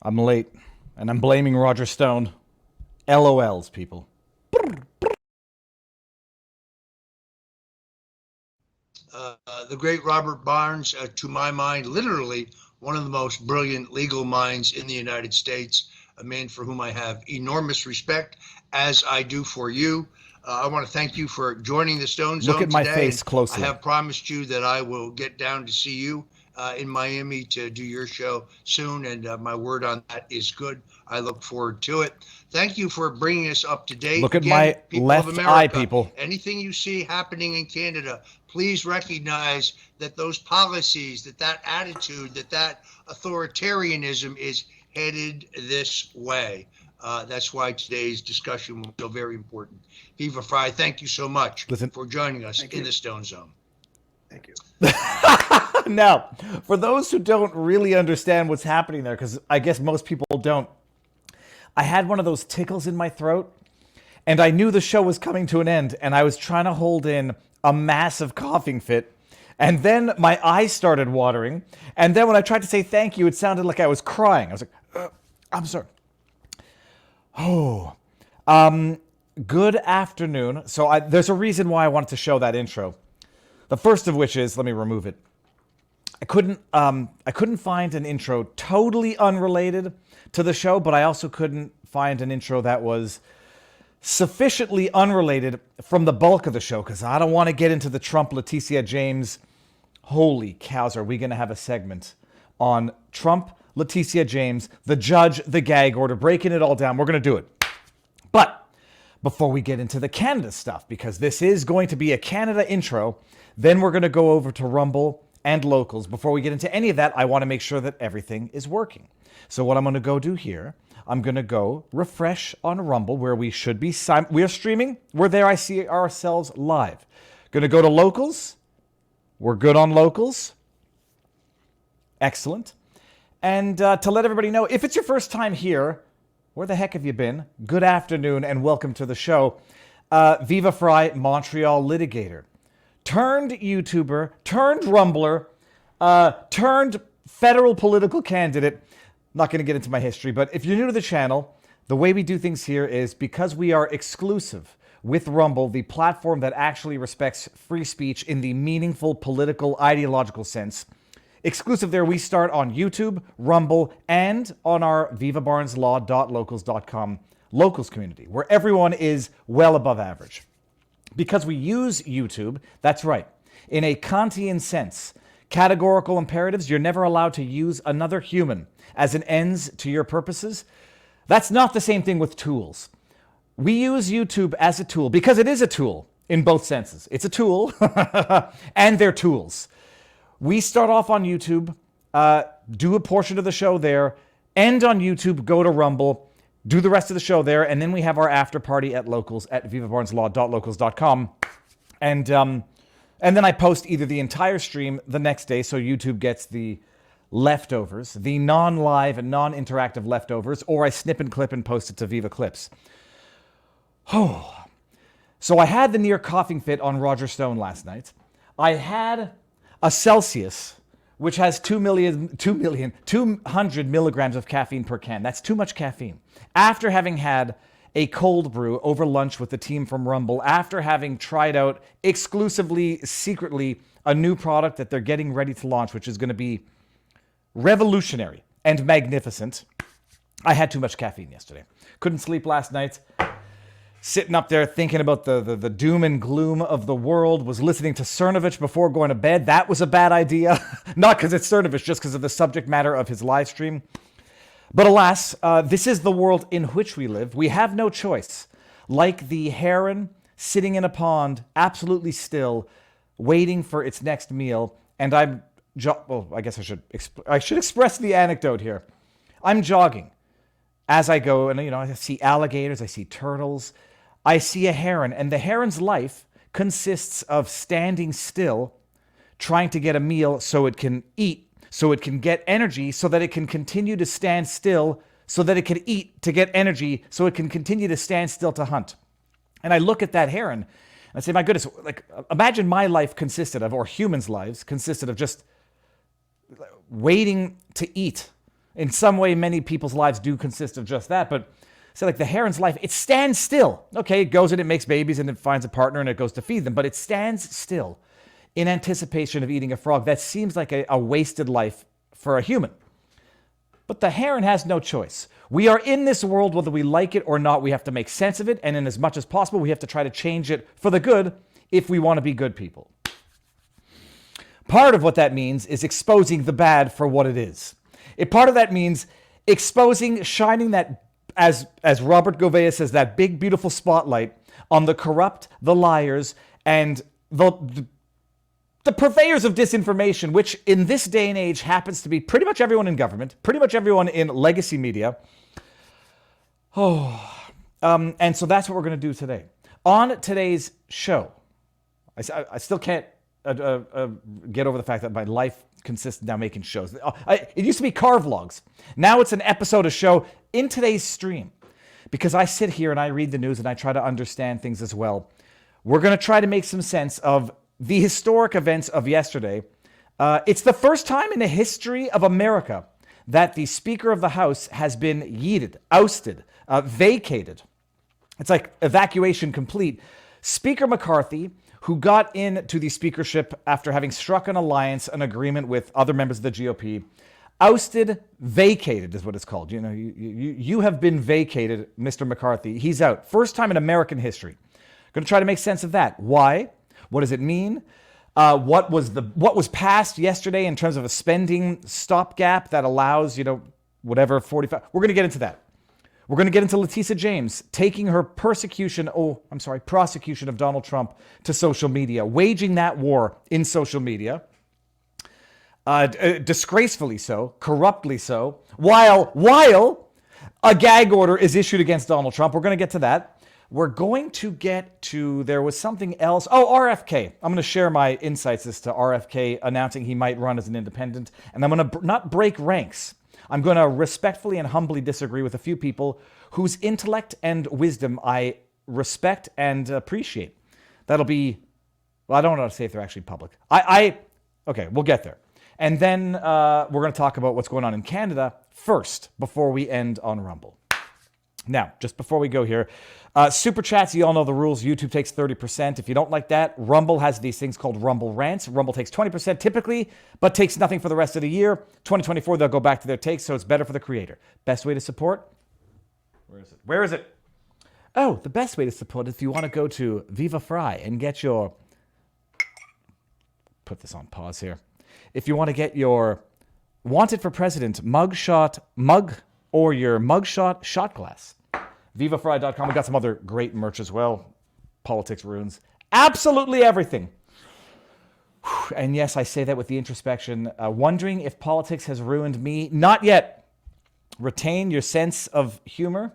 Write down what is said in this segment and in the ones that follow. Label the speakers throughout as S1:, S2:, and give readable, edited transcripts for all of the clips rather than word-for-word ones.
S1: I'm late, and I'm blaming Roger Stone. LOLs, people.
S2: The great Robert Barnes, to my mind, literally one of the most brilliant legal minds in the United States, a man for whom I have enormous respect, as I do for you. I want to thank you for joining the Stone Zone
S1: Look at my
S2: today.
S1: face closely.
S2: I have promised you that I will get down to see you in Miami to do your show soon, and my word on that is good. I look forward to it. Thank you for bringing us up to date.
S1: Look at
S2: Again,
S1: my
S2: people
S1: left
S2: of America,
S1: eye, people.
S2: Anything you see happening in Canada, please recognize that those policies, that attitude, that authoritarianism is headed this way. That's why today's discussion will be so very important. Viva Frei, thank you so much for joining us in the Stone Zone.
S3: Thank you.
S1: Now, for those who don't really understand what's happening there, because I guess most people don't, I had one of those tickles in my throat, and I knew the show was coming to an end, and I was trying to hold in a massive coughing fit, and then my eyes started watering, and then when I tried to say thank you, it sounded like I was crying. I was like, I'm sorry. Oh, good afternoon. So there's a reason why I wanted to show that intro. The first of which is, let me remove it. I couldn't find an intro totally unrelated to the show, but I also couldn't find an intro that was sufficiently unrelated from the bulk of the show, because I don't want to get into the Trump Letitia James. Holy cows, are we going to have a segment on Trump, Letitia James, the judge, the gag order, breaking it all down? We're going to do it. But before we get into the Canada stuff, because this is going to be a Canada intro, then we're going to go over to Rumble and Locals. Before we get into any of that, I want to make sure that everything is working. So what I'm going to go do here, I'm going to go refresh on Rumble, where we should be. We are streaming. We're there. I see ourselves live. Going to go to Locals. We're good on Locals. Excellent. And to let everybody know, if it's your first time here, where the heck have you been? Good afternoon and welcome to the show. Viva Frei, Montreal litigator, turned YouTuber, turned Rumbler, turned federal political candidate. Not going to get into my history, but if you're new to the channel, the way we do things here is because we are exclusive with Rumble, the platform that actually respects free speech in the meaningful political ideological sense. Exclusive there, we start on YouTube, Rumble, and on our vivabarneslaw.locals.com locals community, where everyone is well above average. Because we use YouTube, that's right, in a Kantian sense, categorical imperatives, you're never allowed to use another human as an ends to your purposes. That's not the same thing with tools. We use YouTube as a tool because it is a tool in both senses. It's a tool and they're tools. We start off on YouTube, do a portion of the show there, end on YouTube, go to Rumble, do the rest of the show there, and then we have our after party at Locals at vivabarneslaw.locals.com. And then I post either the entire stream the next day, so YouTube gets the leftovers, the non-live and non-interactive leftovers, or I snip and clip and post it to Viva Clips. Oh, so I had the near coughing fit on Roger Stone last night. I had a Celsius, which has 200 milligrams of caffeine per can. That's too much caffeine. After having had a cold brew over lunch with the team from Rumble, after having tried out exclusively, secretly, a new product that they're getting ready to launch, which is going to be revolutionary and magnificent, I had too much caffeine yesterday. Couldn't sleep last night. Sitting up there thinking about the doom and gloom of the world, was listening to Cernovich before going to bed. That was a bad idea. Not because it's Cernovich, just because of the subject matter of his live stream. But alas, this is the world in which we live. We have no choice. Like the heron sitting in a pond, absolutely still, waiting for its next meal. And well, I guess I should express the anecdote here. I'm jogging as I go, and I see alligators, I see turtles, I see a heron, and the heron's life consists of standing still, trying to get a meal so it can eat, so it can get energy, so that it can continue to stand still, so that it can eat to get energy, so it can continue to stand still to hunt. And I look at that heron, and I say, my goodness, like, imagine my life consisted of, or humans' lives consisted of just waiting to eat In some way, many people's lives do consist of just that. But so like the heron's life, it stands still. Okay, it goes and it makes babies and it finds a partner and it goes to feed them. But it stands still in anticipation of eating a frog. That seems like a wasted life for a human. But the heron has no choice. We are in this world, whether we like it or not. We have to make sense of it. And in as much as possible, we have to try to change it for the good if we want to be good people. Part of what that means is exposing the bad for what it is. Part of that means exposing, shining that, as Robert Gouveia says, that big, beautiful spotlight on the corrupt, the liars, and the purveyors of disinformation, which in this day and age happens to be pretty much everyone in government, pretty much everyone in legacy media. And so that's what we're going to do today. On today's show, I still can't get over the fact that my life consists now making shows. It used to be car vlogs. Now it's an episode of show in today's stream. Because I sit here and I read the news and I try to understand things as well. We're going to try to make some sense of the historic events of yesterday. It's the first time in the history of America that the Speaker of the House has been yeeted, ousted, vacated. It's like evacuation complete. Speaker McCarthy, who got into the speakership after having struck an alliance, an agreement with other members of the GOP, ousted, vacated is what it's called. You know, you have been vacated, Mr. McCarthy. He's out. First time in American history. Going to try to make sense of that. Why? What does it mean? What was passed yesterday in terms of a spending stopgap that allows, whatever, 45. We're going to get into that. We're going to get into Letitia James taking her prosecution of Donald Trump to social media, waging that war in social media, disgracefully so, corruptly so, while a gag order is issued against Donald Trump. We're going to get to that. We're going to get to, there was something else. Oh, RFK. I'm going to share my insights as to RFK announcing he might run as an independent. And I'm going to not break ranks. I'm going to respectfully and humbly disagree with a few people whose intellect and wisdom I respect and appreciate. That'll be, well, I don't know how to say if they're actually public. Okay, we'll get there. And then we're going to talk about what's going on in Canada first before we end on Rumble. Now, just before we go here, Super Chats, you all know the rules. YouTube takes 30%. If you don't like that, Rumble has these things called Rumble Rants. Rumble takes 20% typically, but takes nothing for the rest of the year. 2024, they'll go back to their takes, so it's better for the creator. Best way to support? Where is it? Oh, the best way to support is if you want to go to Viva Frei and get your... Put this on pause here. If you want to get your Wanted for President mug or your mugshot shot glass. VivaFrei.com. We got some other great merch as well. Politics ruins absolutely everything. And yes, I say that with the introspection. Wondering if politics has ruined me. Not yet. Retain your sense of humor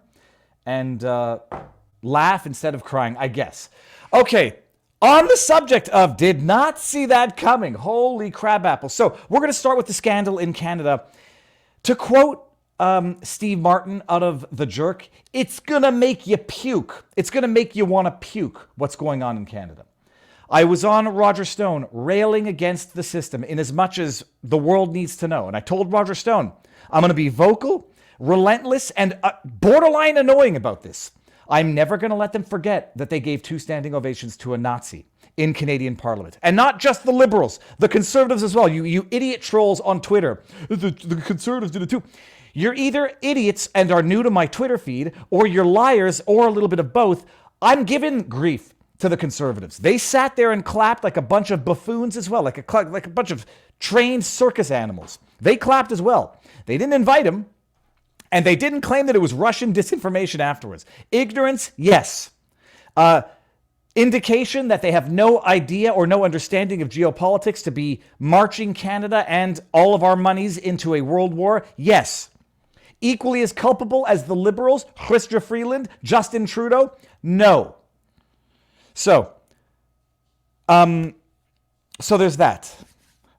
S1: and laugh instead of crying, I guess. Okay. On the subject of did not see that coming. Holy crab apples. So we're going to start with the scandal in Canada. To quote Steve Martin out of The Jerk, it's going to make you puke. It's going to make you want to puke what's going on in Canada. I was on Roger Stone railing against the system in as much as the world needs to know. And I told Roger Stone, I'm going to be vocal, relentless, and borderline annoying about this. I'm never going to let them forget that they gave 2 standing ovations to a Nazi in Canadian Parliament. And not just the Liberals, the Conservatives as well. You idiot trolls on Twitter. The Conservatives did it too. You're either idiots and are new to my Twitter feed, or you're liars, or a little bit of both. I'm giving grief to the Conservatives. They sat there and clapped like a bunch of buffoons as well, like a bunch of trained circus animals. They clapped as well. They didn't invite him, and they didn't claim that it was Russian disinformation afterwards. Ignorance, yes. Indication that they have no idea or no understanding of geopolitics to be marching Canada and all of our monies into a world war, yes. Equally as culpable as the Liberals, Chrystia Freeland, Justin Trudeau, no. So there's that.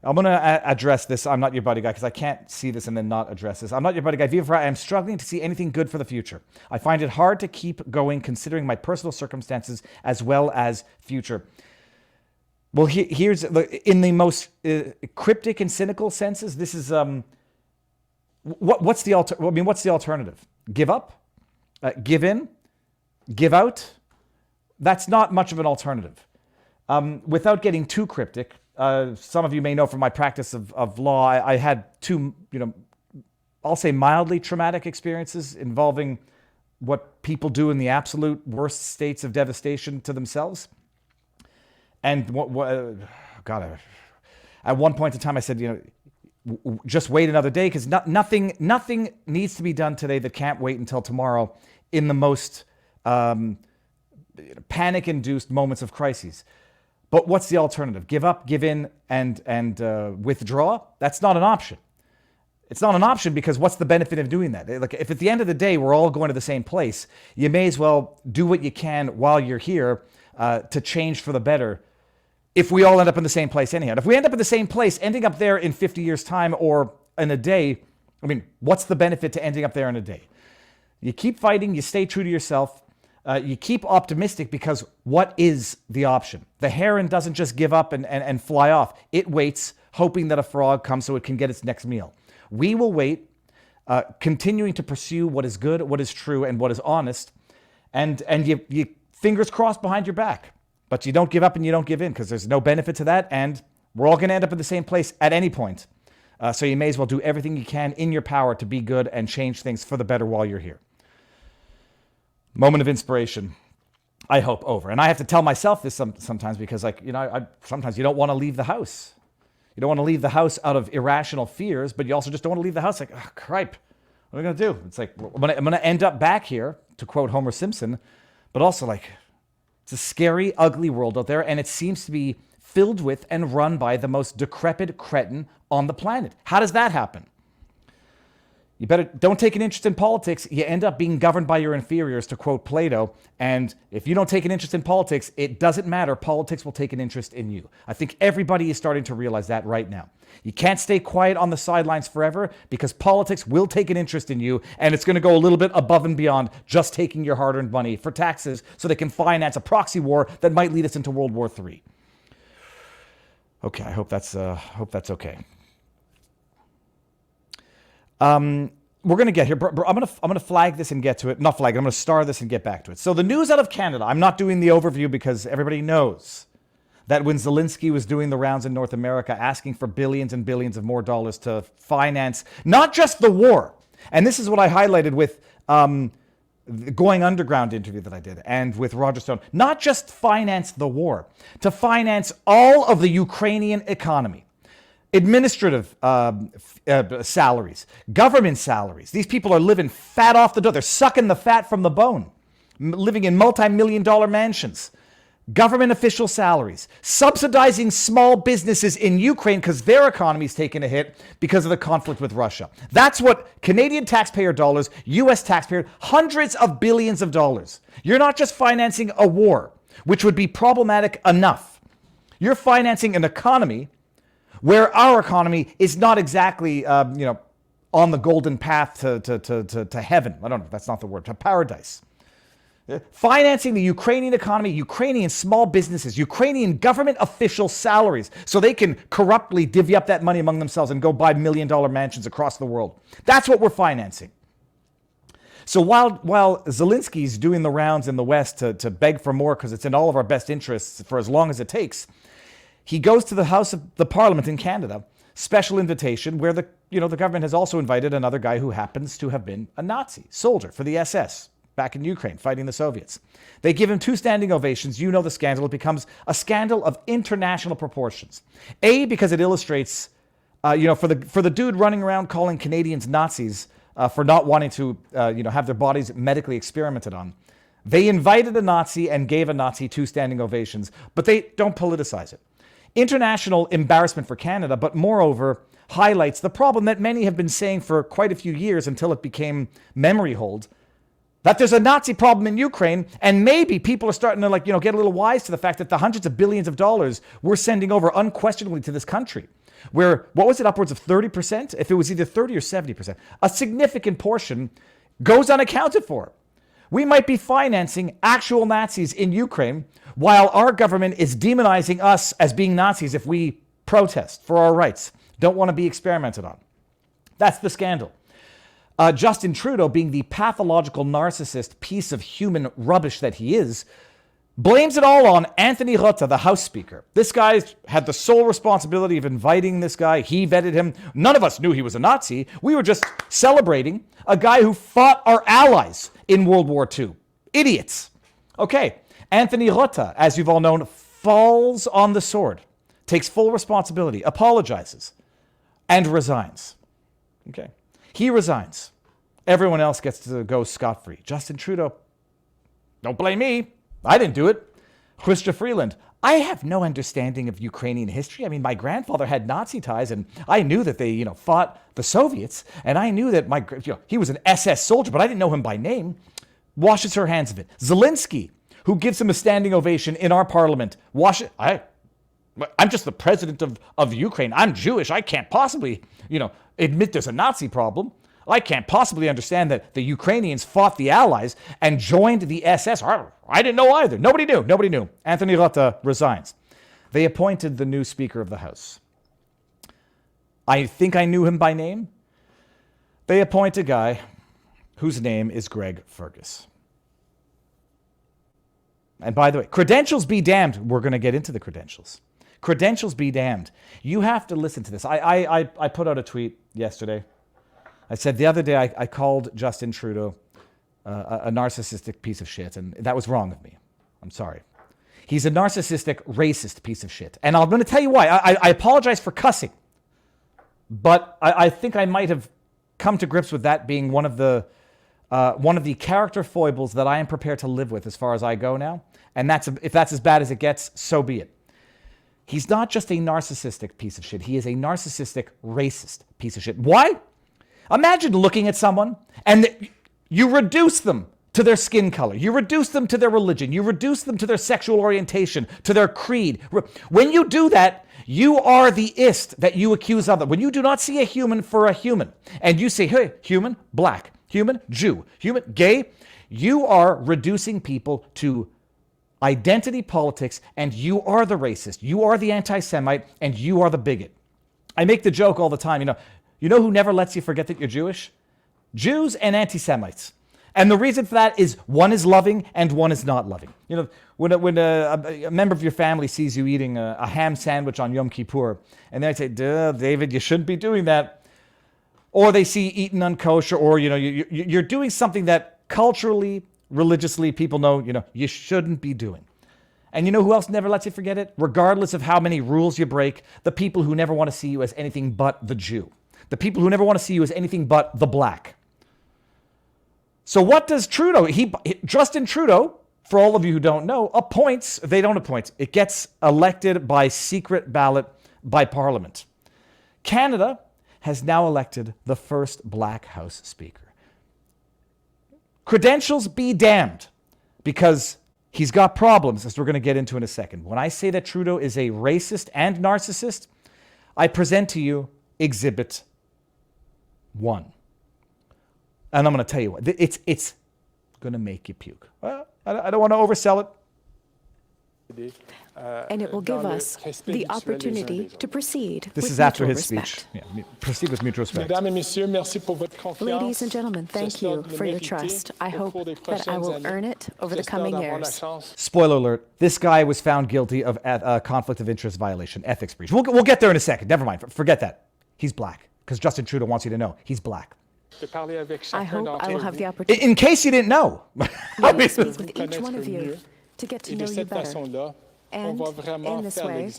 S1: I'm going to address this. I'm not your buddy guy because I can't see this and then not address this. I'm not your buddy guy. Viva Frei, I am struggling to see anything good for the future. I find it hard to keep going considering my personal circumstances as well as future. Well, here's in the most cryptic and cynical senses. This is What's the what's the alternative? Give up? Give in? Give out? That's not much of an alternative. Without getting too cryptic, some of you may know from my practice of law, I had two, I'll say mildly traumatic experiences involving what people do in the absolute worst states of devastation to themselves. And God, at one point in time, I said, just wait another day, because nothing needs to be done today that can't wait until tomorrow in the most panic-induced moments of crises. But what's the alternative? Give up, give in, and withdraw? That's not an option. It's not an option, because what's the benefit of doing that? Like, if at the end of the day we're all going to the same place, you may as well do what you can while you're here to change for the better. If we all end up in the same place anyhow. And if we end up in the same place, ending up there in 50 years' time or in a day, what's the benefit to ending up there in a day? You keep fighting, you stay true to yourself, you keep optimistic, because what is the option? The heron doesn't just give up and fly off. It waits, hoping that a frog comes so it can get its next meal. We will wait, continuing to pursue what is good, what is true, and what is honest, and you fingers crossed behind your back. But you don't give up and you don't give in, because there's no benefit to that, and we're all going to end up in the same place at any point. So you may as well do everything you can in your power to be good and change things for the better while you're here. Moment of inspiration, I hope, over. And I have to tell myself this sometimes, because sometimes you don't want to leave the house. You don't want to leave the house out of irrational fears, but you also just don't want to leave the house like, oh, cripe, what am I going to do? It's like, I'm going to end up back here, to quote Homer Simpson, but also like, it's a scary, ugly world out there, and it seems to be filled with and run by the most decrepit cretin on the planet. How does that happen? You better don't take an interest in politics. You end up being governed by your inferiors, to quote Plato. And if you don't take an interest in politics, it doesn't matter. Politics will take an interest in you. I think everybody is starting to realize that right now. You can't stay quiet on the sidelines forever, because politics will take an interest in you, and it's going to go a little bit above and beyond just taking your hard-earned money for taxes so they can finance a proxy war that might lead us into World War III. Okay, I hope that's okay. We're going to get here. I'm going to flag this and get to it. Not flag it. I'm going to star this and get back to it. So the news out of Canada, I'm not doing the overview because everybody knows that when Zelensky was doing the rounds in North America, asking for billions and billions of more dollars to finance not just the war, and this is what I highlighted with the Going Underground interview that I did and with Roger Stone, not just finance the war, to finance all of the Ukrainian economy. Administrative salaries, government salaries. These people are living fat off the dough. They're sucking the fat from the bone, living in multi-million-dollar mansions. Government official salaries, subsidizing small businesses in Ukraine because their economy's taken a hit because of the conflict with Russia. That's what Canadian taxpayer dollars, US taxpayer, hundreds of billions of dollars. You're not just financing a war, which would be problematic enough. You're financing an economy where our economy is not exactly, on the golden path to heaven. I don't know, that's not the word, to paradise. Financing the Ukrainian economy, Ukrainian small businesses, Ukrainian government official salaries, so they can corruptly divvy up that money among themselves and go buy million-dollar mansions across the world. That's what we're financing. So while Zelensky's doing the rounds in the West to beg for more because it's in all of our best interests for as long as it takes, he goes to the House of the Parliament in Canada, special invitation, where the government has also invited another guy who happens to have been a Nazi soldier for the SS back in Ukraine fighting the Soviets. They give him 2 standing ovations. You know the scandal. It becomes a scandal of international proportions. A, because it illustrates, for the dude running around calling Canadians Nazis for not wanting to, have their bodies medically experimented on. They invited a Nazi and gave a Nazi 2 standing ovations, but they don't politicize it. International embarrassment for Canada, but moreover highlights the problem that many have been saying for quite a few years until it became memory hold, that there's a Nazi problem in Ukraine, and maybe people are starting to get a little wise to the fact that the hundreds of billions of dollars we're sending over unquestionably to this country, where, what was it, upwards of 30%? If it was either 30 or 70%, a significant portion goes unaccounted for. We might be financing actual Nazis in Ukraine while our government is demonizing us as being Nazis if we protest for our rights, don't want to be experimented on. That's the scandal. Justin Trudeau, being the pathological narcissist piece of human rubbish that he is, blames it all on Anthony Rota, the House Speaker. This guy had the sole responsibility of inviting this guy. He vetted him. None of us knew he was a Nazi. We were just celebrating a guy who fought our allies in World War II. Idiots. Okay, Anthony Rota, as you've all known, falls on the sword, takes full responsibility, apologizes, and resigns. Okay, he resigns. Everyone else gets to go scot-free. Justin Trudeau, don't blame me. I didn't do it. Chrystia Freeland, I have no understanding of Ukrainian history. I mean, my grandfather had Nazi ties, and I knew that they, fought the Soviets, and I knew that he was an SS soldier, but I didn't know him by name. Washes her hands of it. Zelensky, who gives him a standing ovation in our parliament, I'm just the president of Ukraine. I'm Jewish. I can't possibly, admit there's a Nazi problem. I can't possibly understand that the Ukrainians fought the Allies and joined the SS. I didn't know either. Nobody knew. Anthony Rota resigns. They appointed the new Speaker of the House. I think I knew him by name. They appoint a guy whose name is Greg Fergus. And by the way, credentials be damned. We're going to get into the credentials. Credentials be damned. You have to listen to this. I put out a tweet yesterday. I said the other day I called Justin Trudeau a narcissistic piece of shit, and that was wrong of me. I'm sorry. He's a narcissistic, racist piece of shit. And I'm going to tell you why. I apologize for cussing, but I think I might have come to grips with that being one of the character foibles that I am prepared to live with as far as I go now. And if that's as bad as it gets, so be it. He's not just a narcissistic piece of shit. He is a narcissistic, racist piece of shit. Why? Imagine looking at someone and you reduce them to their skin color. You reduce them to their religion. You reduce them to their sexual orientation, to their creed. When you do that, you are the ist that you accuse of them. When you do not see a human for a human, and you say, hey, human, black, human, Jew, human, gay, you are reducing people to identity politics, and you are the racist. You are the anti-Semite, and you are the bigot. I make the joke all the time, You know who never lets you forget that you're Jewish? Jews and anti-Semites. And the reason for that is one is loving and one is not loving. When a member of your family sees you eating a ham sandwich on Yom Kippur, and they say, duh, David, you shouldn't be doing that. Or they see you eating unkosher, or you're doing something that culturally, religiously, people know, you shouldn't be doing. And you know who else never lets you forget it? Regardless of how many rules you break, the people who never want to see you as anything but the Jew. The people who never want to see you as anything but the black. So what does Trudeau, Justin Trudeau, for all of you who don't know, it gets elected by secret ballot by Parliament. Canada has now elected the first black House Speaker. Credentials be damned, because he's got problems, as we're going to get into in a second. When I say that Trudeau is a racist and narcissist, I present to you Exhibit 1. And I'm going to tell you what, it's going to make you puke. Well, I don't want to oversell it.
S3: And it will give us the opportunity to proceed.
S1: This
S3: with
S1: is after
S3: mutual
S1: his
S3: respect.
S1: speech. Yeah, proceed with mutual respect.
S3: Ladies and gentlemen, thank you for your trust. I hope that I will earn it over the coming years.
S1: Spoiler alert, this guy was found guilty of conflict of interest violation, ethics breach. We'll get there in a second. Never mind. Forget that. He's black, because Justin Trudeau wants you to know he's black.
S3: I hope I will have the opportunity.
S1: In case you didn't know.
S3: to speak with each one of you to get to know you better. And in this way,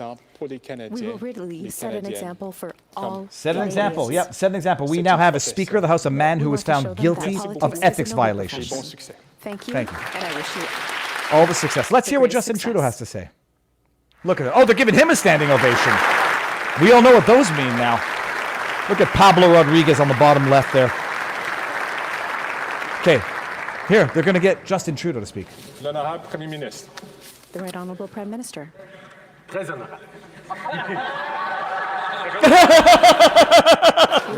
S3: we will really set an example for all.
S1: Set an example. Yep, set an example. We now have a Speaker of the House, a man who was found guilty of ethics violations.
S3: Thank you.
S1: Thank you.
S3: And I wish you
S1: all the success. Let's hear what Justin Trudeau has to say. Look at it. Oh, they're giving him a standing ovation. We all know what those mean now. Look at Pablo Rodriguez on the bottom left there. Okay, here, they're going to get Justin Trudeau to speak.
S4: L'honorable Premier ministre.
S3: The Right Honourable Prime Minister.
S4: Très honorable.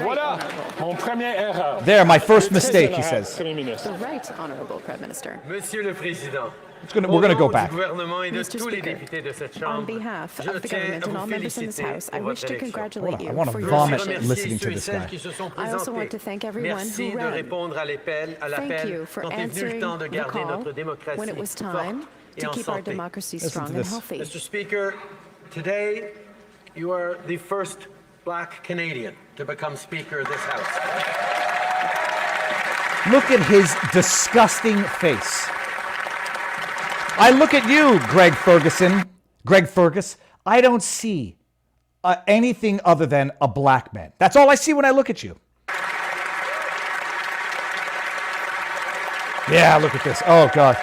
S4: Voilà mon première erreur.
S1: There, my first mistake, he says.
S3: The right honorable Prime Minister.
S5: Monsieur le Président,
S1: We're going to go back.
S3: Mr. Speaker, on behalf of the government and all members in this House, I wish to congratulate you
S1: I want
S3: for
S1: to
S3: your
S1: vomit
S3: election.
S1: listening to this guy.
S3: I also want to thank everyone who ran. Thank you for answering the call when it was time to keep our democracy strong and healthy.
S5: Mr. Speaker, today you are the first Black Canadian to become Speaker of this House.
S1: Look at his disgusting face. I look at you, Greg Fergus. I don't see anything other than a black man. That's all I see when I look at you. Yeah, look at this. Oh, God.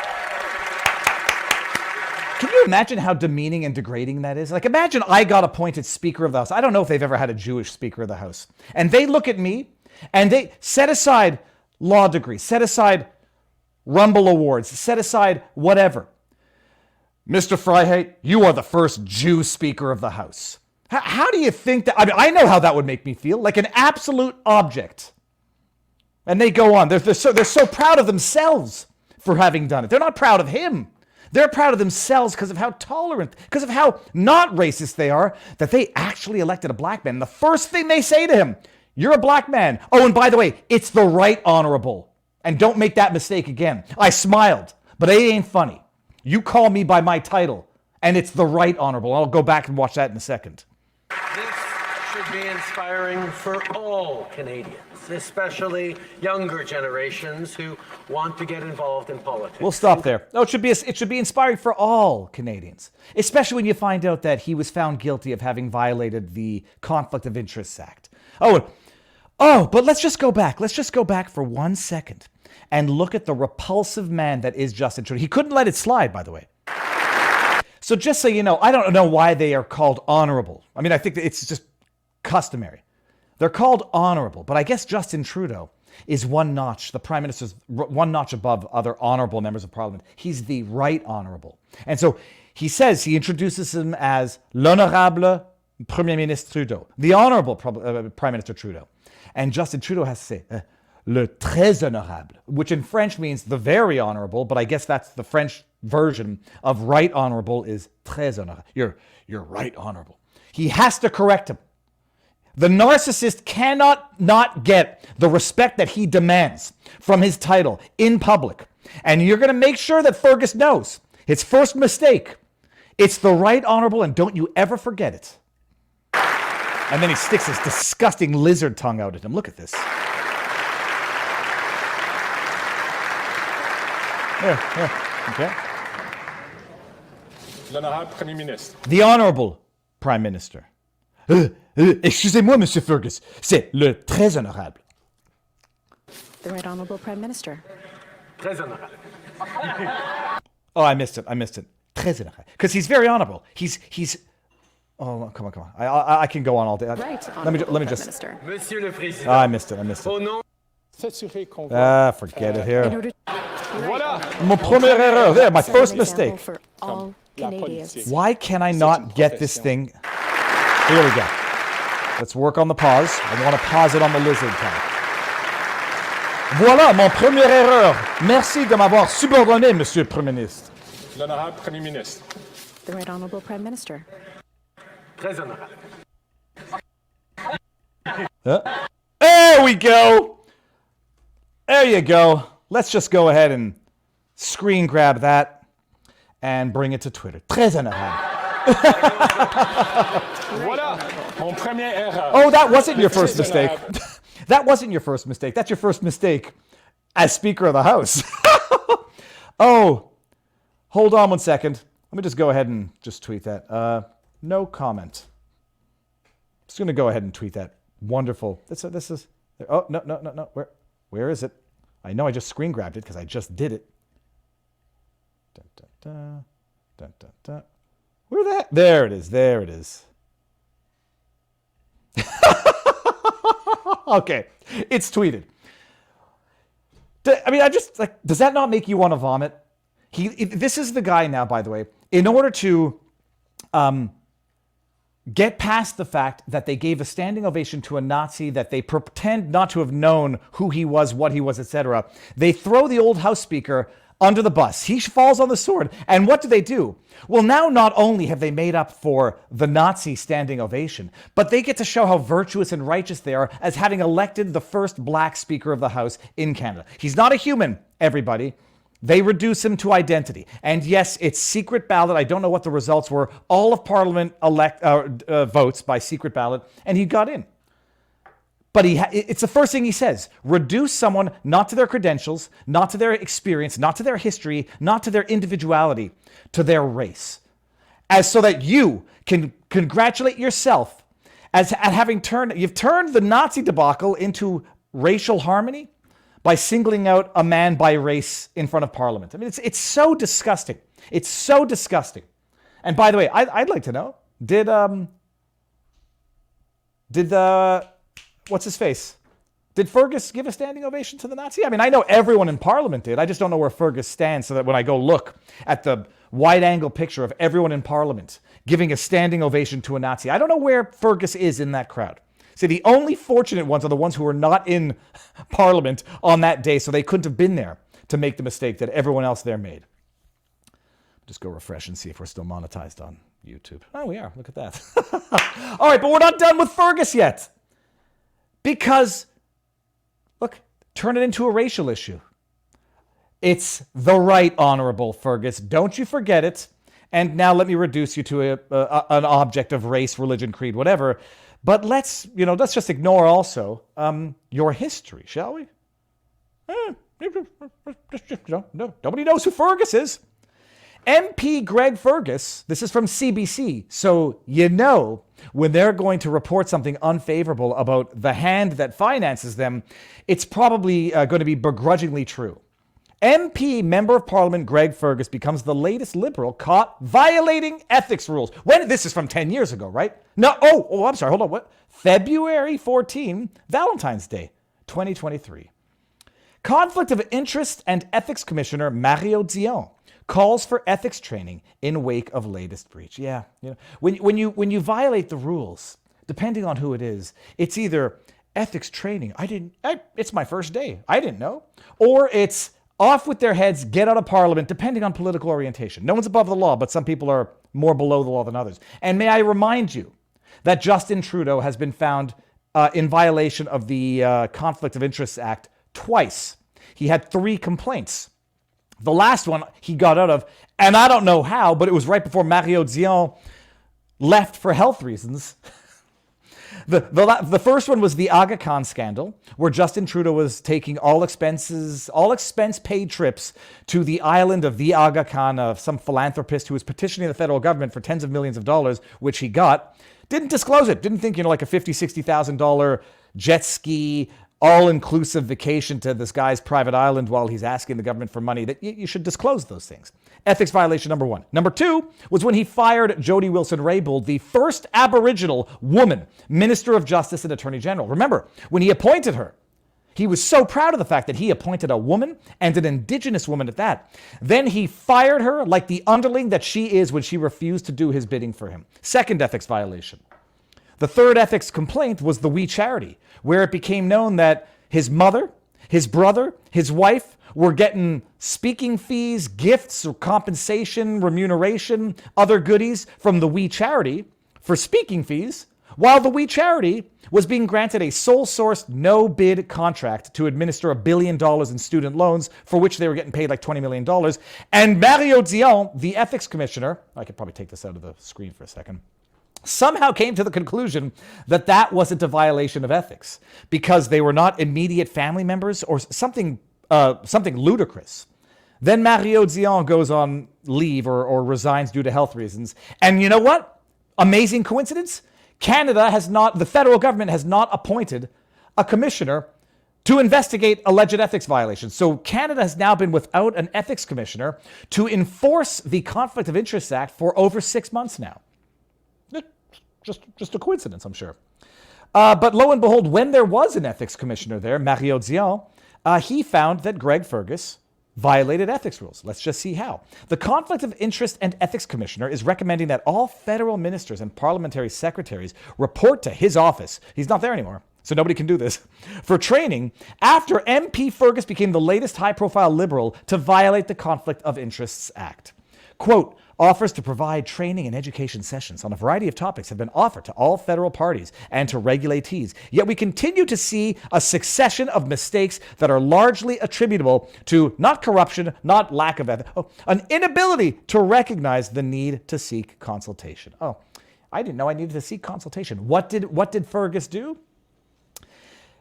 S1: Can you imagine how demeaning and degrading that is? Like, imagine I got appointed Speaker of the House. I don't know if they've ever had a Jewish Speaker of the House. And they look at me and they set aside law degrees, set aside Rumble Awards, set aside whatever. Mr. Frei, you are the first Jew Speaker of the House. How do you think that? I mean, I know how that would make me feel, like an absolute object. And they go on. They're so proud of themselves for having done it. They're not proud of him. They're proud of themselves because of how tolerant, because of how not racist they are, that they actually elected a black man. And the first thing they say to him, you're a black man. Oh, and by the way, it's the right honorable. And don't make that mistake again. I smiled, but it ain't funny. You call me by my title, and it's the right honorable. I'll go back and watch that in a second.
S5: This should be inspiring for all Canadians, especially younger generations who want to get involved in politics.
S1: We'll stop there. No, it should be inspiring for all Canadians, especially when you find out that he was found guilty of having violated the Conflict of Interests Act. Oh, but let's just go back. Let's just go back for 1 second and look at the repulsive man that is Justin Trudeau. He couldn't let it slide, by the way. So just so you know, I don't know why they are called honorable. I mean, I think that it's just customary. They're called honorable, but I guess Justin Trudeau is one notch, the Prime Minister's one notch above other honorable members of Parliament. He's the right honorable. And so he introduces him as l'honorable Premier Ministre Trudeau, the honorable Prime Minister Trudeau. And Justin Trudeau has to say, le très honorable, which in French means the very honorable, but I guess that's the French version of right honorable is très honorable. You're right honorable. He has to correct him. The narcissist cannot not get the respect that he demands from his title in public. And you're going to make sure that Fergus knows his first mistake. It's the right honorable, and don't you ever forget it. And then he sticks his disgusting lizard tongue out at him. Look at this. Here. Okay.
S4: L'honorable Premier Ministre.
S1: The Honorable Prime Minister. Excusez-moi, Monsieur Fergus. C'est le très honorable.
S3: The right honorable Prime Minister.
S5: Très honorable.
S1: Oh, I missed it. Très honorable. Because he's very honorable. He's. Oh, come on. I can go on all day.
S3: Right
S1: Let me
S3: Prime
S1: just.
S3: Minister.
S5: Monsieur le Président.
S1: I missed it.
S5: Au nom
S4: S'assurer qu'on va
S1: Forget it here.
S4: Voilà
S1: Mon première erreur. There, my
S3: Set an
S1: first
S3: example
S1: mistake.
S3: for all Canadians.
S1: Why can I not get this thing? Here we go. Let's work on the pause. I want to pause it on the lizard tongue. Voilà mon première erreur. Merci de m'avoir subordonné, Monsieur le Premier Ministre.
S4: L'honorable Premier Ministre.
S3: The right honorable Prime Minister.
S5: très honorable.
S1: There we go. There you go. Let's just go ahead and screen grab that and bring it to Twitter. Très honorable.
S4: Voilà mon première erreur.
S1: Oh, that wasn't your first mistake. That wasn't your first mistake. That's your first mistake as Speaker of the House. Oh, hold on 1 second. Let me just go ahead and just tweet that. No comment. Just going to go ahead and tweet that. Wonderful. This is. Oh, no. Where is it? I know I just screen grabbed it because I just did it. Where the heck? There it is. Okay, it's tweeted. I mean, does that not make you want to vomit? This is the guy now, by the way. In order to get past the fact that they gave a standing ovation to a Nazi, that they pretend not to have known who he was, what he was, etc. They throw the old House Speaker under the bus. He falls on the sword. And what do? Well, now not only have they made up for the Nazi standing ovation, but they get to show how virtuous and righteous they are as having elected the first black Speaker of the House in Canada. He's not a human, everybody. They reduce him to identity. And yes, it's secret ballot. I don't know what the results were. All of Parliament votes by secret ballot, and he got in. But it's the first thing he says. Reduce someone not to their credentials, not to their experience, not to their history, not to their individuality, to their race. So that you can congratulate yourself at having you've turned the Nazi debacle into racial harmony by singling out a man by race in front of Parliament. I mean, it's so disgusting. It's so disgusting. And by the way, I'd like to know, did what's his face? Did Fergus give a standing ovation to the Nazi? I mean, I know everyone in Parliament did. I just don't know where Fergus stands, so that when I go look at the wide-angle picture of everyone in Parliament giving a standing ovation to a Nazi, I don't know where Fergus is in that crowd. See, the only fortunate ones are the ones who were not in Parliament on that day, so they couldn't have been there to make the mistake that everyone else there made. Just go refresh and see if we're still monetized on YouTube. Oh, we are. Look at that. All right, but we're not done with Fergus yet. Because, look, turn it into a racial issue. It's the right honorable Fergus. Don't you forget it. And now let me reduce you to an object of race, religion, creed, whatever. But let's just ignore also your history, shall we? Nobody knows who Fergus is. MP Greg Fergus, this is from CBC, so when they're going to report something unfavorable about the hand that finances them, it's probably going to be begrudgingly true. MP Member of Parliament Greg Fergus becomes the latest Liberal caught violating ethics rules. This is from 10 years ago, right? No, I'm sorry, hold on, what? February 14, Valentine's Day, 2023. Conflict of Interest and Ethics Commissioner Mario Dion calls for ethics training in wake of latest breach. Yeah, when you violate the rules, depending on who it is, it's either ethics training. It's my first day. I didn't know. Or it's off with their heads, get out of Parliament, depending on political orientation. No one's above the law, but some people are more below the law than others. And may I remind you that Justin Trudeau has been found in violation of the Conflict of Interest Act twice. He had 3 complaints. The last one he got out of, and I don't know how, but it was right before Mario Dion left for health reasons. The first one was the Aga Khan scandal, where Justin Trudeau was taking all expense paid trips to the island of the Aga Khan, some philanthropist who was petitioning the federal government for tens of millions of dollars, which he got. Didn't disclose it. Didn't think, like a $50,000, $60,000 jet ski, all-inclusive vacation to this guy's private island while he's asking the government for money, that you should disclose those things. Ethics violation number 1. Number 2 was when he fired Jody Wilson-Raybould, the first Aboriginal woman Minister of Justice and Attorney General. Remember, when he appointed her, he was so proud of the fact that he appointed a woman, and an Indigenous woman at that. Then he fired her like the underling that she is when she refused to do his bidding for him. Second ethics violation. The third ethics complaint was the We Charity, where it became known that his mother, his brother, his wife were getting speaking fees, gifts, or compensation, remuneration, other goodies from the We Charity for speaking fees, while the We Charity was being granted a sole-sourced, no-bid contract to administer $1 billion in student loans, for which they were getting paid like $20 million. And Mario Dion, the ethics commissioner, I could probably take this out of the screen for a second, somehow came to the conclusion that that wasn't a violation of ethics because they were not immediate family members or something ludicrous. Then Mario Dion goes on leave or resigns due to health reasons. And you know what? Amazing coincidence. The federal government has not appointed a commissioner to investigate alleged ethics violations. So Canada has now been without an ethics commissioner to enforce the Conflict of Interest Act for over 6 months now. Just a coincidence, I'm sure. But lo and behold, when there was an ethics commissioner there, Mario Dion, he found that Greg Fergus violated ethics rules. Let's just see how. The Conflict of Interest and Ethics Commissioner is recommending that all federal ministers and parliamentary secretaries report to his office. He's not there anymore, so nobody can do this. For training, after MP Fergus became the latest high-profile Liberal to violate the Conflict of Interests Act. Quote, offers to provide training and education sessions on a variety of topics have been offered to all federal parties and to regulatees. Yet we continue to see a succession of mistakes that are largely attributable to not corruption, not lack of ethics, an inability to recognize the need to seek consultation. Oh, I didn't know I needed to seek consultation. What did Fergus do?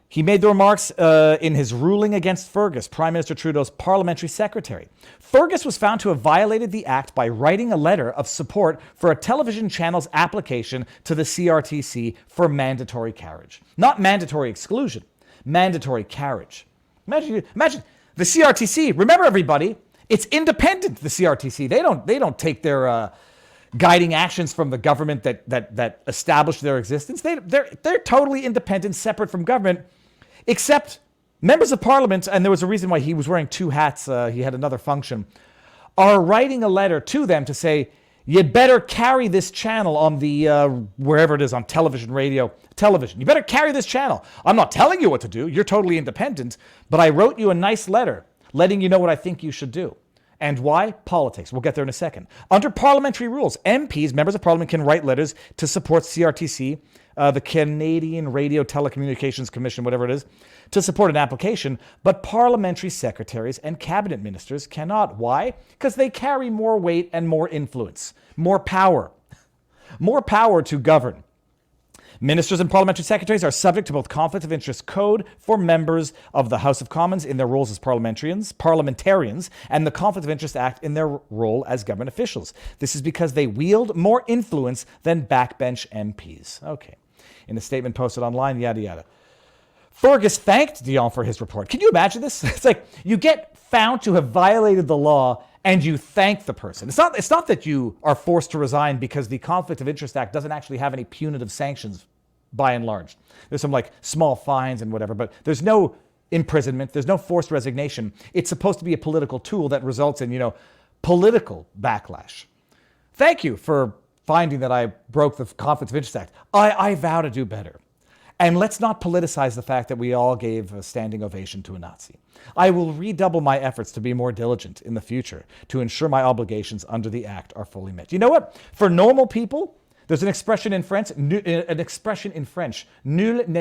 S1: He made the remarks in his ruling against Fergus, Prime Minister Trudeau's parliamentary secretary. Fergus was found to have violated the act by writing a letter of support for a television channel's application to the CRTC for mandatory carriage. Not mandatory exclusion, mandatory carriage. Imagine the CRTC. Remember, everybody, it's independent, the CRTC. They don't take their guiding actions from the government that established their existence. They're totally independent, separate from government. Except members of parliament, and there was a reason why he was wearing two hats, he had another function, are writing a letter to them to say, you better carry this channel on the, wherever it is, on television, radio, television. You better carry this channel. I'm not telling you what to do. You're totally independent. But I wrote you a nice letter letting you know what I think you should do. And why? Politics. We'll get there in a second. Under parliamentary rules, MPs, members of parliament, can write letters to support CRTC, the Canadian Radio Telecommunications Commission, whatever it is, to support an application, but parliamentary secretaries and cabinet ministers cannot. Why? Because they carry more weight and more influence, more power to govern. Ministers and parliamentary secretaries are subject to both Conflict of Interest Code for members of the House of Commons in their roles as parliamentarians, and the Conflict of Interest Act in their role as government officials. This is because they wield more influence than backbench MPs. Okay. In a statement posted online, yada, yada. Fergus thanked Dion for his report. Can you imagine this? It's like you get found to have violated the law and you thank the person. It's not that you are forced to resign because the Conflict of Interest Act doesn't actually have any punitive sanctions by and large. There's some like small fines and whatever, but there's no imprisonment. There's no forced resignation. It's supposed to be a political tool that results in, political backlash. Thank you for finding that I broke the Conflict of Interest Act. I vow to do better. And let's not politicize the fact that we all gave a standing ovation to a Nazi. I will redouble my efforts to be more diligent in the future to ensure my obligations under the act are fully met. You know what? For normal people, there's an expression in French, nul n'est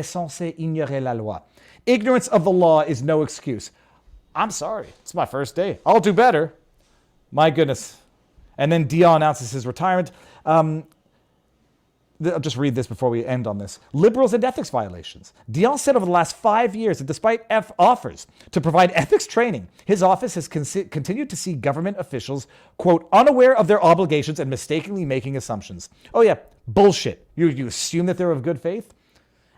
S1: censé ignorer la loi. Ignorance of the law is no excuse. I'm sorry, it's my first day. I'll do better. My goodness. And then Dion announces his retirement. I'll just read this before we end on this. Liberals and ethics violations. Dion said over the last 5 years that despite offers to provide ethics training, his office has continued to see government officials, quote, unaware of their obligations and mistakenly making assumptions. Oh yeah, bullshit. You assume that they're of good faith?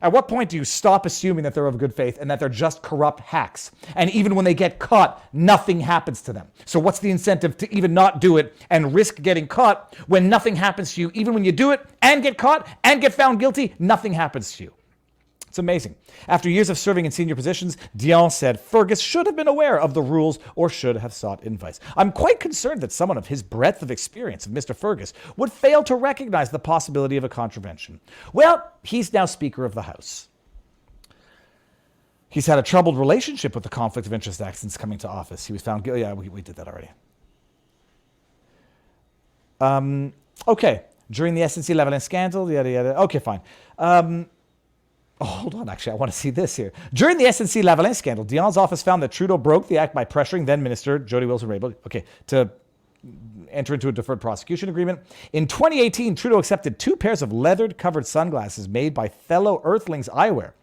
S1: At what point do you stop assuming that they're of good faith and that they're just corrupt hacks? And even when they get caught, nothing happens to them. So what's the incentive to even not do it and risk getting caught when nothing happens to you? Even when you do it and get caught and get found guilty, nothing happens to you. It's amazing. After years of serving in senior positions, Dion said Fergus should have been aware of the rules or should have sought advice. I'm quite concerned that someone of his breadth of experience, of Mr. Fergus, would fail to recognize the possibility of a contravention. Well, he's now Speaker of the House. He's had a troubled relationship with the Conflict of Interest Act since coming to office. He was found guilty. Yeah, we did that already. Okay. During the SNC-Lavalin scandal, yada, yada. Okay, fine. Hold on, actually, I want to see this here. During the SNC-Lavalin scandal, Dion's office found that Trudeau broke the act by pressuring then-Minister Jody Wilson-Raybould, to enter into a deferred prosecution agreement. In 2018, Trudeau accepted 2 pairs of leather-covered sunglasses made by fellow Earthlings Eyewear,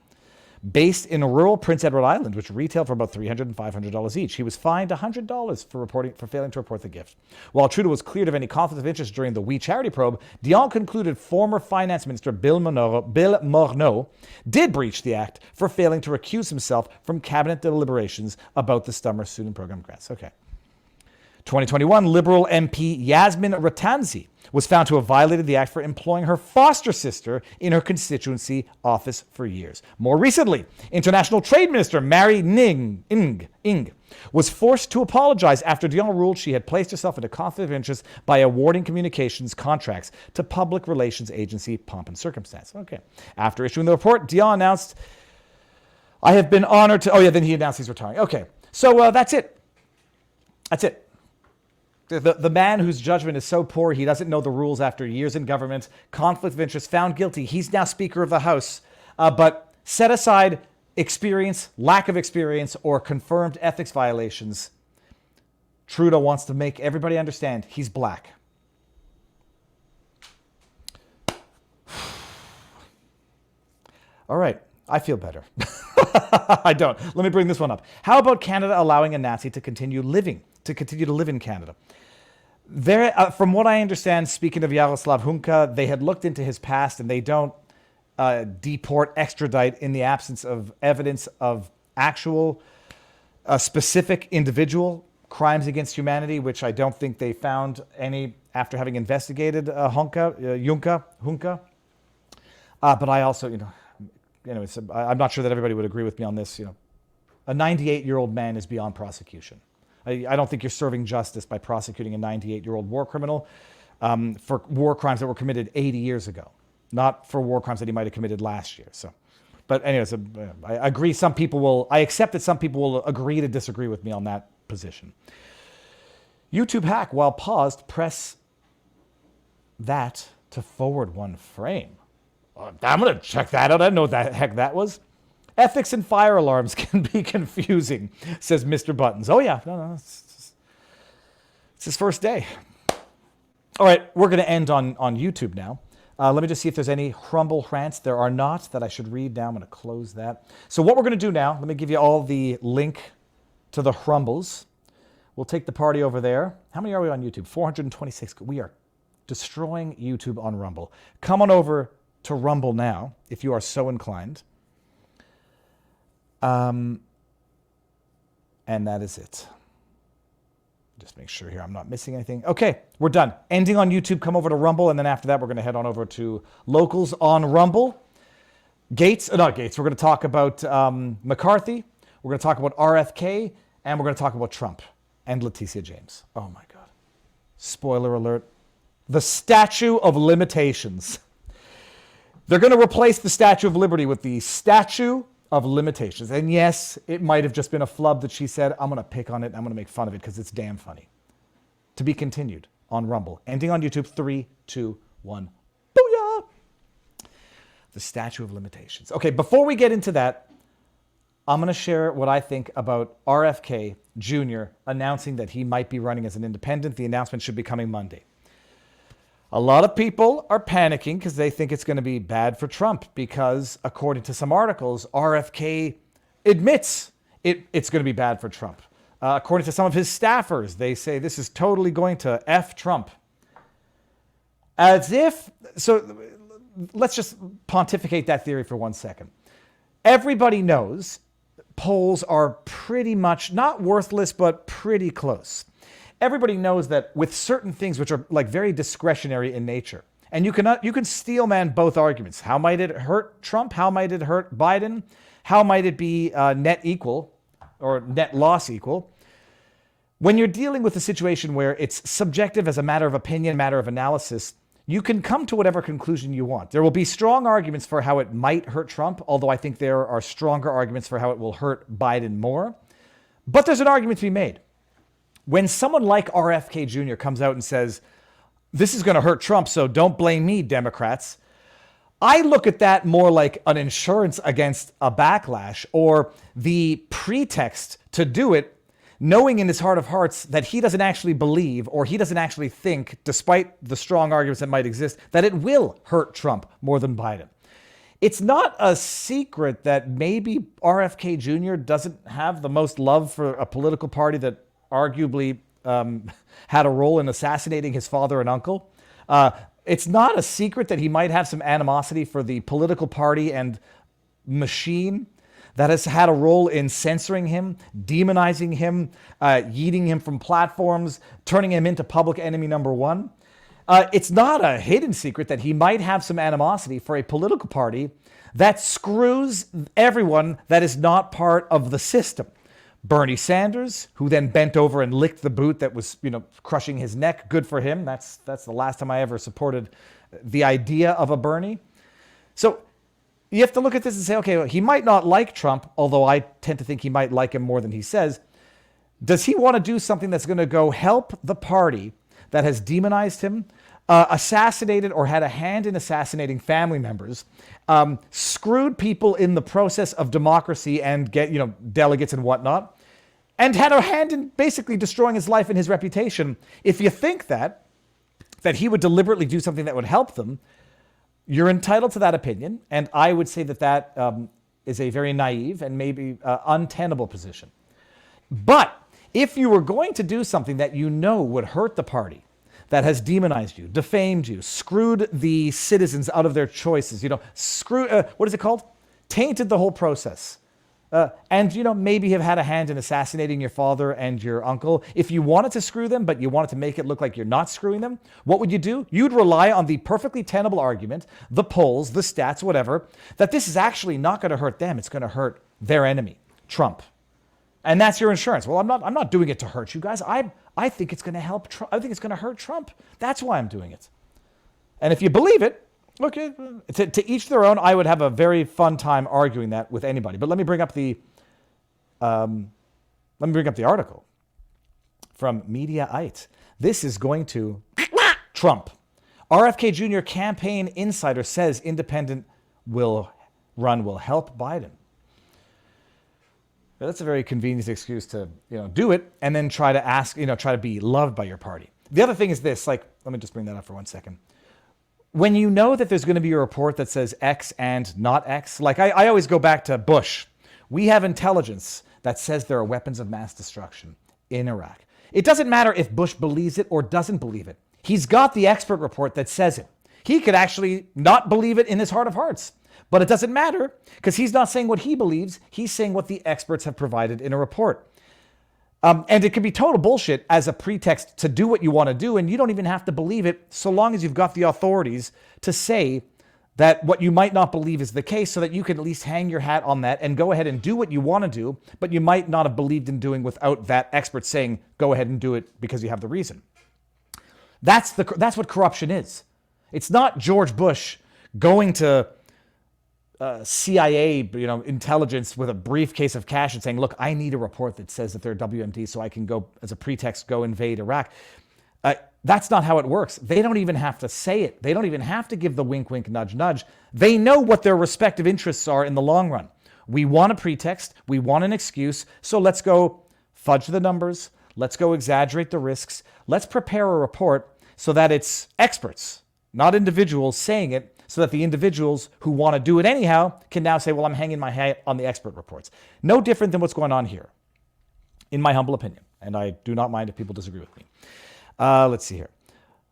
S1: based in rural Prince Edward Island, which retailed for about $300 and $500 each. He was fined $100 for failing to report the gift. While Trudeau was cleared of any conflict of interest during the We Charity probe, Dion concluded former Finance Minister Bill Morneau did breach the act for failing to recuse himself from cabinet deliberations about the summer student program grants. Okay. 2021, Liberal MP Yasmin Ratanzi was found to have violated the act for employing her foster sister in her constituency office for years. More recently, International Trade Minister Mary Ning was forced to apologize after Dion ruled she had placed herself into conflict of interest by awarding communications contracts to public relations agency Pomp and Circumstance. Okay. After issuing the report, Dion announced, I have been honored to... Oh, yeah, then he announced he's retiring. Okay. So that's it. That's it. The man whose judgment is so poor he doesn't know the rules after years in government, conflict of interest, found guilty. He's now Speaker of the House. But set aside experience, lack of experience, or confirmed ethics violations. Trudeau wants to make everybody understand he's black. All right. I feel better. I don't. Let me bring this one up. How about Canada allowing a Nazi to continue to live in Canada? There, from what I understand, speaking of Yaroslav Hunka, they had looked into his past and they don't deport, extradite in the absence of evidence of actual specific individual crimes against humanity, which I don't think they found any after having investigated Hunka. But I also, anyways, I'm not sure that everybody would agree with me on this. A 98-year-old man is beyond prosecution. I don't think you're serving justice by prosecuting a 98-year-old war criminal for war crimes that were committed 80 years ago, not for war crimes that he might have committed last year. So, but anyways, I agree. I accept that some people will agree to disagree with me on that position. YouTube hack, while paused, press that to forward one frame. I'm going to check that out. I didn't know what the heck that was. Ethics and fire alarms can be confusing, says Mr. Buttons. Oh, yeah. No, it's his first day. All right, we're going to end on YouTube now. Let me just see if there's any Rumble rants. There are not that I should read now. I'm going to close that. So what we're going to do now, let me give you all the link to the Rumbles. We'll take the party over there. How many are we on YouTube? 426. We are destroying YouTube on Rumble. Come on over to Rumble now, if you are so inclined. And that is it. Just make sure here I'm not missing anything. Okay, we're done. Ending on YouTube, come over to Rumble, and then after that, we're going to head on over to Locals on Rumble. We're going to talk about McCarthy, we're going to talk about RFK, and we're going to talk about Trump and Letitia James. Oh my God. Spoiler alert. The Statue of Limitations. They're going to replace the Statue of Liberty with the Statue of Limitations. And yes, it might have just been a flub that she said. I'm going to pick on it. I'm going to make fun of it because it's damn funny. To be continued on Rumble. Ending on YouTube. 3, 2, 1. Booyah! The Statue of Limitations. Okay, before we get into that, I'm going to share what I think about RFK Jr. announcing that he might be running as an independent. The announcement should be coming Monday. A lot of people are panicking because they think it's going to be bad for Trump because, according to some articles, RFK admits it's going to be bad for Trump. According to some of his staffers, they say this is totally going to F Trump. So let's just pontificate that theory for 1 second. Everybody knows polls are pretty much not worthless, but pretty close. Everybody knows that with certain things which are like very discretionary in nature, and you can steel man both arguments. How might it hurt Trump? How might it hurt Biden? How might it be net equal or net loss equal? When you're dealing with a situation where it's subjective as a matter of opinion, matter of analysis, you can come to whatever conclusion you want. There will be strong arguments for how it might hurt Trump, although I think there are stronger arguments for how it will hurt Biden more. But there's an argument to be made. When someone like RFK Jr. comes out and says, this is going to hurt Trump, so don't blame me, Democrats, I look at that more like an insurance against a backlash or the pretext to do it, knowing in his heart of hearts that he doesn't actually believe or he doesn't actually think, despite the strong arguments that might exist, that it will hurt Trump more than Biden. It's not a secret that maybe RFK Jr. doesn't have the most love for a political party that arguably had a role in assassinating his father and uncle. It's not a secret that he might have some animosity for the political party and machine that has had a role in censoring him, demonizing him, yeeting him from platforms, turning him into public enemy number one. It's not a hidden secret that he might have some animosity for a political party that screws everyone that is not part of the system. Bernie Sanders, who then bent over and licked the boot that was, crushing his neck. Good for him. That's the last time I ever supported the idea of a Bernie. So you have to look at this and say, okay, well, he might not like Trump, although I tend to think he might like him more than he says. Does he want to do something that's going to go help the party that has demonized him, assassinated or had a hand in assassinating family members, screwed people in the process of democracy and get, delegates and whatnot, and had a hand in basically destroying his life and his reputation? If you think that he would deliberately do something that would help them, you're entitled to that opinion. And I would say that is a very naive and maybe untenable position. But if you were going to do something that would hurt the party, that has demonized you, defamed you, screwed the citizens out of their choices, what is it called? Tainted the whole process. And maybe have had a hand in assassinating your father and your uncle. If you wanted to screw them, but you wanted to make it look like you're not screwing them, what would you do? You'd rely on the perfectly tenable argument, the polls, the stats, whatever, that this is actually not going to hurt them. It's going to hurt their enemy, Trump. And that's your insurance. Well, I'm not doing it to hurt you guys. I think it's going to help Trump. I think it's going to hurt Trump. That's why I'm doing it. And if you believe it, look, to each their own. I would have a very fun time arguing that with anybody. But let me bring up the article from Mediaite. This is going to Trump. RFK Jr. campaign insider says independent will help Biden. That's a very convenient excuse to do it and then try to be loved by your party. The other thing is this. Let me just bring that up for 1 second. When you know that there's going to be a report that says X and not X, I always go back to Bush. We have intelligence that says there are weapons of mass destruction in Iraq. It doesn't matter if Bush believes it or doesn't believe it. He's got the expert report that says it. He could actually not believe it in his heart of hearts. But it doesn't matter because he's not saying what he believes. He's saying what the experts have provided in a report. And it can be total bullshit as a pretext to do what you want to do. And you don't even have to believe it so long as you've got the authorities to say that what you might not believe is the case so that you can at least hang your hat on that and go ahead and do what you want to do, but you might not have believed in doing without that expert saying, go ahead and do it because you have the reason. That's what corruption is. It's not George Bush going to CIA, intelligence with a briefcase of cash and saying, look, I need a report that says that they're WMD so I can go as a pretext, go invade Iraq. That's not how it works. They don't even have to say it. They don't even have to give the wink, wink, nudge, nudge. They know what their respective interests are in the long run. We want a pretext. We want an excuse. So let's go fudge the numbers. Let's go exaggerate the risks. Let's prepare a report so that it's experts, not individuals saying it, so that the individuals who want to do it anyhow can now say, well, I'm hanging my hat on the expert reports. No different than what's going on here, in my humble opinion. And I do not mind if people disagree with me. Let's see here.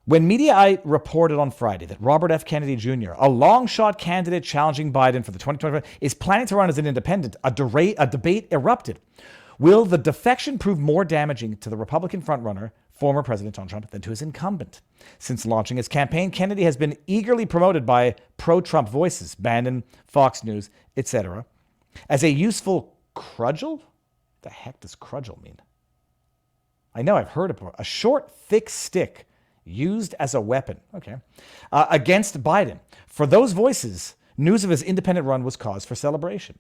S1: When Mediaite reported on Friday that Robert F. Kennedy Jr., a long-shot candidate challenging Biden for the 2025, is planning to run as an independent, a debate erupted. Will the defection prove more damaging to the Republican frontrunner, former President Donald Trump, than to his incumbent? Since launching his campaign, Kennedy has been eagerly promoted by pro-Trump voices, Bannon, Fox News, etc., as a useful crudgel? The heck does crudgel mean? I know I've heard of a short, thick stick used as a weapon, against Biden. For those voices, news of his independent run was cause for celebration.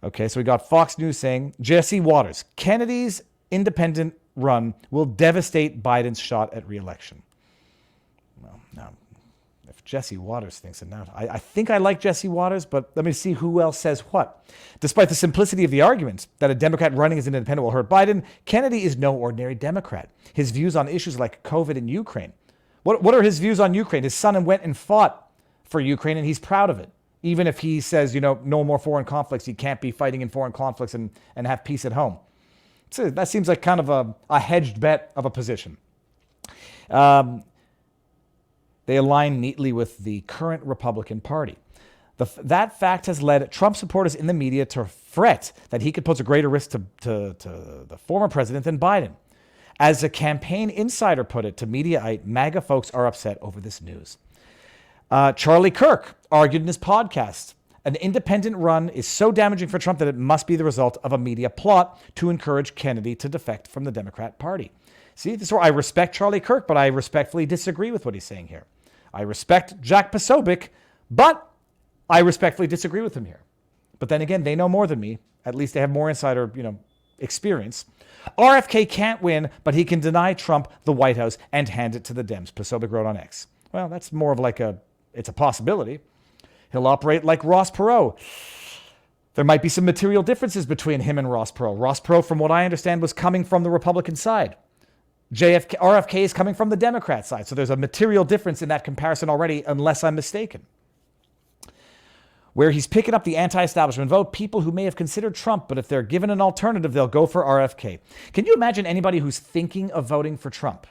S1: Okay, so we got Fox News saying, Jesse Waters, Kennedy's independent run will devastate Biden's shot at re-election. Well, now, if Jesse Waters thinks it now, I think I like Jesse Waters, but let me see who else says what. Despite the simplicity of the argument that a Democrat running as an independent will hurt Biden, Kennedy is no ordinary Democrat. His views on issues like COVID and Ukraine. What are his views on Ukraine? His son went and fought for Ukraine, and he's proud of it. Even if he says, no more foreign conflicts, he can't be fighting in foreign conflicts and have peace at home. So that seems like kind of a hedged bet of a position. They align neatly with the current Republican Party. That fact has led Trump supporters in the media to fret that he could pose a greater risk to the former president than Biden. As a campaign insider put it to Mediaite, MAGA folks are upset over this news. Charlie Kirk argued in his podcast An independent run is so damaging for Trump that it must be the result of a media plot to encourage Kennedy to defect from the Democrat Party. See, this is where I respect Charlie Kirk, but I respectfully disagree with what he's saying here. I respect Jack Posobiec, but I respectfully disagree with him here. But then again, they know more than me. At least they have more insider, experience. RFK can't win, but he can deny Trump the White House and hand it to the Dems, Posobiec wrote on X. Well, that's more of like it's a possibility. He'll operate like Ross Perot. There might be some material differences between him and Ross Perot. Ross Perot, from what I understand, was coming from the Republican side. RFK is coming from the Democrat side. So there's a material difference in that comparison already, unless I'm mistaken. Where he's picking up the anti-establishment vote, people who may have considered Trump, but if they're given an alternative, they'll go for RFK. Can you imagine anybody who's thinking of voting for Trump,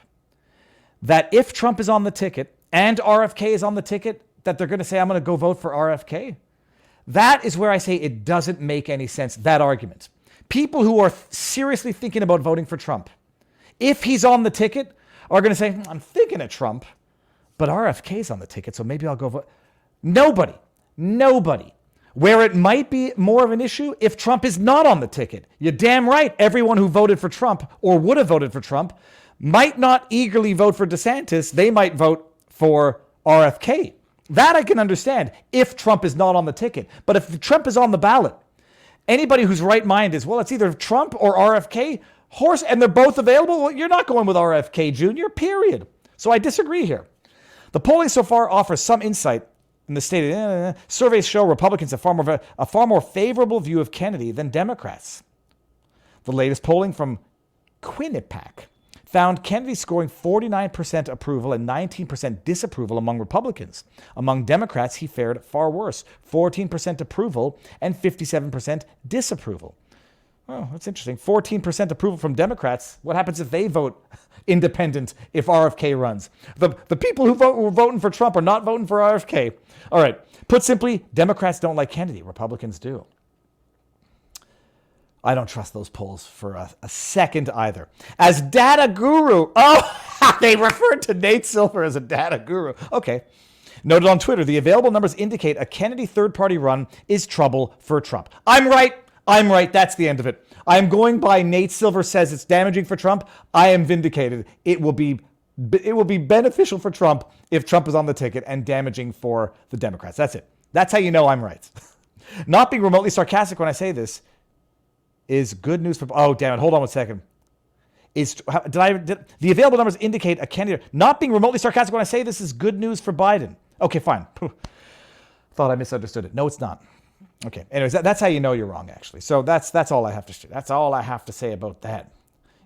S1: that if Trump is on the ticket and RFK is on the ticket, that they're going to say, I'm going to go vote for RFK? That is where I say it doesn't make any sense, that argument. People who are seriously thinking about voting for Trump, if he's on the ticket, are going to say, I'm thinking of Trump, but RFK's on the ticket, so maybe I'll go vote. Nobody. Where it might be more of an issue if Trump is not on the ticket. You're damn right. Everyone who voted for Trump or would have voted for Trump might not eagerly vote for DeSantis. They might vote for RFK. That I can understand if Trump is not on the ticket. But if Trump is on the ballot, anybody whose right mind is, well, it's either Trump or RFK, and they're both available, well, you're not going with RFK Jr., period. So I disagree here. The polling so far offers some insight. In the state, surveys show Republicans have a far more favorable view of Kennedy than Democrats. The latest polling from Quinnipiac found Kennedy scoring 49% approval and 19% disapproval among Republicans. Among Democrats, he fared far worse, 14% approval and 57% disapproval. Oh, that's interesting. 14% approval from Democrats. What happens if they vote independent if RFK runs? The people who were voting for Trump are not voting for RFK. All right. Put simply, Democrats don't like Kennedy. Republicans do. I don't trust those polls for a second either. As data guru. Oh, they referred to Nate Silver as a data guru. Okay. Noted on Twitter, the available numbers indicate a Kennedy third-party run is trouble for Trump. I'm right. That's the end of it. I'm going by Nate Silver says it's damaging for Trump. I am vindicated. It will be beneficial for Trump if Trump is on the ticket and damaging for the Democrats. That's it. That's how you know I'm right. Not being remotely sarcastic when I say this is good news for... Oh, damn it. Hold on one second. The available numbers indicate a candidate... Not being remotely sarcastic when I say this is good news for Biden. Okay, fine. Thought I misunderstood it. No, it's not. Okay. Anyways, that's how you know you're wrong, actually. So that's all I have to say. That's all I have to say about that.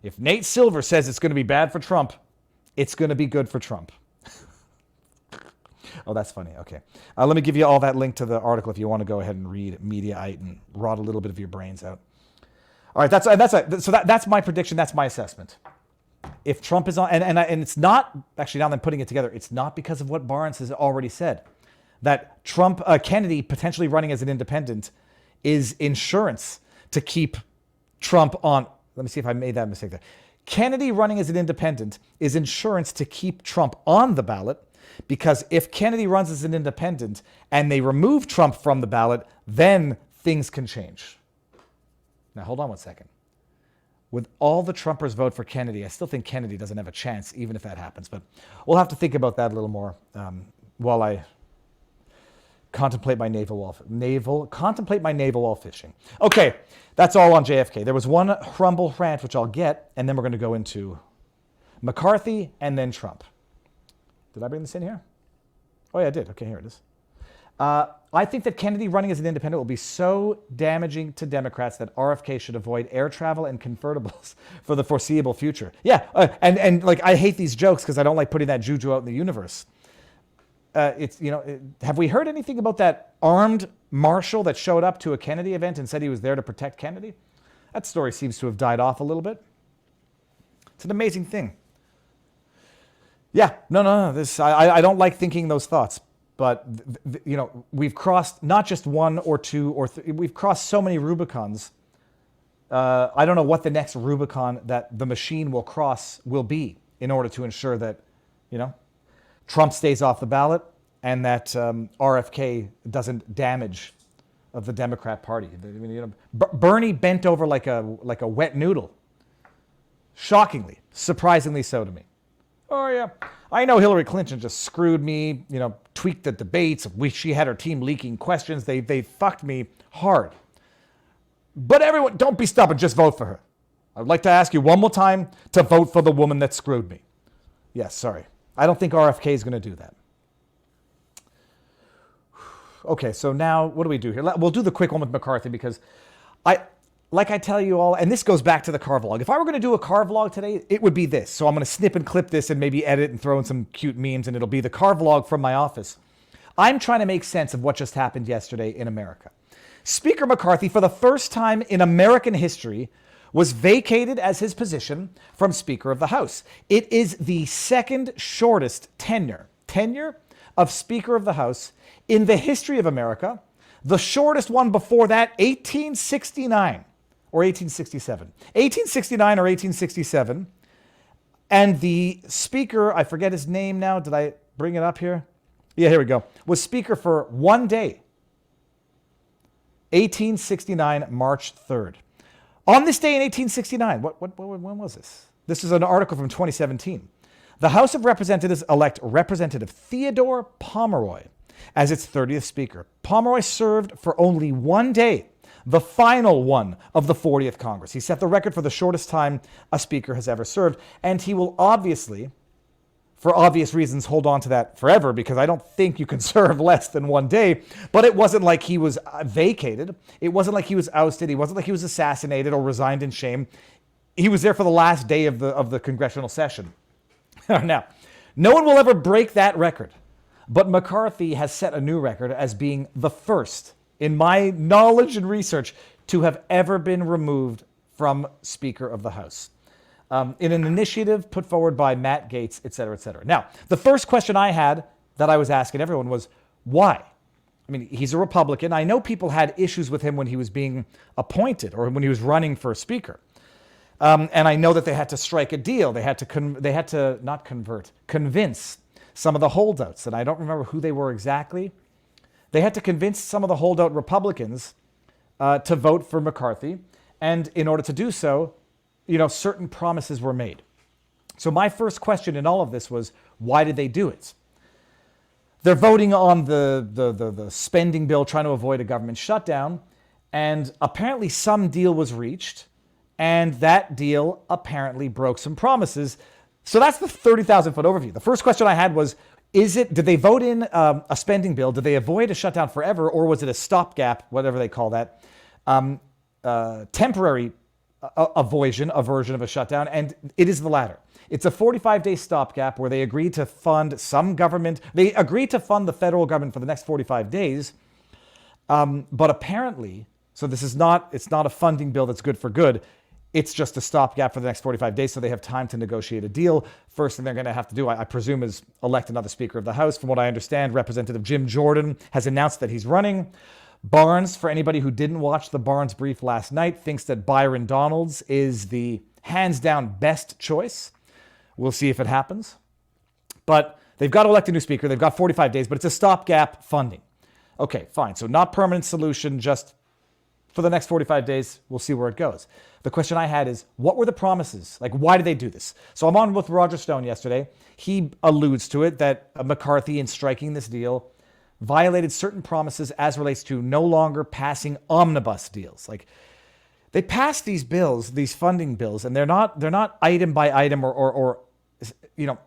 S1: If Nate Silver says it's going to be bad for Trump, it's going to be good for Trump. Oh, that's funny. Okay. Let me give you all that link to the article if you want to go ahead and read Mediaite and rot a little bit of your brains out. All right. That's my prediction. That's my assessment. If Trump is on, and it's not, actually now that I'm putting it together, it's not because of what Barnes has already said. That Kennedy potentially running as an independent is insurance to keep Trump on. Let me see if I made that mistake there. Kennedy running as an independent is insurance to keep Trump on the ballot, because if Kennedy runs as an independent and they remove Trump from the ballot, then things can change. Now, hold on one second. With all the Trumpers vote for Kennedy, I still think Kennedy doesn't have a chance, even if that happens. But we'll have to think about that a little more while I contemplate my naval wall fishing. Okay, that's all on JFK. There was one rumble rant, which I'll get, and then we're going to go into McCarthy and then Trump. Did I bring this in here? Oh, yeah, I did. Okay, here it is. I think that Kennedy running as an independent will be so damaging to Democrats that RFK should avoid air travel and convertibles for the foreseeable future. Yeah, and like I hate these jokes because I don't like putting that juju out in the universe. Have we heard anything about that armed marshal that showed up to a Kennedy event and said he was there to protect Kennedy? That story seems to have died off a little bit. It's an amazing thing. Yeah, no. I don't like thinking those thoughts. But, we've crossed not just one or two or three. We've crossed so many Rubicons. I don't know what the next Rubicon that the machine will cross will be in order to ensure that, Trump stays off the ballot and that RFK doesn't damage of the Democrat Party. I mean, Bernie bent over like a wet noodle. Shockingly, surprisingly so to me. Oh yeah, I know Hillary Clinton just screwed me. Tweaked the debates. She had her team leaking questions. They fucked me hard. But everyone, don't be stubborn. Just vote for her. I'd like to ask you one more time to vote for the woman that screwed me. Yes, sorry. I don't think RFK is going to do that. Okay, so now what do we do here? We'll do the quick one with McCarthy because like I tell you all, and this goes back to the car vlog. If I were going to do a car vlog today, it would be this. So I'm going to snip and clip this and maybe edit and throw in some cute memes, and it'll be the car vlog from my office. I'm trying to make sense of what just happened yesterday in America. Speaker McCarthy, for the first time in American history, was vacated as his position from Speaker of the House. It is the second shortest tenure of Speaker of the House in the history of America. The shortest one before that, 1869 or 1867. 1869 or 1867. And the Speaker, I forget his name now. Did I bring it up here? Yeah, here we go. Was Speaker for one day. 1869, March 3rd. On this day in 1869, when was this? This is an article from 2017. The House of Representatives elect Representative Theodore Pomeroy as its 30th Speaker. Pomeroy served for only one day, the final one of the 40th Congress. He set the record for the shortest time a Speaker has ever served, and he will obviously, for obvious reasons, hold on to that forever, because I don't think you can serve less than one day. But it wasn't like he was vacated. It wasn't like he was ousted. It wasn't like he was assassinated or resigned in shame. He was there for the last day of the congressional session. Now, no one will ever break that record. But McCarthy has set a new record as being the first, in my knowledge and research, to have ever been removed from Speaker of the House. In an initiative put forward by Matt Gaetz, et cetera, et cetera. Now, the first question I had that I was asking everyone was, why? I mean, he's a Republican. I know people had issues with him when he was being appointed or when he was running for Speaker. And I know that they had to strike a deal. They had to convince some of the holdouts, and I don't remember who they were exactly. They had to convince some of the holdout Republicans to vote for McCarthy. And in order to do so, certain promises were made. So my first question in all of this was, why did they do it? They're voting on the spending bill, trying to avoid a government shutdown. And apparently some deal was reached. And that deal apparently broke some promises. So that's the 30,000-foot overview. The first question I had was, did they vote in a spending bill? Did they avoid a shutdown forever? Or was it a stopgap, whatever they call that, temporary aversion of a shutdown? And it is the latter. It's a 45-day stopgap where they agreed to fund some government. They agreed to fund the federal government for the next 45 days. But apparently, so it's not a funding bill that's good for good. It's just a stopgap for the next 45 days, so they have time to negotiate a deal. First thing they're going to have to do, I presume, is elect another Speaker of the House. From what I understand, Representative Jim Jordan has announced that he's running. Barnes, for anybody who didn't watch the Barnes brief last night, thinks that Byron Donalds is the hands-down best choice. We'll see if it happens. But they've got to elect a new Speaker. They've got 45 days, but it's a stopgap funding. Okay, fine. So not permanent solution, just for the next 45 days. We'll see where it goes. The question I had is, what were the promises? Like, why did they do this? So I'm on with Roger Stone yesterday. He alludes to it that McCarthy, in striking this deal, violated certain promises as relates to no longer passing omnibus deals. Like, they passed these bills, these funding bills, and they're not item by item or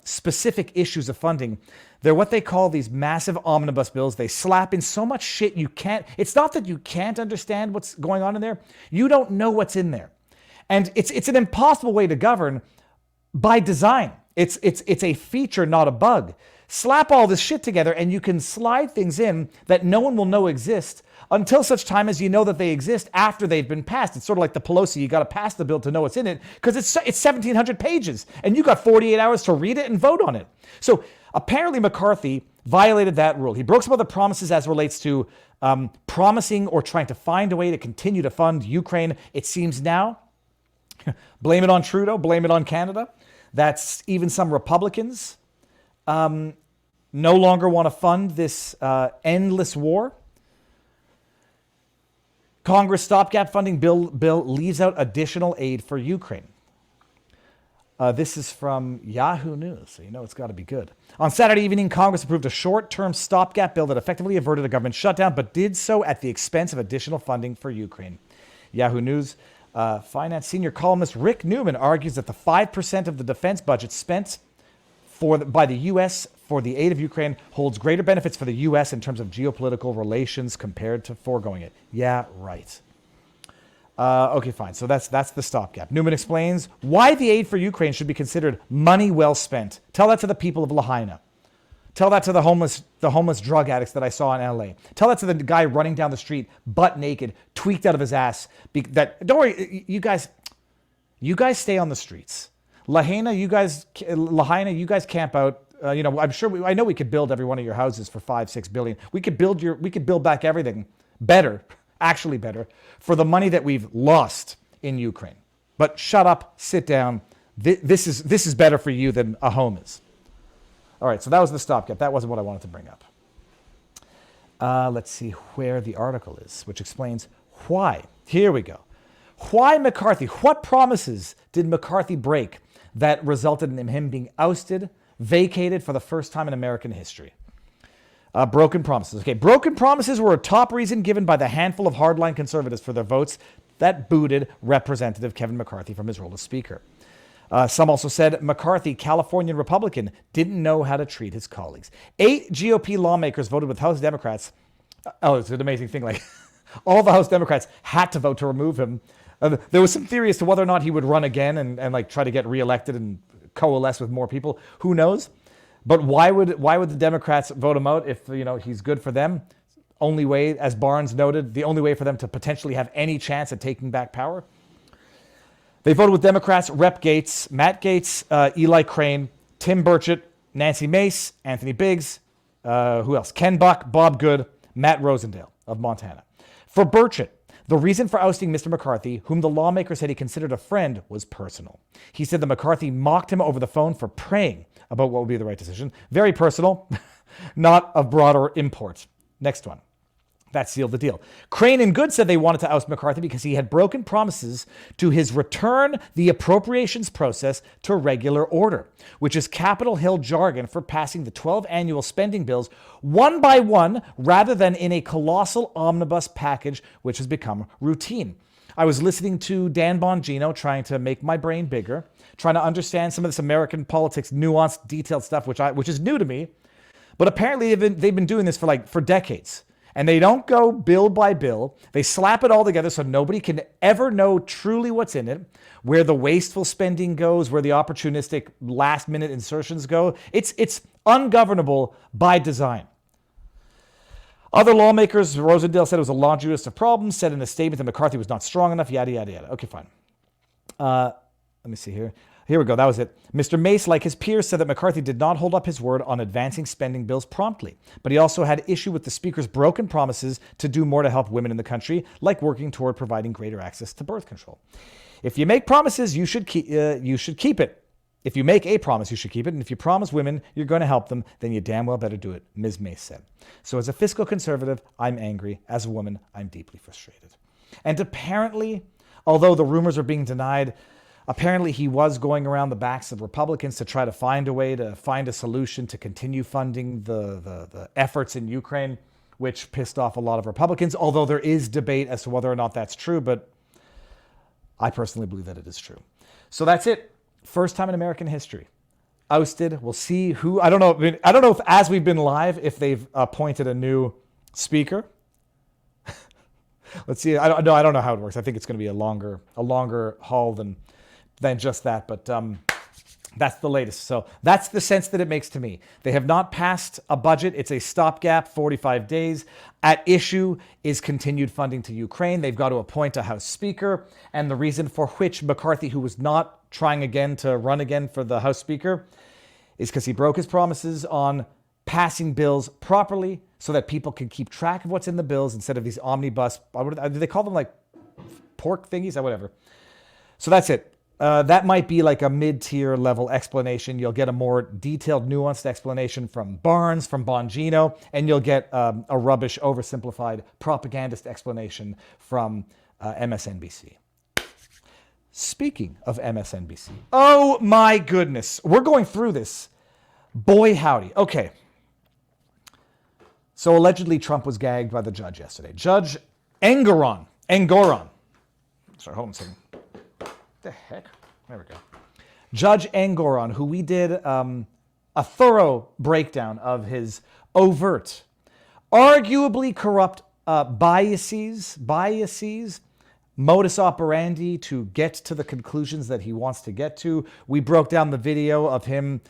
S1: specific issues of funding. They're what they call these massive omnibus bills. They slap in so much shit you can't. It's not that you can't understand what's going on in there. You don't know what's in there. And it's an impossible way to govern by design. It's a feature, not a bug. Slap all this shit together and you can slide things in that no one will know exist until such time as you know that they exist after they've been passed. It's sort of like the Pelosi. You got to pass the bill to know what's in it because it's 1,700 pages and you got 48 hours to read it and vote on it. So apparently McCarthy violated that rule. He broke some other promises as relates to promising or trying to find a way to continue to fund Ukraine. It seems now, blame it on Trudeau, blame it on Canada, that's even some Republicans no longer want to fund this endless war. Congress stopgap funding bill leaves out additional aid for Ukraine. This is from Yahoo News, so you know it's got to be good. On Saturday evening, Congress approved a short-term stopgap bill that effectively averted a government shutdown, but did so at the expense of additional funding for Ukraine. Yahoo News finance senior columnist Rick Newman argues that the 5% of the defense budget spent by the U.S. for the aid of Ukraine holds greater benefits for the U.S. in terms of geopolitical relations compared to foregoing it. Yeah, right. Okay, fine. So that's the stopgap. Newman explains why the aid for Ukraine should be considered money well spent. Tell that to the people of Lahaina. Tell that to the homeless drug addicts that I saw in LA. Tell that to the guy running down the street, butt naked, tweaked out of his ass. Don't worry, you guys stay on the streets. Lahaina, you guys camp out. I know we could build every one of your houses for $5-6 billion. We could build back everything better. Actually better, for the money that we've lost in Ukraine. But shut up, sit down. This is better for you than a home is. All right, so that was the stopgap. That wasn't what I wanted to bring up. Let's see where the article is, which explains why. Here we go. Why McCarthy? What promises did McCarthy break that resulted in him being ousted, vacated for the first time in American history? Broken promises. Okay, broken promises were a top reason given by the handful of hardline conservatives for their votes that booted Representative Kevin McCarthy from his role as Speaker. Some also said McCarthy, Californian Republican, didn't know how to treat his colleagues. 8 GOP lawmakers voted with House Democrats. Oh, it's an amazing thing. Like, all the House Democrats had to vote to remove him. There was some theory as to whether or not he would run again and like try to get reelected and coalesce with more people. Who knows? But why would the Democrats vote him out if he's good for them? Only way, as Barnes noted, the only way for them to potentially have any chance at taking back power. They voted with Democrats, Rep. Gates, Matt Gaetz, Eli Crane, Tim Burchett, Nancy Mace, Anthony Biggs, who else? Ken Buck, Bob Good, Matt Rosendale of Montana. For Burchett, the reason for ousting Mr. McCarthy, whom the lawmaker said he considered a friend, was personal. He said that McCarthy mocked him over the phone for praying about what would be the right decision. Very personal, not of broader import. Next one. That sealed the deal. Crane and Good said they wanted to oust McCarthy because he had broken promises to his return the appropriations process to regular order, which is Capitol Hill jargon for passing the 12 annual spending bills one by one rather than in a colossal omnibus package, which has become routine. I was listening to Dan Bongino trying to make my brain bigger, trying to understand some of this American politics, nuanced, detailed stuff, which is new to me. But apparently they've been doing this for decades. And they don't go bill by bill. They slap it all together so nobody can ever know truly what's in it, where the wasteful spending goes, where the opportunistic last-minute insertions go. It's ungovernable by design. Other lawmakers, Rosendale said it was a laundry list of problems, said in a statement that McCarthy was not strong enough, yada, yada, yada. Okay, fine. Let me see here. Here we go. That was it. Mr. Mace, like his peers, said that McCarthy did not hold up his word on advancing spending bills promptly. But he also had issue with the Speaker's broken promises to do more to help women in the country, like working toward providing greater access to birth control. If you make promises, you should keep it. If you make a promise, you should keep it. And if you promise women you're going to help them, then you damn well better do it, Ms. Mace said. So as a fiscal conservative, I'm angry. As a woman, I'm deeply frustrated. And apparently, although the rumors are being denied, apparently he was going around the backs of Republicans to try to find a way to find a solution to continue funding the efforts in Ukraine, which pissed off a lot of Republicans, although there is debate as to whether or not that's true, but I personally believe that it is true. So that's it. First time in American history. Ousted. We'll see who. I don't know if as we've been live, if they've appointed a new speaker. Let's see. I don't know how it works. I think it's going to be a longer haul than just that. But that's the latest. So that's the sense that it makes to me. They have not passed a budget. It's a stopgap, 45 days. At issue is continued funding to Ukraine. They've got to appoint a House Speaker. And the reason for which McCarthy, who was not trying again to run again for the House Speaker, is because he broke his promises on passing bills properly so that people can keep track of what's in the bills instead of these omnibus, do they call them like pork thingies or whatever? So that's it. That might be like a mid-tier level explanation. You'll get a more detailed, nuanced explanation from Barnes, from Bongino, and you'll get a rubbish, oversimplified propagandist explanation from MSNBC. Speaking of MSNBC, oh my goodness, we're going through this. Boy, howdy. Okay. So allegedly Trump was gagged by the judge yesterday. Judge Engoron. Sorry, hold on a second. What the heck? There we go. Judge Engoron, who we did a thorough breakdown of his overt, arguably corrupt biases, modus operandi to get to the conclusions that he wants to get to. We broke down the video of him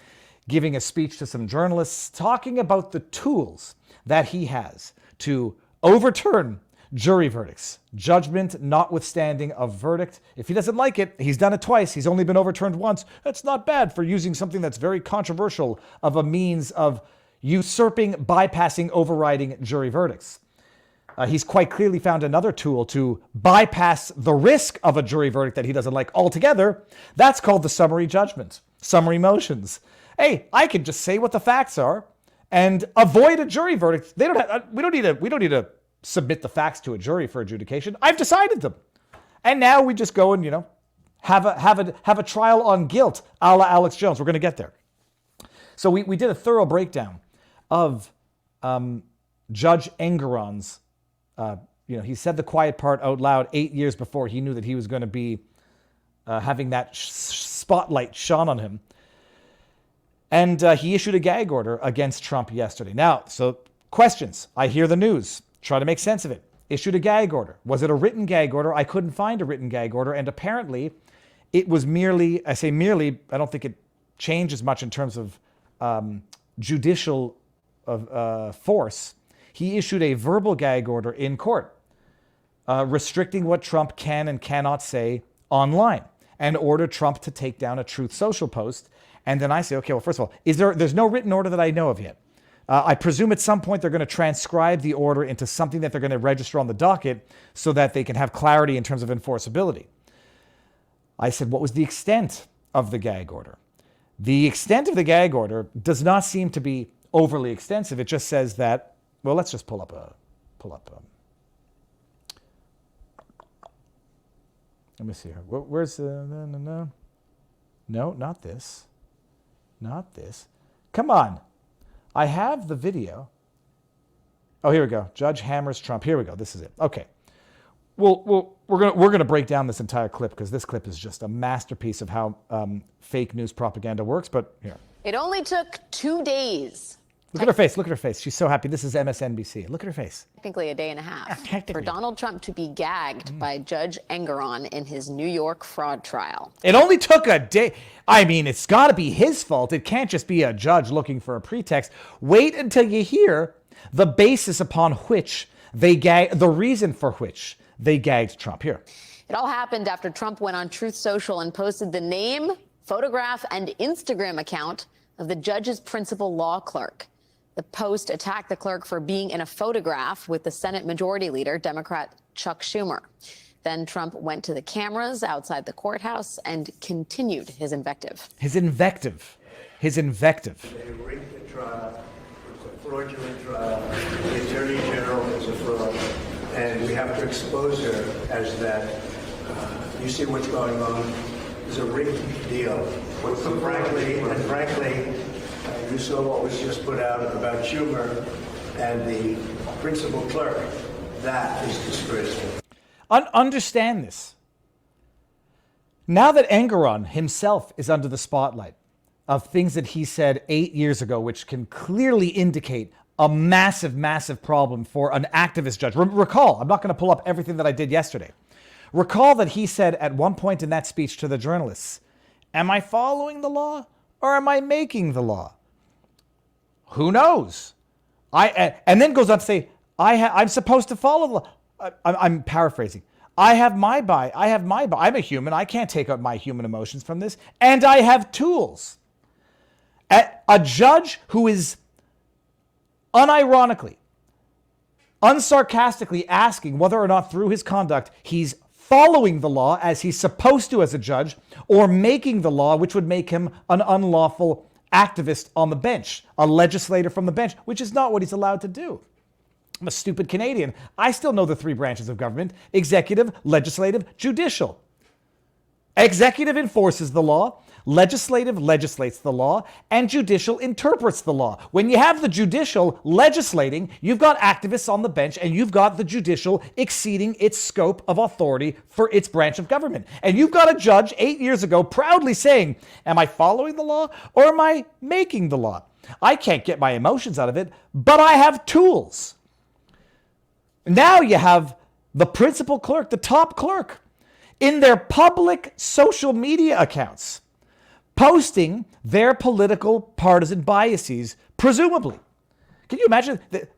S1: giving a speech to some journalists, talking about the tools that he has to overturn jury verdicts. Judgment notwithstanding a verdict. If he doesn't like it, he's done it twice. He's only been overturned once. That's not bad for using something that's very controversial of a means of usurping, bypassing, overriding jury verdicts. He's quite clearly found another tool to bypass the risk of a jury verdict that he doesn't like altogether. That's called the summary judgment, summary motions. Hey, I can just say what the facts are and avoid a jury verdict. We don't need to submit the facts to a jury for adjudication. I've decided them. And now we just go and, have a trial on guilt, a la Alex Jones. We're going to get there. So we did a thorough breakdown of Judge Engoron's, he said the quiet part out loud 8 years before he knew that he was going to be having that spotlight shone on him. And he issued a gag order against Trump yesterday. Now, so questions. I hear the news. Try to make sense of it. Issued a gag order. Was it a written gag order? I couldn't find a written gag order. And apparently it was merely, I say merely, I don't think it changes much in terms of judicial force. He issued a verbal gag order in court, restricting what Trump can and cannot say online, and ordered Trump to take down a Truth Social post. And then I say, okay, well, first of all, there's no written order that I know of yet. I presume at some point they're going to transcribe the order into something that they're going to register on the docket so that they can have clarity in terms of enforceability. I said, what was the extent of the gag order? The extent of the gag order does not seem to be overly extensive. It just says that, well, let's just pull up. Let me see here. Where's no, not this. Not this. Come on. I have the video. Oh, here we go. Judge hammers Trump. Here we go. This is it. Okay. Well, we're gonna break down this entire clip because this clip is just a masterpiece of how fake news propaganda works. But here.
S6: It only took 2 days.
S1: Look at her face. Look at her face. She's so happy. This is MSNBC. Look at her face.
S6: Technically a day and a half for Donald Trump to be gagged by Judge Engoron in his New York fraud trial.
S1: It only took a day. I mean, it's got to be his fault. It can't just be a judge looking for a pretext. Wait until you hear the basis upon which the reason for which they gagged Trump. Here.
S6: It all happened after Trump went on Truth Social and posted the name, photograph, and Instagram account of the judge's principal law clerk. The post attacked the clerk for being in a photograph with the Senate Majority Leader, Democrat Chuck Schumer. Then Trump went to the cameras outside the courthouse and continued his invective.
S1: His invective. They
S7: rigged the trial. It's a fraudulent trial. The Attorney General is a fraud. And we have to expose her as that. You see what's going on? It's a rigged deal. Frankly, you saw what was just put out about Schumer and the principal clerk. That is disgraceful.
S1: Understand this. Now that Engoron himself is under the spotlight of things that he said 8 years ago, which can clearly indicate a massive, massive problem for an activist judge. Recall, I'm not going to pull up everything that I did yesterday. Recall that he said at one point in that speech to the journalists, am I following the law or am I making the law? Who knows? And then goes on to say, I'm supposed to follow the law. I'm paraphrasing. I have my bias. I'm a human. I can't take out my human emotions from this. And I have tools. A judge who is unironically, unsarcastically asking whether or not through his conduct he's following the law as he's supposed to as a judge, or making the law, which would make him an unlawful activist on the bench, a legislator from the bench, which is not what he's allowed to do. I'm a stupid Canadian. I still know the three branches of government: executive, legislative, judicial. Executive enforces the law, legislative legislates the law, and judicial interprets the law. When you have the judicial legislating, you've got activists on the bench, and you've got the judicial exceeding its scope of authority for its branch of government. And you've got a judge 8 years ago proudly saying, am I following the law or am I making the law? I can't get my emotions out of it, but I have tools. Now you have the principal clerk, the top clerk, in their public social media accounts, posting their political partisan biases, presumably. Can you imagine that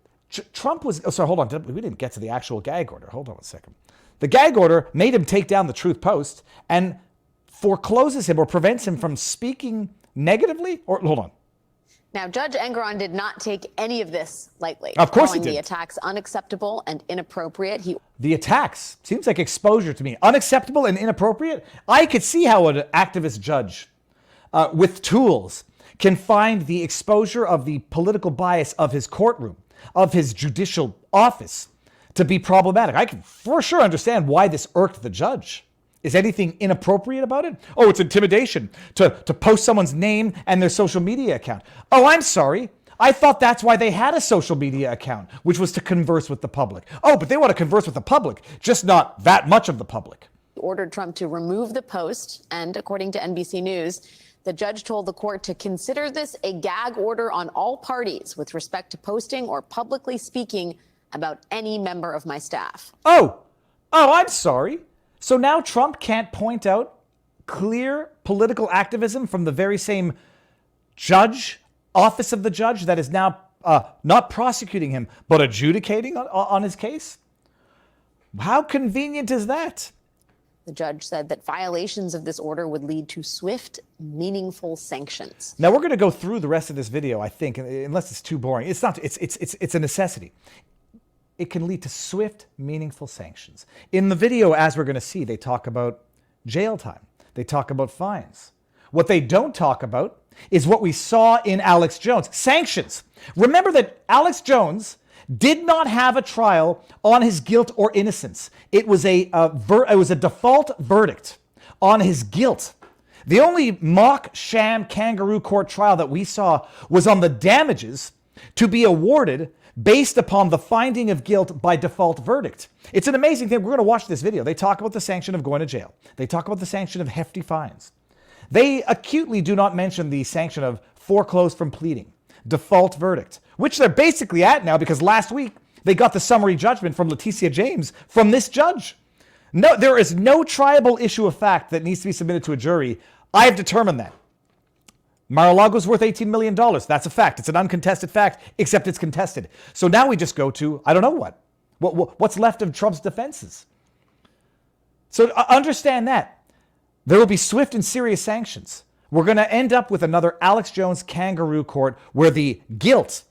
S1: Trump was, oh, sorry, hold on. We didn't get to the actual gag order. Hold on a second. The gag order made him take down the Truth Post and forecloses him or prevents him from speaking negatively, or hold on.
S6: Now, Judge Engoron did not take any of this lightly.
S1: Of course he
S6: calling
S1: did.
S6: the attacks unacceptable and inappropriate.
S1: The attacks seems like exposure to me. Unacceptable and inappropriate. I could see how an activist judge with tools can find the exposure of the political bias of his courtroom, of his judicial office, to be problematic. I can for sure understand why this irked the judge. Is anything inappropriate about it? Oh, it's intimidation to post someone's name and their social media account. Oh, I'm sorry. I thought that's why they had a social media account, which was to converse with the public. Oh, but they want to converse with the public, just not that much of the public.
S6: Ordered Trump to remove the post, and according to NBC News, the judge told the court to consider this a gag order on all parties with respect to posting or publicly speaking about any member of my staff.
S1: Oh, I'm sorry. So now Trump can't point out clear political activism from the very same judge, office of the judge, that is now not prosecuting him, but adjudicating on his case? How convenient is that?
S6: The judge said that violations of this order would lead to swift, meaningful sanctions.
S1: Now we're going to go through the rest of this video, I think, unless it's too boring. It's not. It's a necessity. It can lead to swift, meaningful sanctions. In the video, as we're going to see, they talk about jail time. They talk about fines. What they don't talk about is what we saw in Alex Jones. Sanctions. Remember that Alex Jones did not have a trial on his guilt or innocence. It was a default verdict on his guilt. The only mock sham kangaroo court trial that we saw was on the damages to be awarded based upon the finding of guilt by default verdict. It's an amazing thing. We're going to watch this video. They talk about the sanction of going to jail. They talk about the sanction of hefty fines. They acutely do not mention the sanction of foreclosed from pleading, default verdict, which they're basically at now because last week they got the summary judgment from Letitia James from this judge. No, there is no triable issue of fact that needs to be submitted to a jury. I have determined that. Mar-a-Lago's worth $18 million. That's a fact. It's an uncontested fact, except it's contested. So now we just go to, I don't know what's left of Trump's defenses. So understand that. There will be swift and serious sanctions. We're going to end up with another Alex Jones kangaroo court where the guilt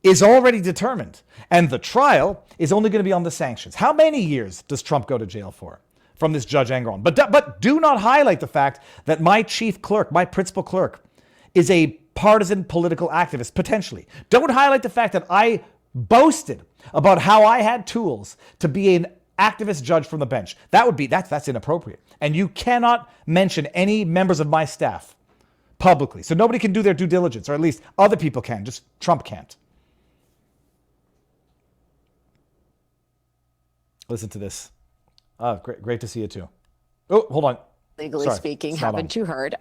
S1: is already determined and the trial is only going to be on the sanctions. How many years does Trump go to jail for from this Judge Engoron? But do not highlight the fact that my chief clerk, my principal clerk, is a partisan political activist, potentially. Don't highlight the fact that I boasted about how I had tools to be an activist judge from the bench. That's inappropriate. And you cannot mention any members of my staff publicly. So nobody can do their due diligence, or at least other people can, just Trump can't. Listen to this. Great to see you too. Oh, hold on.
S6: Legally speaking, haven't you heard?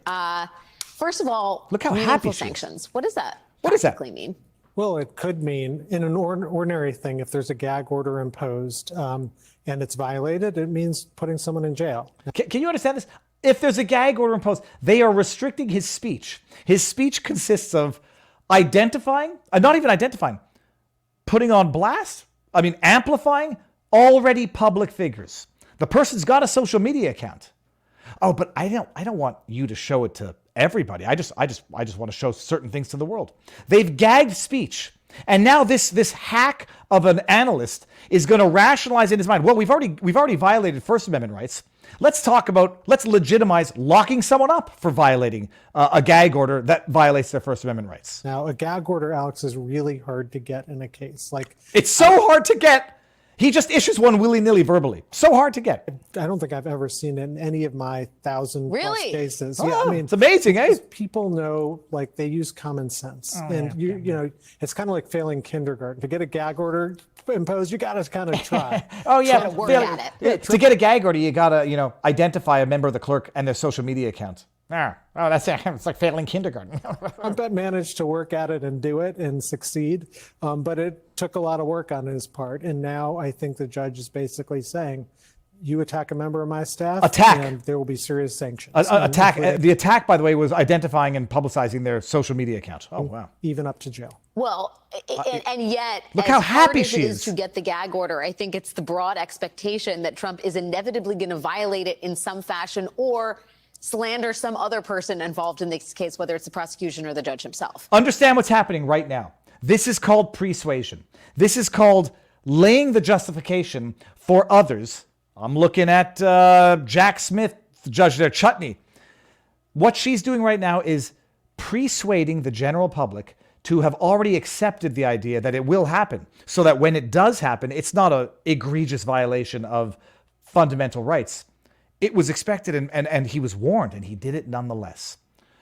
S6: First of all,
S1: look how happy
S6: sanctions. What does that
S1: practically
S6: mean?
S8: Well, it could mean in an ordinary thing, if there's a gag order imposed and it's violated, it means putting someone in jail.
S1: Can you understand this? If there's a gag order imposed, they are restricting his speech. His speech consists of identifying, not even identifying, putting on blast, amplifying already public figures. The person's got a social media account. Oh, but I don't want you to show it to everybody. I just want to show certain things to the world. They've gagged speech. And now this hack of an analyst is going to rationalize in his mind, well, we've already violated First Amendment rights. Let's legitimize locking someone up for violating a gag order that violates their First Amendment rights.
S8: Now, a gag order, Alex, is really hard to get in a case.
S1: It's so hard to get. He just issues one willy-nilly verbally. So hard to get.
S8: I don't think I've ever seen it in any of my 1,000 plus cases.
S1: Oh,
S8: yeah, I mean,
S1: it's amazing, eh?
S8: People know, they use common sense. You know, it's kind of like failing kindergarten. To get a gag order imposed, you got to kind of try.
S6: Work at it.
S1: To get a gag order, you got to, identify a member of the clerk and their social media account. It's like failing kindergarten.
S8: I managed to work at it and do it and succeed, but it took a lot of work on his part. And now I think the judge is basically saying, you attack a member of my staff, and there will be serious sanctions.
S1: The attack, by the way, was identifying and publicizing their social media account. Oh, wow.
S8: Even up to jail.
S6: Well, and yet,
S1: look how happy
S6: she
S1: is
S6: to get the gag order. I think it's the broad expectation that Trump is inevitably going to violate it in some fashion or slander some other person involved in this case, whether it's the prosecution or the judge himself.
S1: Understand what's happening right now. This is called persuasion. This is called laying the justification for others. I'm looking at Jack Smith, the judge there, Chutney. What she's doing right now is persuading the general public to have already accepted the idea that it will happen, so that when it does happen, it's not an egregious violation of fundamental rights. It was expected, and he was warned, and he did it nonetheless.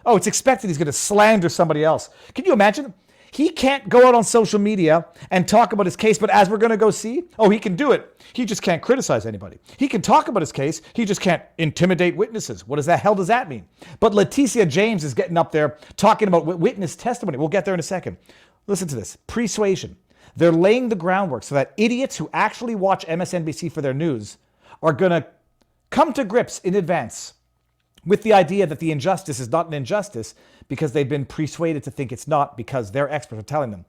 S1: Oh, it's expected he's going to slander somebody else. Can you imagine? He can't go out on social media and talk about his case, but as we're going to go see, he can do it. He just can't criticize anybody. He can talk about his case. He just can't intimidate witnesses. What the hell does that mean? But Letitia James is getting up there talking about witness testimony. We'll get there in a second. Listen to this. Persuasion. They're laying the groundwork so that idiots who actually watch MSNBC for their news are going to come to grips in advance with the idea that the injustice is not an injustice because they've been persuaded to think it's not because their experts are telling them.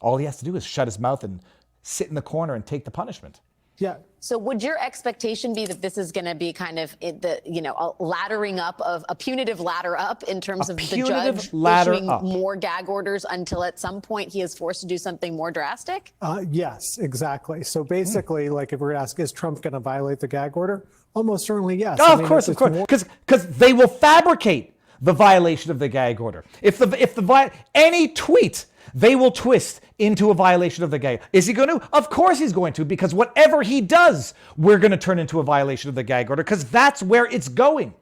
S1: All he has to do is shut his mouth and sit in the corner and take the punishment.
S8: Yeah.
S6: So would your expectation be that this is going to be kind of a laddering up of a punitive ladder up in terms of the judge issuing more gag orders until at some point he is forced to do something more drastic?
S8: Yes, exactly. So basically, if we're asking, is Trump going to violate the gag order? Almost certainly, yes.
S1: Oh, of course. Because they will fabricate the violation of the gag order. If any tweet they will twist into a violation of the gag. Is he going to? Of course he's going to, because whatever he does, we're going to turn into a violation of the gag order, because that's where it's going.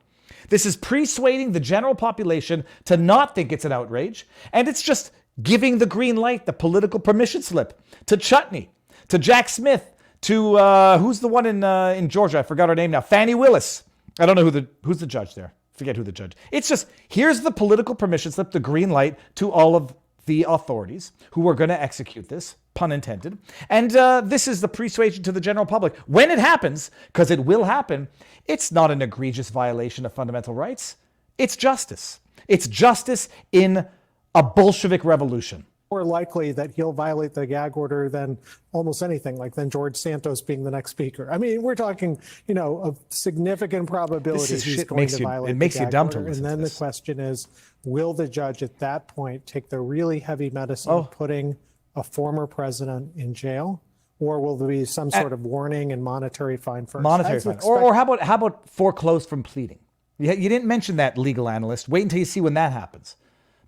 S1: This is persuading the general population to not think it's an outrage, and it's just giving the green light, the political permission slip, to Chutney, to Jack Smith, to who's the one in Georgia? I forgot her name now. Fannie Willis. I don't know who's the judge there. Forget who the judge. It's just, here's the political permission slip, the green light to all of the authorities who are going to execute this, pun intended. And this is the persuasion to the general public. When it happens, because it will happen, it's not an egregious violation of fundamental rights. It's justice. It's justice in a Bolshevik revolution.
S8: More likely that he'll violate the gag order than almost anything, than George Santos being the next speaker. I mean, we're talking, a significant probability he's going to violate the gag order.
S1: It makes you dumb to listen
S8: to this. And then the question is, will the judge at that point take the really heavy medicine of putting a former president in jail? Or will there be some sort of warning and monetary fine first?
S1: Monetary fine. Or how about foreclosed from pleading? You didn't mention that, legal analyst. Wait until you see when that happens.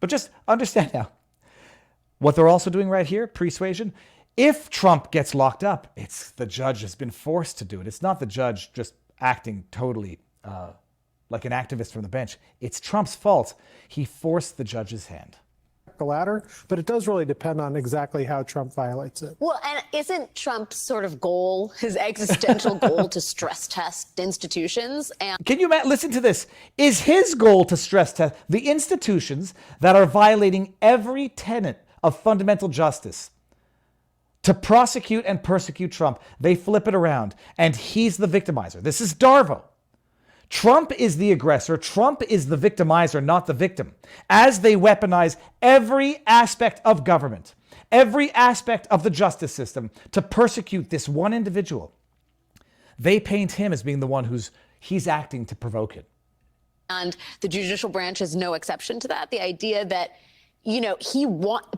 S1: But just understand now, what they're also doing right here, persuasion, if Trump gets locked up, it's the judge has been forced to do it. It's not the judge just acting totally like an activist from the bench. It's Trump's fault. He forced the judge's hand.
S8: The latter, but it does really depend on exactly how Trump violates it.
S6: Well, and isn't Trump's sort of goal, his existential goal, to stress test institutions? And
S1: can you listen to this? Is his goal to stress test the institutions that are violating every tenet of fundamental justice? To prosecute and persecute Trump, they flip it around, and he's the victimizer. This is Darvo. Trump is the aggressor. Trump is the victimizer, not the victim. As they weaponize every aspect of government, every aspect of the justice system to persecute this one individual, they paint him as being the one he's acting to provoke it.
S6: And the judicial branch is no exception to that. The idea that, you know,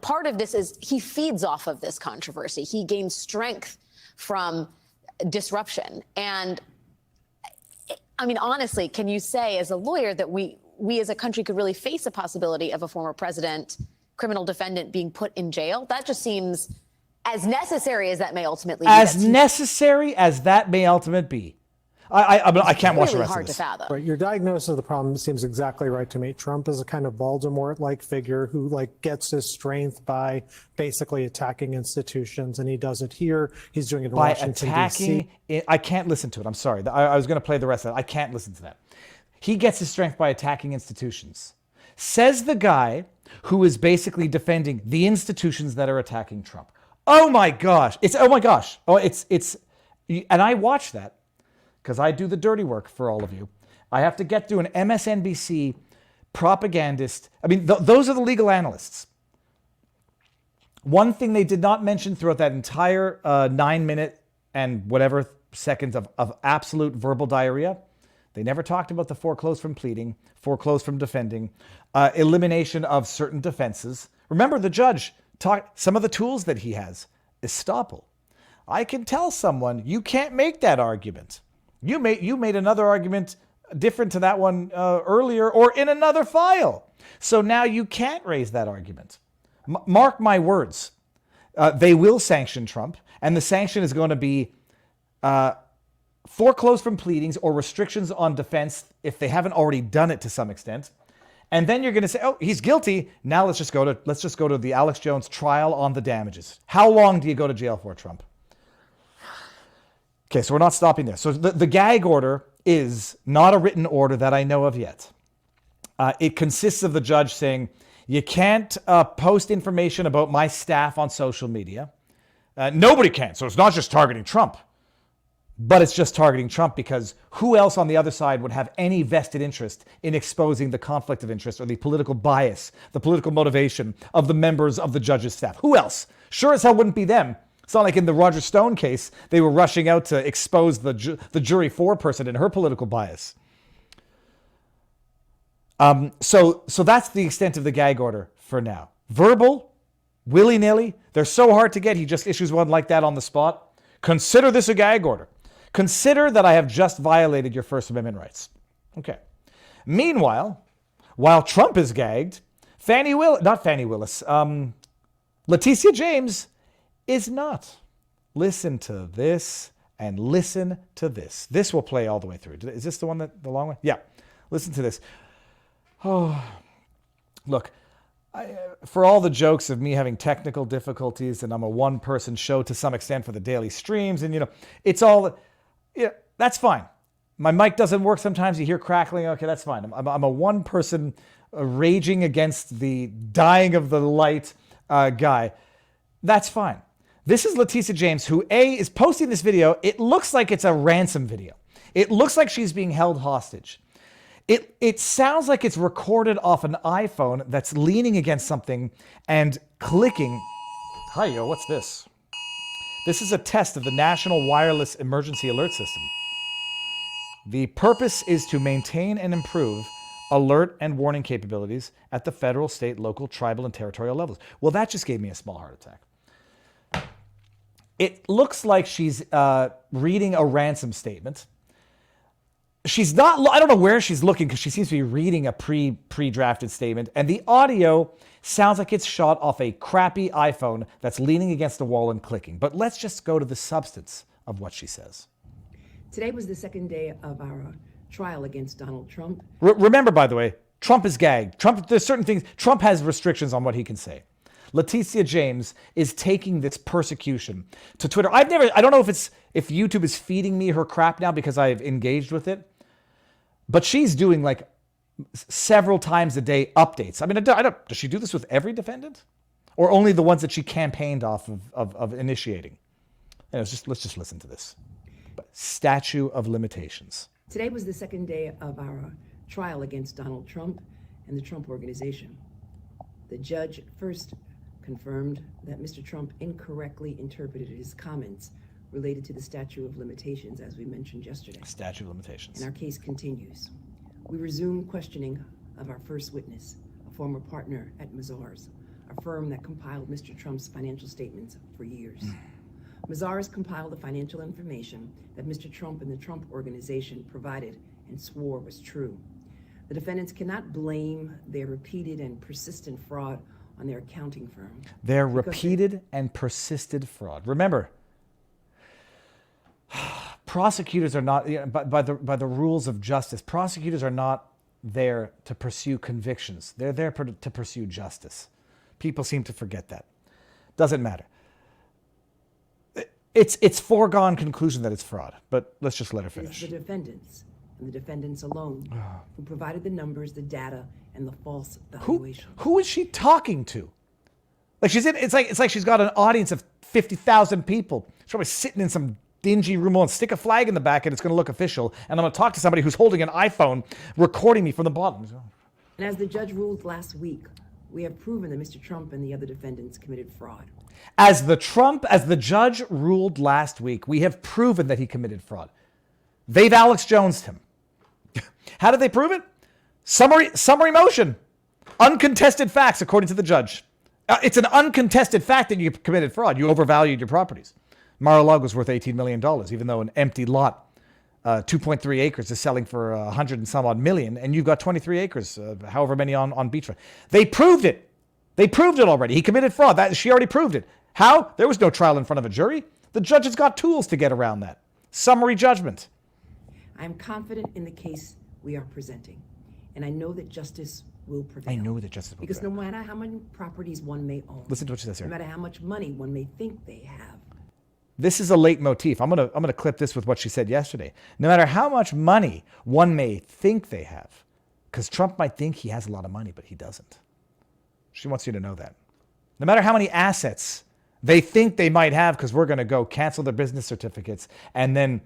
S6: part of this is he feeds off of this controversy. He gains strength from disruption. And I mean, honestly, can you say as a lawyer that we as a country could really face a possibility of a former president, criminal defendant being put in jail? That just seems as necessary as that may ultimately be.
S1: As necessary as that may ultimately be. I can't watch the rest
S6: hard
S1: of this.
S6: to fathom.
S8: Right, your diagnosis of the problem seems exactly right to me. Trump is a kind of Voldemort-like figure who gets his strength by basically attacking institutions, and he does it here. He's doing it in Washington, D.C.
S1: I can't listen to it. I'm sorry. I was going to play the rest of it. I can't listen to that. He gets his strength by attacking institutions. Says the guy who is basically defending the institutions that are attacking Trump. Oh my gosh. And I watch that because I do the dirty work for all of you. I have to get through an MSNBC propagandist. I mean, those are the legal analysts. One thing they did not mention throughout that entire 9-minute and whatever seconds of absolute verbal diarrhea, they never talked about the foreclosed from pleading, foreclosed from defending, elimination of certain defenses. Remember, the judge talked some of the tools that he has. Estoppel. I can tell someone, you can't make that argument. You made another argument different to that one earlier or in another file. So now you can't raise that argument. Mark my words. They will sanction Trump, and the sanction is going to be foreclosed from pleadings or restrictions on defense if they haven't already done it to some extent. And then you're going to say, oh, he's guilty. Now let's just go to the Alex Jones trial on the damages. How long do you go to jail for, Trump? Okay, so we're not stopping there. So the gag order is not a written order that I know of yet. It consists of the judge saying, you can't post information about my staff on social media. Nobody can. So it's not just targeting Trump. But it's just targeting Trump because who else on the other side would have any vested interest in exposing the conflict of interest or the political bias, the political motivation of the members of the judge's staff? Who else? Sure as hell wouldn't be them. It's not like in the Roger Stone case, they were rushing out to expose the jury foreperson and her political bias. So that's the extent of the gag order for now. Verbal, willy-nilly, they're so hard to get, he just issues one like that on the spot. Consider this a gag order. Consider that I have just violated your First Amendment rights. Okay. Meanwhile, while Trump is gagged, Letitia James is not. Listen to this and listen to this. This will play all the way through. Is this the long one? Yeah. Listen to this. Oh, look, for all the jokes of me having technical difficulties and I'm a one-person show to some extent for the daily streams and, it's all... Yeah, that's fine. My mic doesn't work sometimes. You hear crackling. Okay, that's fine. I'm a one-person raging against the dying of the light guy. That's fine. This is Letitia James, who is posting this video. It looks like it's a ransom video. It looks like she's being held hostage. It sounds like it's recorded off an iPhone that's leaning against something and clicking. Hi, yo, what's this? This is a test of the National Wireless Emergency Alert System. The purpose is to maintain and improve alert and warning capabilities at the federal, state, local, tribal, and territorial levels. Well, that just gave me a small heart attack. It looks like she's reading a ransom statement. She's not, I don't know where she's looking because she seems to be reading a pre-drafted statement. And the audio sounds like it's shot off a crappy iPhone that's leaning against the wall and clicking. But let's just go to the substance of what she says.
S9: Today was the second day of our trial against Donald Trump.
S1: Remember, by the way, Trump is gagged. There's certain things, Trump has restrictions on what he can say. Letitia James is taking this persecution to Twitter. I don't know if YouTube is feeding me her crap now because I've engaged with it. But she's doing like several times a day updates. I mean, does she do this with every defendant? Or only the ones that she campaigned off of initiating? Let's just listen to this. Statute of limitations.
S9: Today was the second day of our trial against Donald Trump and the Trump Organization. The judge first confirmed that Mr. Trump incorrectly interpreted his comments related to the statute of limitations, as we mentioned yesterday.
S1: Statute of limitations.
S9: And our case continues. We resume questioning of our first witness, a former partner at Mazars, a firm that compiled Mr. Trump's financial statements for years. Mazars compiled the financial information that Mr. Trump and the Trump Organization provided and swore was true. The defendants cannot blame their repeated and persistent fraud on their accounting firm.
S1: Their repeated and persistent fraud. Remember, prosecutors are not, by the rules of justice, prosecutors are not there to pursue convictions. They're there to pursue justice. People seem to forget that. Doesn't matter. It's foregone conclusion that it's fraud, but let's just let her finish.
S9: It's the defendants, and the defendants alone, who provided the numbers, the data, and the false valuation.
S1: Who is she talking to? Like it's like she's got an audience of 50,000 people. She's probably sitting in some dingy room and stick a flag in the back and it's going to look official. And I'm going to talk to somebody who's holding an iPhone recording me from the bottom.
S9: And as the judge ruled last week, we have proven that Mr. Trump and the other defendants committed fraud.
S1: As the judge ruled last week, we have proven that he committed fraud. They've Alex Jonesed him. How did they prove it? Summary motion. Uncontested facts, according to the judge. It's an uncontested fact that you committed fraud. You overvalued your properties. Mar-a-Lago was worth $18 million, even though an empty lot, 2.3 acres, is selling for 100 and some odd million, and you've got 23 acres, however many on beachfront. They proved it. They proved it already. He committed fraud. She already proved it. How? There was no trial in front of a jury. The judge has got tools to get around that. Summary judgment.
S9: I am confident in the case we are presenting, and I know that justice will prevail.
S1: I know that justice will
S9: prevail. Because
S1: prevail.
S9: no matter how many properties one may own,
S1: listen to what she says here.
S9: No matter how much money one may think they have.
S1: This is a leitmotif. I'm gonna clip this with what she said yesterday. No matter how much money one may think they have, because Trump might think he has a lot of money, but he doesn't. She wants you to know that. No matter how many assets they think they might have, because we're going to go cancel their business certificates and then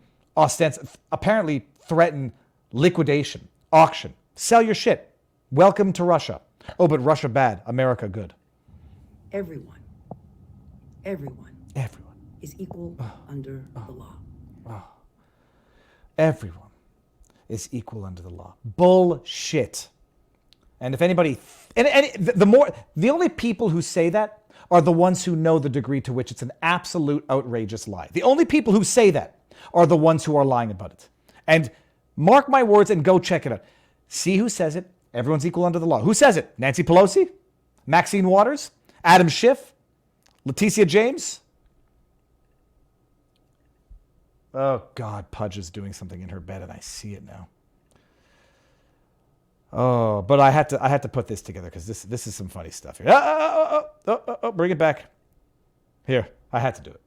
S1: apparently threaten liquidation, auction, sell your shit. Welcome to Russia. Oh, but Russia bad, America good.
S9: Everyone is equal under the law.
S1: Everyone is equal under the law. Bullshit. And if anybody, the only people who say that are the ones who know the degree to which it's an absolute outrageous lie. The only people who say that are the ones who are lying about it. And mark my words and go check it out. See who says it. Everyone's equal under the law. Who says it? Nancy Pelosi? Maxine Waters? Adam Schiff? Letitia James? Oh God, Pudge is doing something in her bed and I see it now. Oh, but I had to put this together because this is some funny stuff here. Bring it back. Here, I had to do it.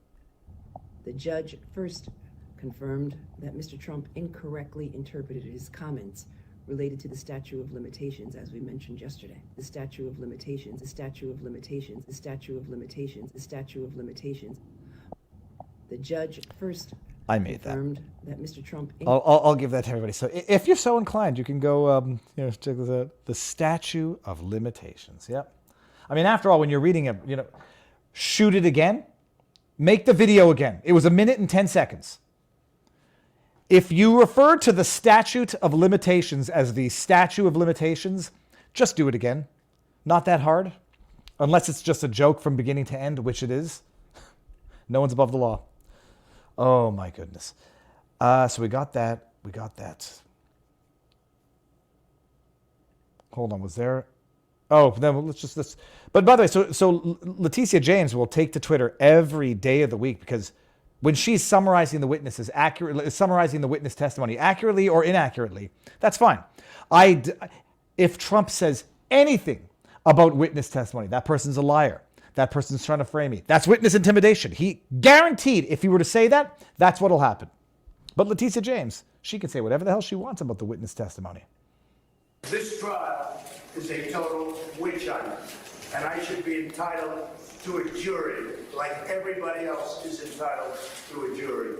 S9: The judge first confirmed that Mr. Trump incorrectly interpreted his comments related to the statute of limitations, as we mentioned yesterday. The statute of limitations, the statute of limitations, the statute of limitations, the statute of limitations. The judge first confirmed that Mr. Trump...
S1: I'll give that to everybody. So if you're so inclined, you can go check the statute of limitations. Yep. I mean, after all, when you're reading it, shoot it again. Make the video again. It was 1 minute and 10 seconds. If you refer to the statute of limitations as the statute of limitations, just do it again. Not that hard. Unless it's just a joke from beginning to end, which it is. No one's above the law. Oh my goodness. So we got that. Hold on, was there? Oh, then let's. But by the way, so Letitia James will take to Twitter every day of the week because when she's summarizing the witness testimony accurately or inaccurately, that's fine. If Trump says anything about witness testimony, that person's a liar. That person's trying to frame me. That's witness intimidation. He guaranteed if he were to say that, that's what'll happen. But Letitia James, she can say whatever the hell she wants about the witness testimony.
S7: This trial is a total witch hunt, and I should be entitled to a jury like everybody else is entitled to a jury.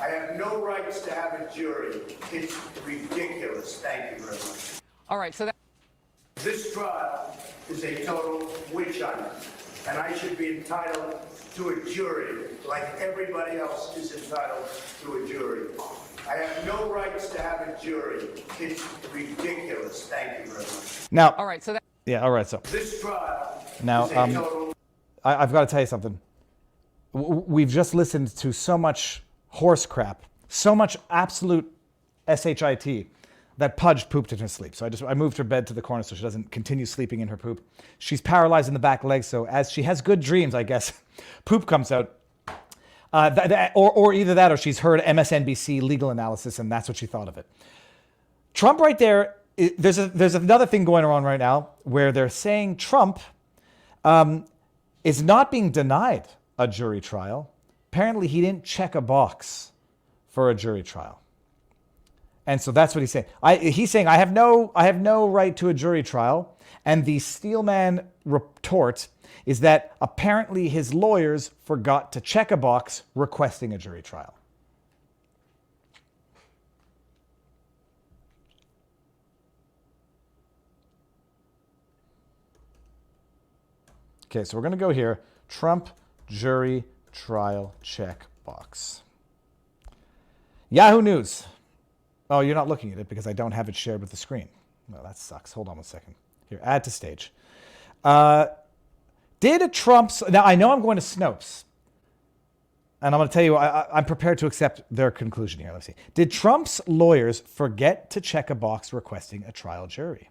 S7: I have no rights to have a jury. It's ridiculous. Thank you very much.
S10: All right, so
S7: this trial is a total witch hunt, and I should be entitled to a jury like everybody else is entitled to a jury. I have no rights to have a jury. It's ridiculous. Thank you very much.
S1: Now,
S10: All right, so that.
S1: yeah, all right, so.
S7: This trial
S1: Now,
S7: is a total...
S1: I've got to tell you something. We've just listened to so much horse crap, so much absolute shit that Pudge pooped in her sleep. So I moved her bed to the corner so she doesn't continue sleeping in her poop. She's paralyzed in the back leg, so as she has good dreams, I guess, poop comes out. Or either that or she's heard MSNBC legal analysis and that's what she thought of it. Trump right there, there's another thing going on right now where they're saying Trump is not being denied a jury trial. Apparently he didn't check a box for a jury trial. And so that's what he's saying. He's saying, I have no right to a jury trial. And the Steelman retort is that apparently his lawyers forgot to check a box requesting a jury trial. Okay, so we're going to go here. Trump jury trial check box. Yahoo News. Oh, you're not looking at it because I don't have it shared with the screen. Well, that sucks. Hold on one second. Here, add to stage. Did Trump's... Now, I know I'm going to Snopes. And I'm going to tell you, I'm prepared to accept their conclusion here. Let's see. Did Trump's lawyers forget to check a box requesting a trial jury?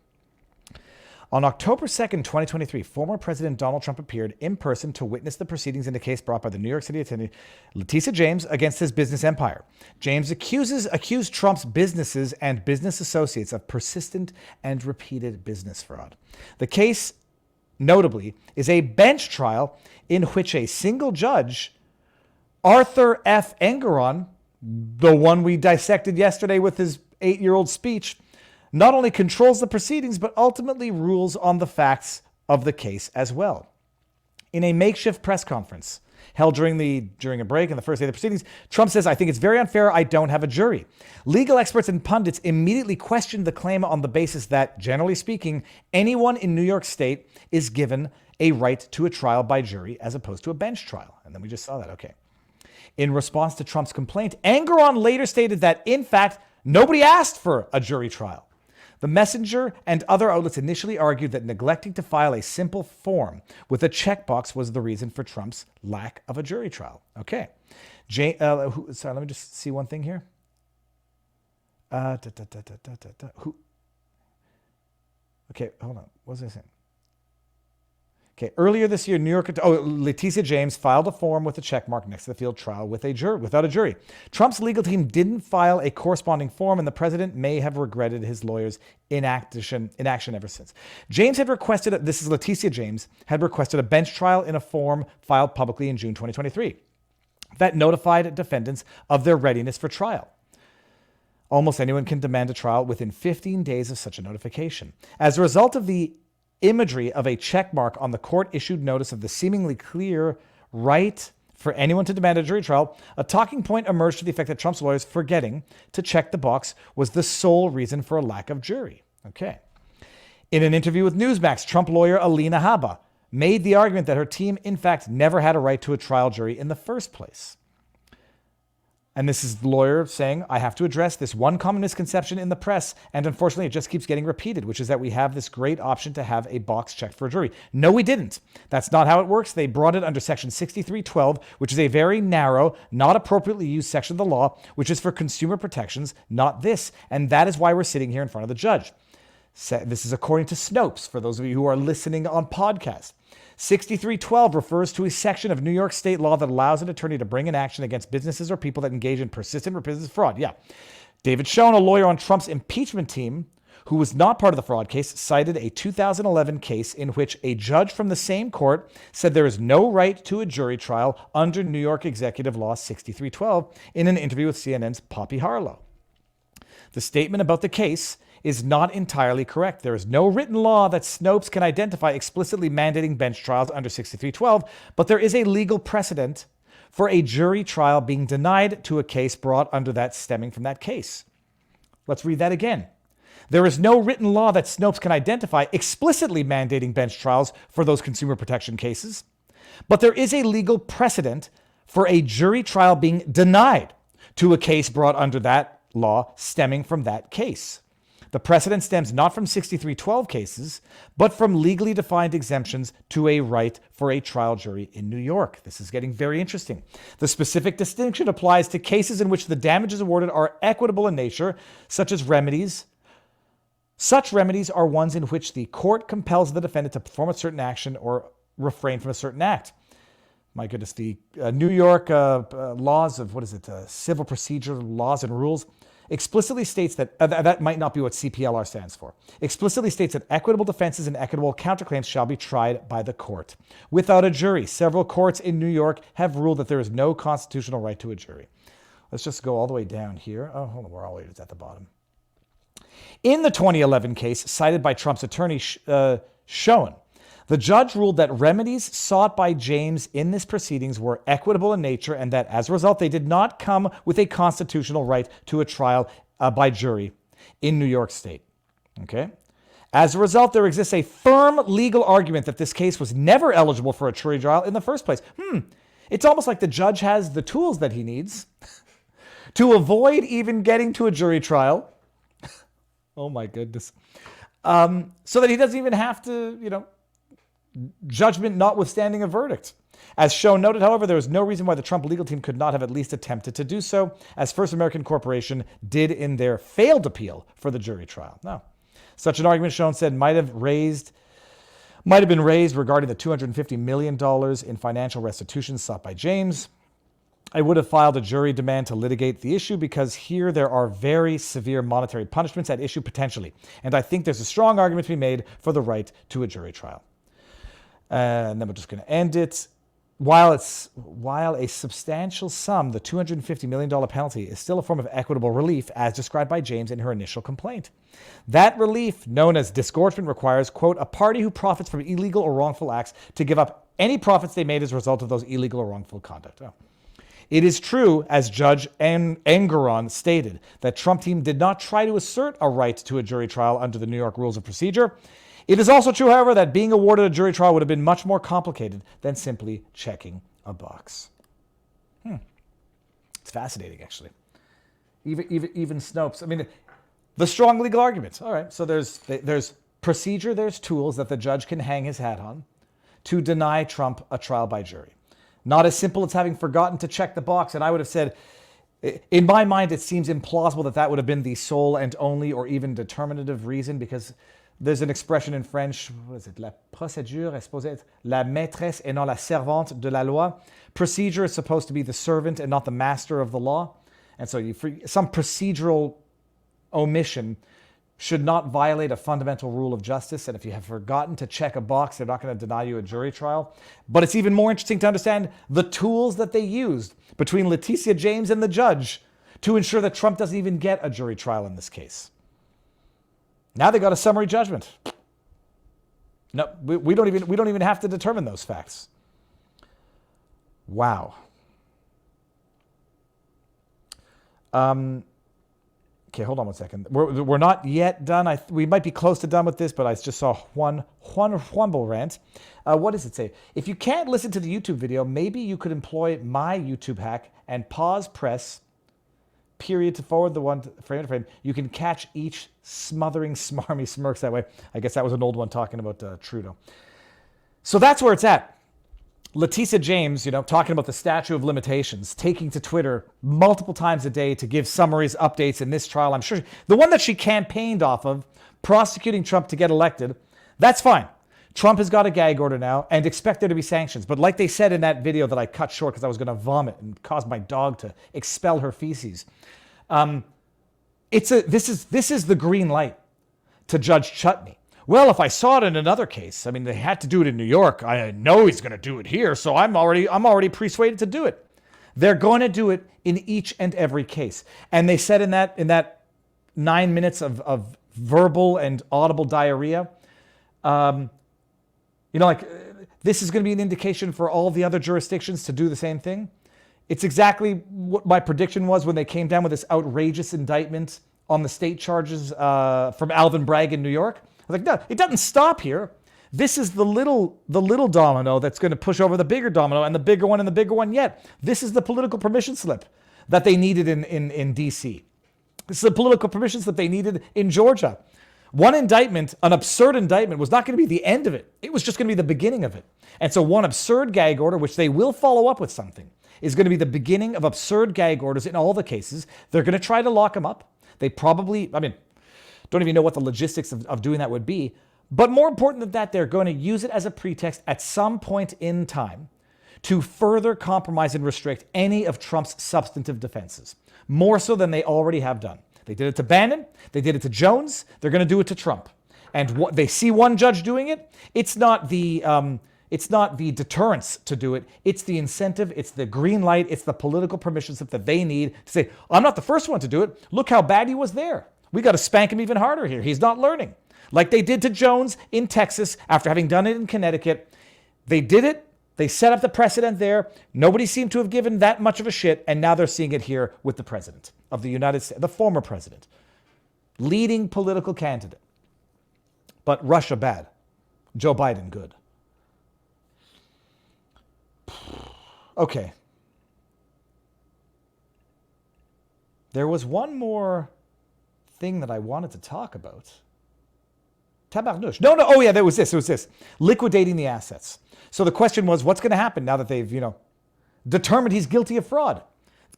S1: On October 2nd, 2023, former President Donald Trump appeared in person to witness the proceedings in a case brought by the New York City attorney Letitia James against his business empire. James accused Trump's businesses and business associates of persistent and repeated business fraud. The case, notably, is a bench trial in which a single judge, Arthur F. Engoron, the one we dissected yesterday with his 8-year-old speech, not only controls the proceedings, but ultimately rules on the facts of the case as well. In a makeshift press conference held during a break in the first day of the proceedings, Trump says, I think it's very unfair I don't have a jury. Legal experts and pundits immediately questioned the claim on the basis that, generally speaking, anyone in New York State is given a right to a trial by jury as opposed to a bench trial. And then we just saw that, okay. In response to Trump's complaint, Engoron later stated that, in fact, nobody asked for a jury trial. The Messenger and other outlets initially argued that neglecting to file a simple form with a checkbox was the reason for Trump's lack of a jury trial. Okay. Sorry, let me just see one thing here. Okay, hold on. What was I saying? Okay, earlier this year, Letitia James filed a form with a check mark next to the field trial without a jury. Trump's legal team didn't file a corresponding form, and the president may have regretted his lawyers' inaction ever since. James had requested, this is Letitia James, had requested a bench trial in a form filed publicly in June 2023 that notified defendants of their readiness for trial. Almost anyone can demand a trial within 15 days of such a notification. As a result of the imagery of a check mark on the court-issued notice of the seemingly clear right for anyone to demand a jury trial, a talking point emerged to the effect that Trump's lawyers forgetting to check the box was the sole reason for a lack of jury. Okay. In an interview with Newsmax, Trump lawyer Alina Habba made the argument that her team, in fact, never had a right to a trial jury in the first place. And this is the lawyer saying, I have to address this one common misconception in the press, and unfortunately it just keeps getting repeated, which is that we have this great option to have a box checked for a jury. No, we didn't. That's not how it works. They brought it under Section 6312, which is a very narrow, not appropriately used section of the law, which is for consumer protections, not this. And that is why we're sitting here in front of the judge. This is according to Snopes, for those of you who are listening on podcast. 6312 refers to a section of New York state law that allows an attorney to bring an action against businesses or people that engage in persistent repetitive fraud. Yeah. David Schoen, a lawyer on Trump's impeachment team, who was not part of the fraud case, cited a 2011 case in which a judge from the same court said there is no right to a jury trial under New York Executive Law 6312 in an interview with CNN's Poppy Harlow. The statement about the case is not entirely correct. There is no written law that Snopes can identify explicitly mandating bench trials under 6312, but there is a legal precedent for a jury trial being denied to a case brought under that stemming from that case. Let's read that again. There is no written law that Snopes can identify explicitly mandating bench trials for those consumer protection cases, but there is a legal precedent for a jury trial being denied to a case brought under that law stemming from that case. The precedent stems not from 6312 cases, but from legally defined exemptions to a right for a trial jury in New York. This is getting very interesting. The specific distinction applies to cases in which the damages awarded are equitable in nature, such as remedies. Such remedies are ones in which the court compels the defendant to perform a certain action or refrain from a certain act. My goodness, the New York laws of, civil procedure laws and rules explicitly states that, that might not be what CPLR stands for, explicitly states that equitable defenses and equitable counterclaims shall be tried by the court without a jury. Several courts in New York have ruled that there is no constitutional right to a jury. Let's just go all the way down here. Oh, hold on, we're all the way at the bottom. In the 2011 case cited by Trump's attorney, Schoen, the judge ruled that remedies sought by James in this proceedings were equitable in nature and that as a result, they did not come with a constitutional right to a trial by jury in New York State. Okay? As a result, there exists a firm legal argument that this case was never eligible for a jury trial in the first place. It's almost like the judge has the tools that he needs to avoid even getting to a jury trial. Oh my goodness. So that he doesn't even have to, judgment notwithstanding a verdict. As Schoen noted, however, there was no reason why the Trump legal team could not have at least attempted to do so, as First American Corporation did in their failed appeal for the jury trial. No. Such an argument, Schoen said, might have been raised regarding the $250 million in financial restitution sought by James. I would have filed a jury demand to litigate the issue because here there are very severe monetary punishments at issue potentially. And I think there's a strong argument to be made for the right to a jury trial. And then we're just going to end it. While a substantial sum, the $250 million penalty, is still a form of equitable relief as described by James in her initial complaint. That relief, known as disgorgement, requires, quote, a party who profits from illegal or wrongful acts to give up any profits they made as a result of those illegal or wrongful conduct. Oh. It is true, as Judge Engoron stated, that Trump team did not try to assert a right to a jury trial under the New York Rules of Procedure. It is also true, however, that being awarded a jury trial would have been much more complicated than simply checking a box. It's fascinating, actually. Even Snopes. I mean, the strong legal arguments. All right, so there's procedure, there's tools that the judge can hang his hat on to deny Trump a trial by jury. Not as simple as having forgotten to check the box. And I would have said, in my mind, it seems implausible that would have been the sole and only or even determinative reason, because there's an expression in French, what is it? La procédure est supposée être la maîtresse et non la servante de la loi. Procedure is supposed to be the servant and not the master of the law. And so some procedural omission should not violate a fundamental rule of justice. And if you have forgotten to check a box, they're not going to deny you a jury trial. But it's even more interesting to understand the tools that they used between Letitia James and the judge to ensure that Trump doesn't even get a jury trial in this case. Now they got a summary judgment. No, we don't even have to determine those facts. Wow. Okay, hold on one second. We're not yet done. We might be close to done with this, but I just saw Juan rant. What does it say? If you can't listen to the YouTube video, maybe you could employ my YouTube hack and press period to forward the one frame to frame. You can catch each smothering, smarmy smirks that way. I guess that was an old one talking about Trudeau. So that's where it's at. Letitia James, talking about the statute of limitations, taking to Twitter multiple times a day to give summaries, updates in this trial. I'm sure the one that she campaigned off of, prosecuting Trump to get elected, that's fine. Trump has got a gag order now and expect there to be sanctions. But like they said in that video that I cut short because I was going to vomit and cause my dog to expel her feces, this is the green light to Judge Chutney. Well, if I saw it in another case, I mean, they had to do it in New York. I know he's going to do it here, so I'm already persuaded to do it. They're going to do it in each and every case. And they said in that 9 minutes of verbal and audible diarrhea, this is going to be an indication for all the other jurisdictions to do the same thing. It's exactly what my prediction was when they came down with this outrageous indictment on the state charges from Alvin Bragg in New York. I was like, no, it doesn't stop here. This is the little domino that's going to push over the bigger domino and the bigger one yet. This is the political permission slip that they needed in D.C. This is the political permissions that they needed in Georgia. One indictment, an absurd indictment, was not going to be the end of it. It was just going to be the beginning of it. And so one absurd gag order, which they will follow up with something, is going to be the beginning of absurd gag orders in all the cases. They're going to try to lock him up. They probably, don't even know what the logistics of doing that would be. But more important than that, they're going to use it as a pretext at some point in time to further compromise and restrict any of Trump's substantive defenses, more so than they already have done. They did it to Bannon. They did it to Jones. They're going to do it to Trump. And what they see one judge doing it, it's not the deterrence to do it. It's the incentive. It's the green light. It's the political permission slip that they need to say, I'm not the first one to do it. Look how bad he was there. We got to spank him even harder here. He's not learning. Like they did to Jones in Texas after having done it in Connecticut. They did it. They set up the precedent there. Nobody seemed to have given that much of a shit. And now they're seeing it here with the president of the United States, the former president, leading political candidate. But Russia bad. Joe Biden good. Okay. There was one more thing that I wanted to talk about. Tabarnouche. No. Oh yeah, there was this. It was this. Liquidating the assets. So the question was, what's going to happen now that they've, determined he's guilty of fraud?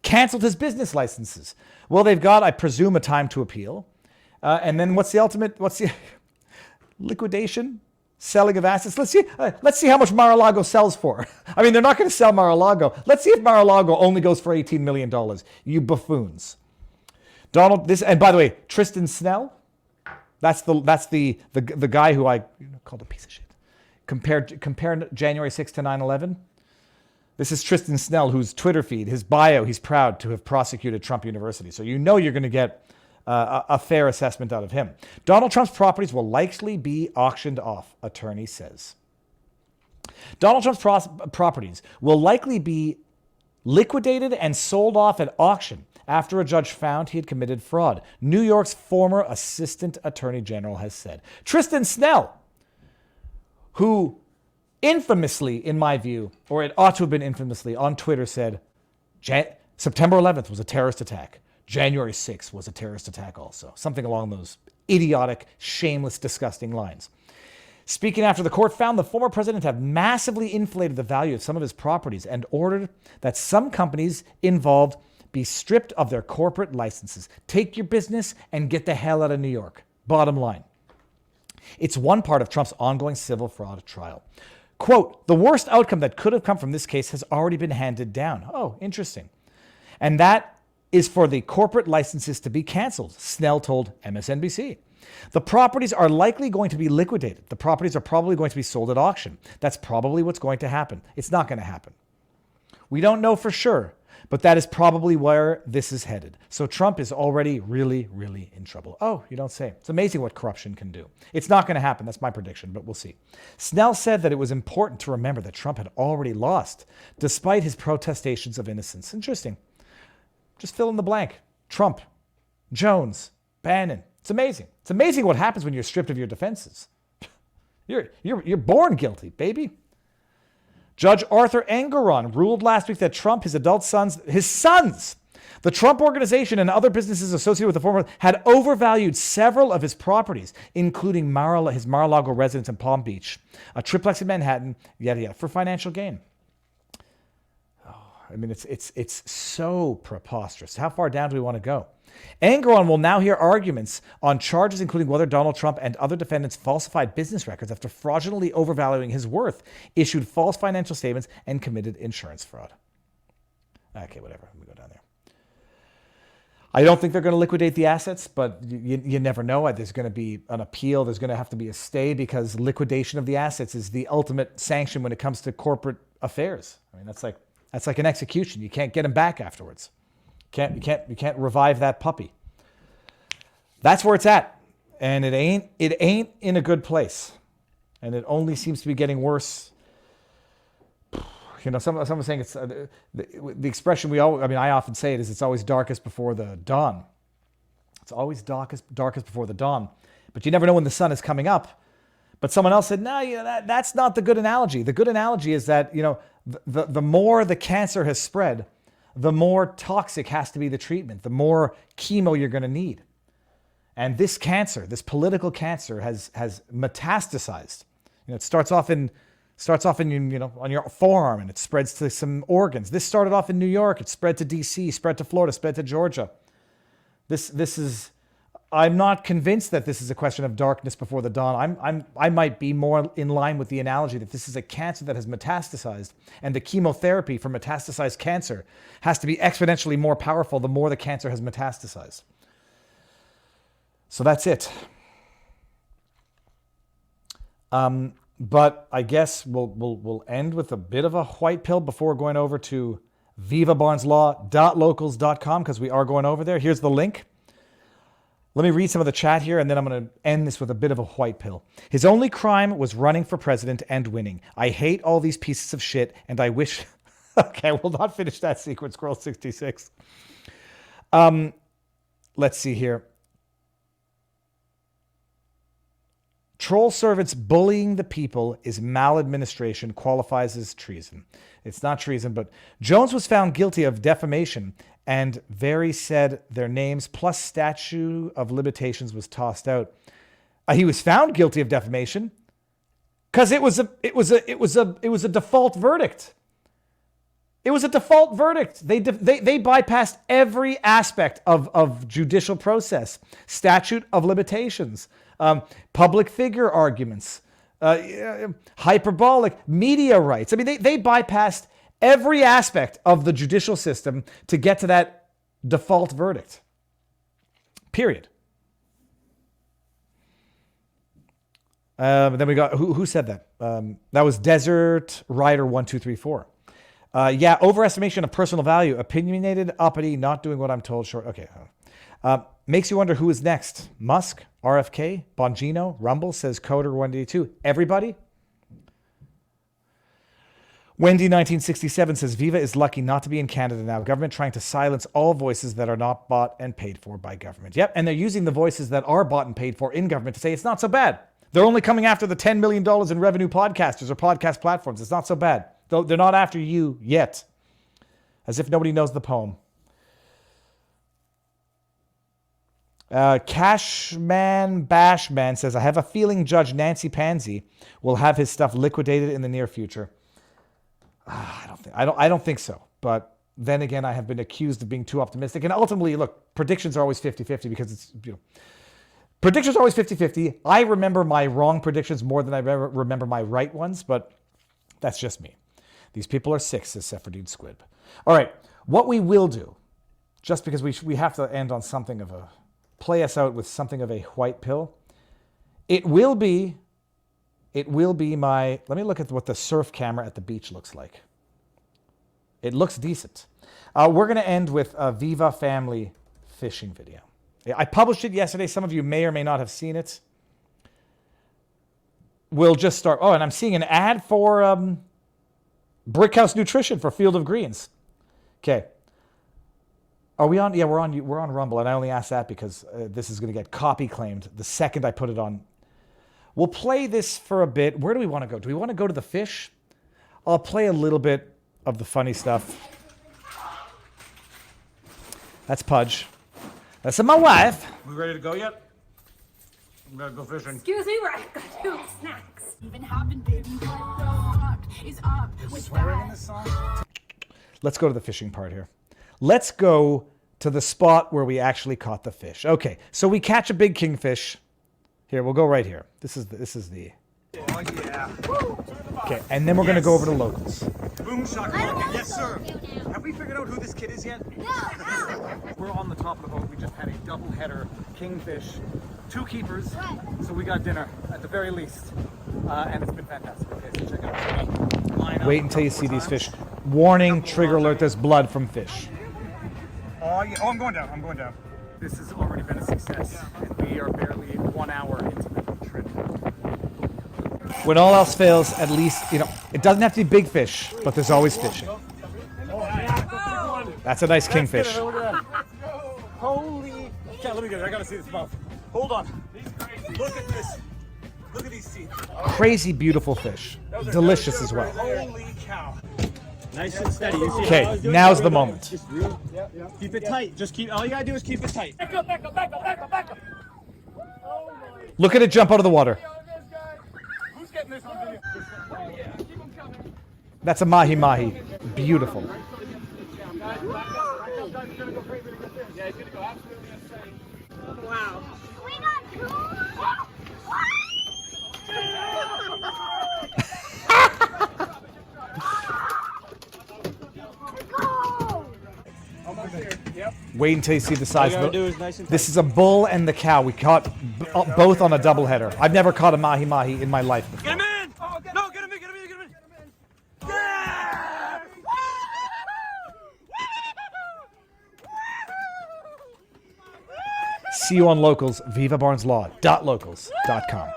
S1: Canceled his business licenses. Well, they've got, I presume, a time to appeal. And then what's the liquidation? Selling of assets. Let's see how much Mar-a-Lago sells for. They're not going to sell Mar-a-Lago. Let's see if Mar-a-Lago only goes for $18 million. You buffoons. And by the way, Tristan Snell, that's the guy who I called a piece of shit. Compare January 6th to 9/11. This is Tristan Snell, whose Twitter feed, his bio, he's proud to have prosecuted Trump University. So you're going to get a fair assessment out of him. Donald Trump's properties will likely be auctioned off, attorney says. Donald Trump's properties will likely be liquidated and sold off at auction after a judge found he had committed fraud, New York's former assistant attorney general has said. Tristan Snell, who infamously, in my view, or it ought to have been infamously, on Twitter said, September 11th was a terrorist attack. January 6th was a terrorist attack also. Something along those idiotic, shameless, disgusting lines. Speaking after the court found the former president had massively inflated the value of some of his properties and ordered that some companies involved be stripped of their corporate licenses. Take your business and get the hell out of New York. Bottom line. It's one part of Trump's ongoing civil fraud trial. Quote, the worst outcome that could have come from this case has already been handed down. Oh, interesting. And that is for the corporate licenses to be canceled, Snell told MSNBC. The properties are likely going to be liquidated. The properties are probably going to be sold at auction. That's probably what's going to happen. It's not going to happen. We don't know for sure, but that is probably where this is headed. So Trump is already really, really in trouble. Oh, you don't say. It's amazing what corruption can do. It's not going to happen. That's my prediction, but we'll see. Snell said that it was important to remember that Trump had already lost, despite his protestations of innocence. Interesting. Just fill in the blank. Trump, Jones, Bannon. It's amazing. It's amazing what happens when you're stripped of your defenses. You're born guilty, baby. Judge Arthur Engoron ruled last week that Trump, his sons, the Trump Organization and other businesses associated with the former had overvalued several of his properties, including his Mar-a-Lago residence in Palm Beach, a triplex in Manhattan, yada yada, for financial gain. It's so preposterous. How far down do we want to go? Engoron will now hear arguments on charges including whether Donald Trump and other defendants falsified business records after fraudulently overvaluing his worth, issued false financial statements, and committed insurance fraud. Okay, whatever. Let me go down there. I don't think they're going to liquidate the assets, but you never know. There's going to be an appeal. There's going to have to be a stay because liquidation of the assets is the ultimate sanction when it comes to corporate affairs. That's like an execution. You can't get them back afterwards. You can't revive that puppy. That's where it's at. And it ain't in a good place. And it only seems to be getting worse. Someone saying it's the expression I often say it is it's always darkest before the dawn. It's always darkest before the dawn. But you never know when the sun is coming up. But someone else said, no, that's not the good analogy. The good analogy is that, the more the cancer has spread, the more toxic has to be the treatment, the more chemo you're going to need. And this cancer, this political cancer, has metastasized. It starts off in on your forearm, and it spreads to some organs. This started off in New York. It spread to D.C., spread to Florida, spread to Georgia. This is. I'm not convinced that this is a question of darkness before the dawn. I might be more in line with the analogy that this is a cancer that has metastasized, and the chemotherapy for metastasized cancer has to be exponentially more powerful the more the cancer has metastasized. So that's it. But I guess we'll end with a bit of a white pill before going over to vivabarneslaw.locals.com, because we are going over there. Here's the link. Let me read some of the chat here, and then I'm going to end this with a bit of a white pill. His only crime was running for president and winning. I hate all these pieces of shit, and I wish... Okay, we'll not finish that sequence, Squirrel 66. Let's see here. Troll servants bullying the people is maladministration, qualifies as treason. It's not treason, but Jones was found guilty of defamation, and Very said their names plus statute of limitations was tossed out. He was found guilty of defamation because it was a default verdict. It was a default verdict. They bypassed every aspect of judicial process, statute of limitations, public figure arguments, hyperbolic media rights. I mean, they bypassed every aspect of the judicial system to get to that default verdict. Period. Then we got, who said that? That was Desert Rider 1234. Yeah, overestimation of personal value, opinionated, uppity, not doing what I'm told, short. Okay. Makes you wonder who is next. Musk, RFK, Bongino, Rumble, says Coder 182. Everybody? Wendy 1967 says Viva is lucky not to be in Canada now. Government trying to silence all voices that are not bought and paid for by government. Yep, and they're using the voices that are bought and paid for in government to say it's not so bad. They're only coming after the $10 million in revenue podcasters or podcast platforms. It's not so bad. They're not after you yet. As if nobody knows the poem. Cashman Bashman says, I have a feeling Judge Nancy Pansy will have his stuff liquidated in the near future. I don't think so. But then again, I have been accused of being too optimistic. And ultimately, look, predictions are always 50-50 because it's, predictions are always 50-50. I remember my wrong predictions more than I remember my right ones, but that's just me. These people are sick, says Sephardine Squib. All right, what we will do, just because we have to end on something of a, play us out with something of a white pill. It will be my, let me look at what the surf camera at the beach looks like. It looks decent. We're going to end with a Viva family fishing video. I published it yesterday. Some of you may or may not have seen it. We'll just start. Oh, and I'm seeing an ad for Brickhouse Nutrition for Field of Greens. Okay. Are we on? Yeah, we're on Rumble, and I only asked that because this is going to get copy claimed the second I put it on. We'll play this for a bit. Where do we want to go? Do we want to go to the fish? I'll play a little bit of the funny stuff. That's Pudge. That's my wife.
S10: We ready to go yet? I'm gonna go fishing.
S11: Excuse me, I've got 2 snacks. Even hopping, baby, is up with
S10: swearing in this song?
S1: Let's go to the fishing part here. Let's go to the spot where we actually caught the fish. Okay, so we catch a big kingfish. Here, we'll go right here. This is the.
S10: Oh yeah.
S1: Okay, and then we're gonna go over to locals.
S10: Boom shakalaka. Yes, sir. Have we figured out who this kid is yet? No. We're on the top of the boat. We just had a double header kingfish, 2 keepers. So we got dinner at the very least, and it's been fantastic. Okay, so check it out.
S1: Wait until you see these fish. Warning, trigger alert, there's blood from fish.
S10: Oh, yeah. Oh, I'm going down. This has already been a success, and we are barely 1 hour into the trip.
S1: When all else fails, at least, it doesn't have to be big fish, but there's always fishing. That's a nice kingfish.
S10: Holy cow, let me get it. I gotta see this mouth. Hold on. Look at this. Look at these teeth.
S1: Crazy beautiful fish. Delicious as well.
S10: Holy cow. Nice and steady.
S1: Okay, now's the moment.
S10: Just keep it tight. Just keep. All you gotta do is keep it tight. Back up, back up, back up, back up, back up. Oh my.
S1: Look at it jump out of the water.
S10: Who's getting this on video? Keep him coming.
S1: That's a mahi-mahi. Beautiful.
S10: Yeah, he's gonna go absolutely insane. Wow.
S11: We got two.
S1: Wait until you see the size of it. This is a bull and the cow. We caught both on a doubleheader. I've never caught a mahi-mahi in my life before.
S10: Get him in! Oh, no, get him in, get him in, get him in! Yeah!
S1: See you on Locals, vivabarneslaw.locals.com.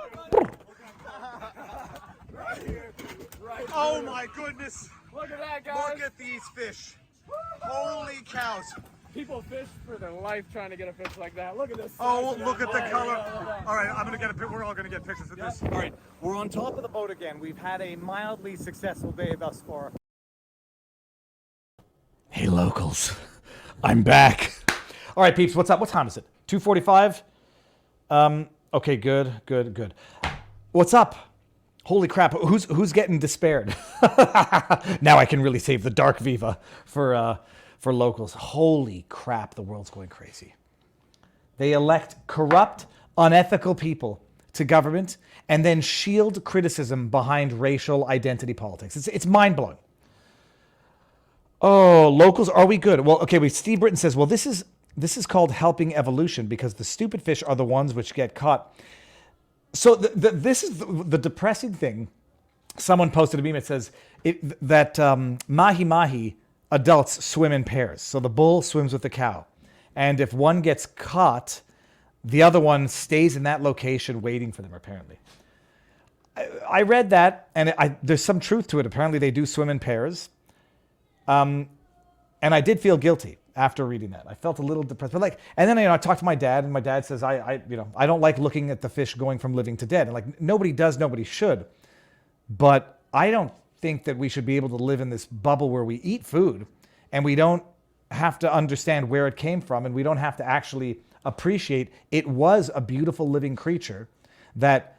S10: Oh my goodness! Look at that, guys! Look at these fish! Holy cows! People fish for their life trying to get a fish like that. Look at this. Oh, look at the color. All right, I'm gonna get a pic. We're all gonna get pictures of this.
S1: All right, we're on top of the boat again. We've had a mildly successful day thus far. Hey, Locals. I'm back. All right, peeps, what's up? What time is it? 2:45? Okay, good. What's up? Holy crap, who's getting despaired? Now I can really save the dark Viva for Locals. Holy crap, the world's going crazy. They elect corrupt, unethical people to government and then shield criticism behind racial identity politics. It's mind-blowing. Oh, Locals, are we good? Well, okay, Steve Britton says, well, this is called helping evolution because the stupid fish are the ones which get caught. So this is the depressing thing. Someone posted a meme. It says that mahi-mahi adults swim in pairs. So the bull swims with the cow. And if one gets caught, the other one stays in that location waiting for them, apparently. I read that, and there's some truth to it. Apparently they do swim in pairs. And I did feel guilty after reading that. I felt a little depressed. But and then I talked to my dad, and my dad says, I don't like looking at the fish going from living to dead. And nobody does, nobody should. But I don't think that we should be able to live in this bubble where we eat food and we don't have to understand where it came from, and we don't have to actually appreciate it was a beautiful living creature that,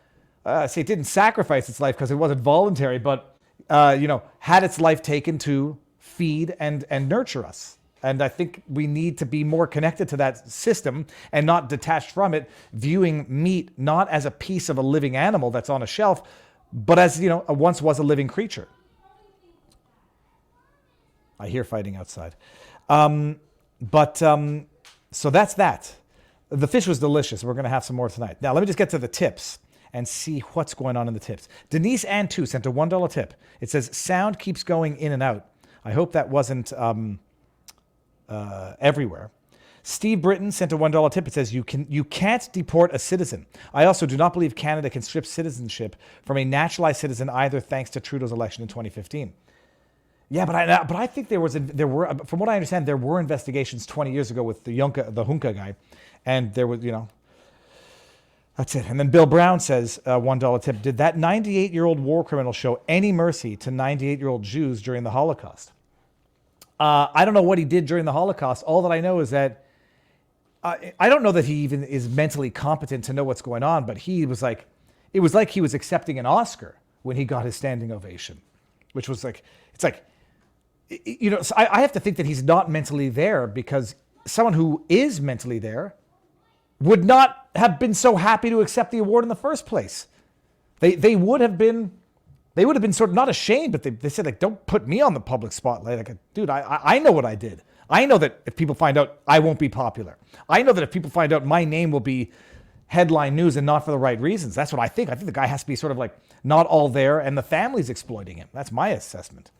S1: say, it didn't sacrifice its life because it wasn't voluntary, but, had its life taken to feed and nurture us. And I think we need to be more connected to that system and not detached from it, viewing meat not as a piece of a living animal that's on a shelf, but as, once was a living creature. I hear fighting outside. So that's that. The fish was delicious. We're going to have some more tonight. Now, let me just get to the tips and see what's going on in the tips. Denise Ann 2 sent a $1 tip. It says, sound keeps going in and out. I hope that wasn't everywhere. Steve Britton sent a $1 tip. It says, you can't deport a citizen. I also do not believe Canada can strip citizenship from a naturalized citizen either, thanks to Trudeau's election in 2015. Yeah, but I think there were, from what I understand, there were investigations 20 years ago with the Hunka guy, and there was, that's it. And then Bill Brown says, $1 tip, did that 98-year-old war criminal show any mercy to 98-year-old Jews during the Holocaust? I don't know what he did during the Holocaust. All that I know is that I don't know that he even is mentally competent to know what's going on, but it was like he was accepting an Oscar when he got his standing ovation, which was like, it's like, so I have to think that he's not mentally there, because someone who is mentally there would not have been so happy to accept the award in the first place. They would have been sort of not ashamed, but they said, don't put me on the public spotlight. Dude, I know what I did. I know that if people find out, I won't be popular. I know that if people find out, my name will be headline news and not for the right reasons. That's what I think. I think the guy has to be sort of not all there, and the family's exploiting him. That's my assessment.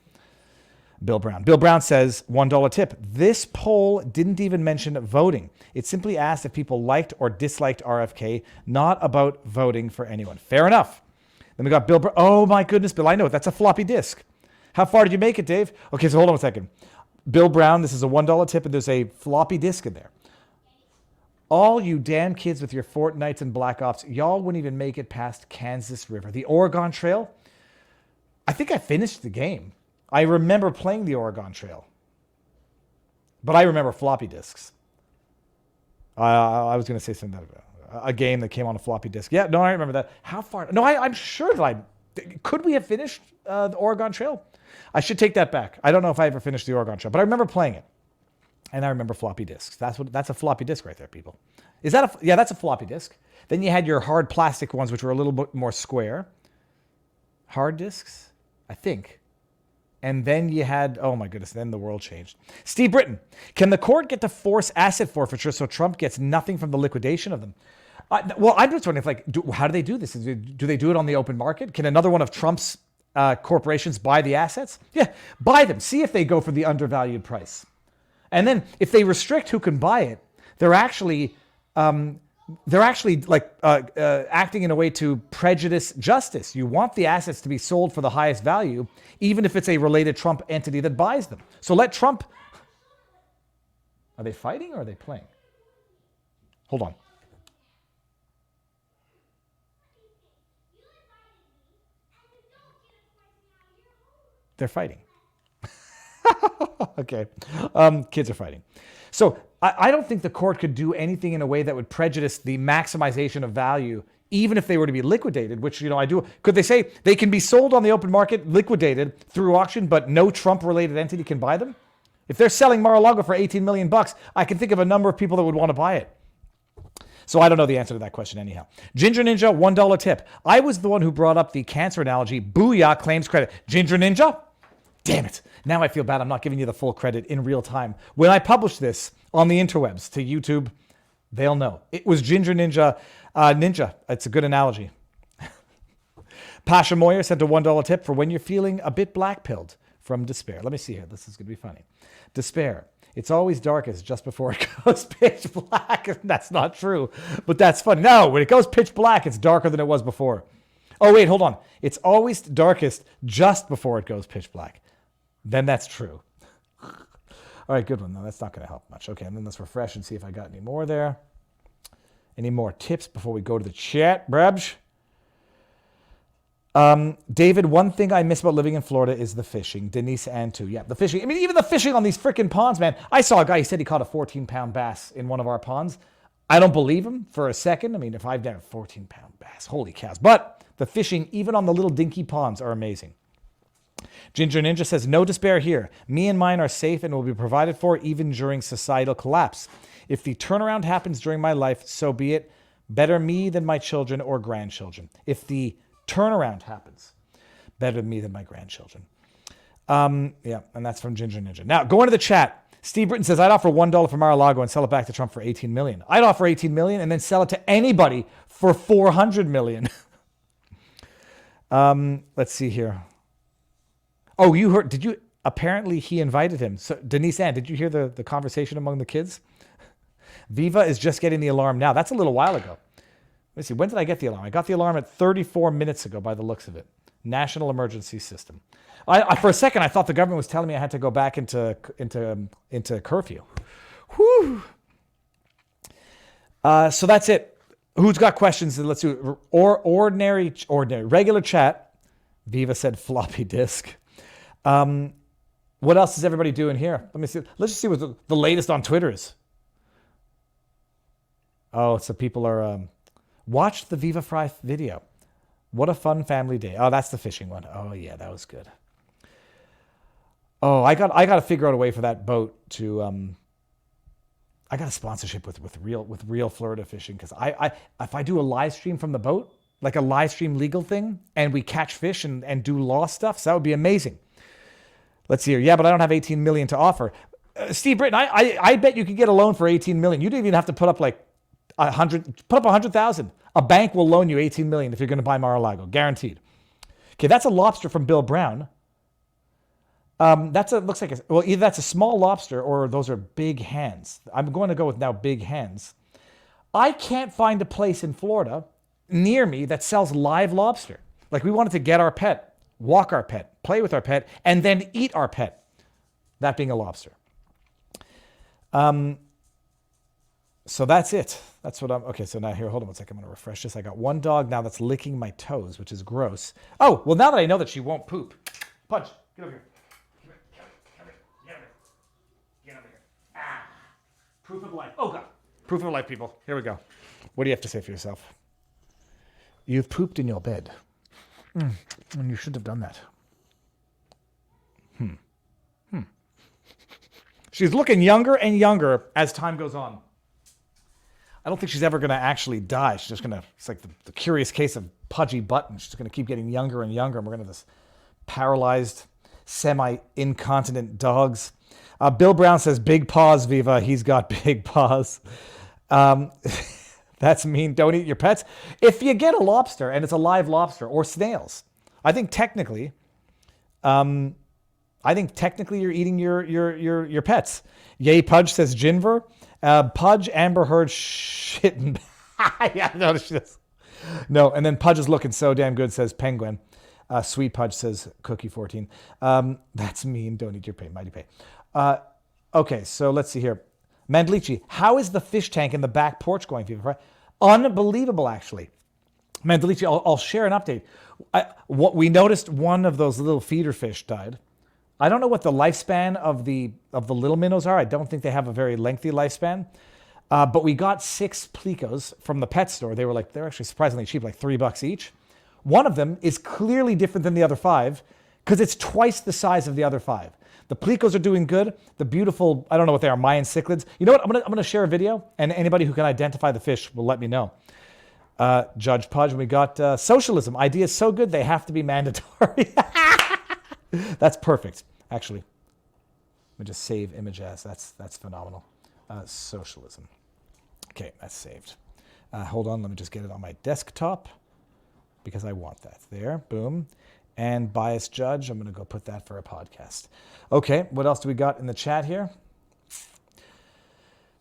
S1: Bill Brown. Bill Brown says, $1 tip. This poll didn't even mention voting. It simply asked if people liked or disliked RFK, not about voting for anyone. Fair enough. Then we got Bill Brown. Oh my goodness, Bill, I know it. That's a floppy disk. How far did you make it, Dave? Okay, so hold on a second. Bill Brown, this is a $1 tip, and there's a floppy disk in there. All you damn kids with your Fortnites and Black Ops, y'all wouldn't even make it past Kansas River. The Oregon Trail, I think I finished the game. I remember playing the Oregon Trail. But I remember floppy disks. I was going to say something about a game that came on a floppy disk. Yeah, no, I remember that. How far? No, I'm sure that could we have finished the Oregon Trail? I should take that back. I don't know if I ever finished the Oregon Trail, but I remember playing it. And I remember floppy disks. That's a floppy disk right there, people. Is that yeah, that's a floppy disk. Then you had your hard plastic ones, which were a little bit more square. Hard disks, I think. And then you had, oh my goodness, then the world changed. Steve Britton, can the court get to force asset forfeiture so Trump gets nothing from the liquidation of them? Well, I'm just wondering if, how do they do this? Do they do it on the open market? Can another one of Trump's corporations buy the assets? Yeah, buy them. See if they go for the undervalued price. And then if they restrict who can buy it, they're actually like acting in a way to prejudice justice. You want the assets to be sold for the highest value, even if it's a related Trump entity that buys them. So let Trump... Are they fighting or are they playing? Hold on. They're fighting. Okay. Kids are fighting. So I don't think the court could do anything in a way that would prejudice the maximization of value, even if they were to be liquidated, which, I do. Could they say they can be sold on the open market, liquidated through auction, but no Trump-related entity can buy them? If they're selling Mar-a-Lago for $18 million, I can think of a number of people that would want to buy it. So I don't know the answer to that question anyhow. Ginger Ninja, $1 tip. I was the one who brought up the cancer analogy. Booyah claims credit. Ginger Ninja? Damn it. Now I feel bad I'm not giving you the full credit in real time. When I publish this on the interwebs to YouTube, they'll know. It was Ginger Ninja. Ninja. It's a good analogy. Pasha Moyer sent a $1 tip for when you're feeling a bit black-pilled from despair. Let me see here. This is going to be funny. Despair. It's always darkest just before it goes pitch black. That's not true, but that's funny. No, when it goes pitch black, it's darker than it was before. Oh, wait, hold on. It's always darkest just before it goes pitch black. Then that's true. All right, good one. No, that's not going to help much. Okay, and then let's refresh and see if I got any more there. Any more tips before we go to the chat, Brabs? David, one thing I miss about living in Florida is the fishing. Denise and too. Yeah, the fishing. I mean, even the fishing on these freaking ponds, man. I saw a guy, he said he caught a 14-pound bass in one of our ponds. I don't believe him for a second. I mean, if I've done a 14-pound bass, holy cows. But the fishing, even on the little dinky ponds, are amazing. Ginger Ninja says, no despair here. Me and mine are safe and will be provided for even during societal collapse. If the turnaround happens during my life, so be it. Better me than my children or grandchildren. If the turnaround happens, better me than my grandchildren. Yeah, and that's from Ginger Ninja. Now, go into the chat. Steve Britton says, I'd offer $1 for Mar-a-Lago and sell it back to Trump for $18 million. I'd offer $18 million and then sell it to anybody for $400 million. Let's see here. Oh, you heard, did you, apparently he invited him. So Denise Ann, did you hear the conversation among the kids? Viva is just getting the alarm now. That's a little while ago. Let me see, when did I get the alarm? I got the alarm at 34 minutes ago by the looks of it. National Emergency System. For a second, I thought the government was telling me I had to go back into curfew. Whew. So that's it. Who's got questions? Let's do ordinary, regular chat. Viva said floppy disk. What else is everybody doing here? Let me see. Let's just see what the latest on Twitter is. Oh, so people are watch the Viva Frei video. What a fun family day. Oh, that's the fishing one. Oh yeah, that was good. Oh, I got to figure out a way for that boat to I got a sponsorship with real Florida fishing, because if I do a live stream from the boat, like a live stream legal thing, and we catch fish and do law stuff, so that would be amazing. Let's see here. Yeah, but I don't have $18 million to offer. Steve Britton, I bet you could get a loan for $18 million. You don't even have to put up like $100,000. A bank will loan you $18 million if you're going to buy Mar-a-Lago, guaranteed. Okay, that's a lobster from Bill Brown. Looks like either that's a small lobster or those are big hands. I'm going to go with now big hands. I can't find a place in Florida near me that sells live lobster. Like, we wanted to get our pet, walk our pet, play with our pet, and then eat our pet. That being a lobster. So that's it. That's what okay, so now here, hold on one second. I'm going to refresh this. I got one dog now that's licking my toes, which is gross. Oh, well, now that I know that she won't poop. Punch, get over here. Proof of life. Oh, God. Proof of life, people. Here we go. What do you have to say for yourself? You've pooped in your bed. And you shouldn't have done that. She's looking younger and younger as time goes on. I don't think she's ever going to actually die. She's just going to, it's like the curious case of Pudgy Button. She's going to keep getting younger and younger. And we're going to have this paralyzed, semi-incontinent dogs. Bill Brown says, big paws, Viva. He's got big paws. That's mean. Don't eat your pets. If you get a lobster and it's a live lobster or snails, I think technically you're eating your pets. Yay, Pudge says Ginver. Pudge, Amber Heard shitting. Yeah, no, no, and then Pudge is looking so damn good, says Penguin. Sweet Pudge says Cookie 14. That's mean. Don't eat your pay, mighty pay. Okay, so let's see here. Mandalici, how is the fish tank in the back porch going, Viva Frei? Unbelievable, actually. Mandalici, I'll share an update. What we noticed, one of those little feeder fish died. I don't know what the lifespan of the little minnows are. I don't think they have a very lengthy lifespan. But we got 6 plecos from the pet store. They're actually surprisingly cheap, like $3 each. One of them is clearly different than the other 5 because it's twice the size of the other 5. The plecos are doing good. The beautiful, I don't know what they are, Mayan cichlids. You know what? I'm gonna share a video, and anybody who can identify the fish will let me know. Judge Pudge, we got socialism. Ideas so good they have to be mandatory. That's perfect, actually. Let me just save image as. That's phenomenal. Socialism. Okay, that's saved. Hold on, let me just get it on my desktop because I want that. There, boom. And biased judge, I'm going to go put that for a podcast. Okay, what else do we got in the chat here?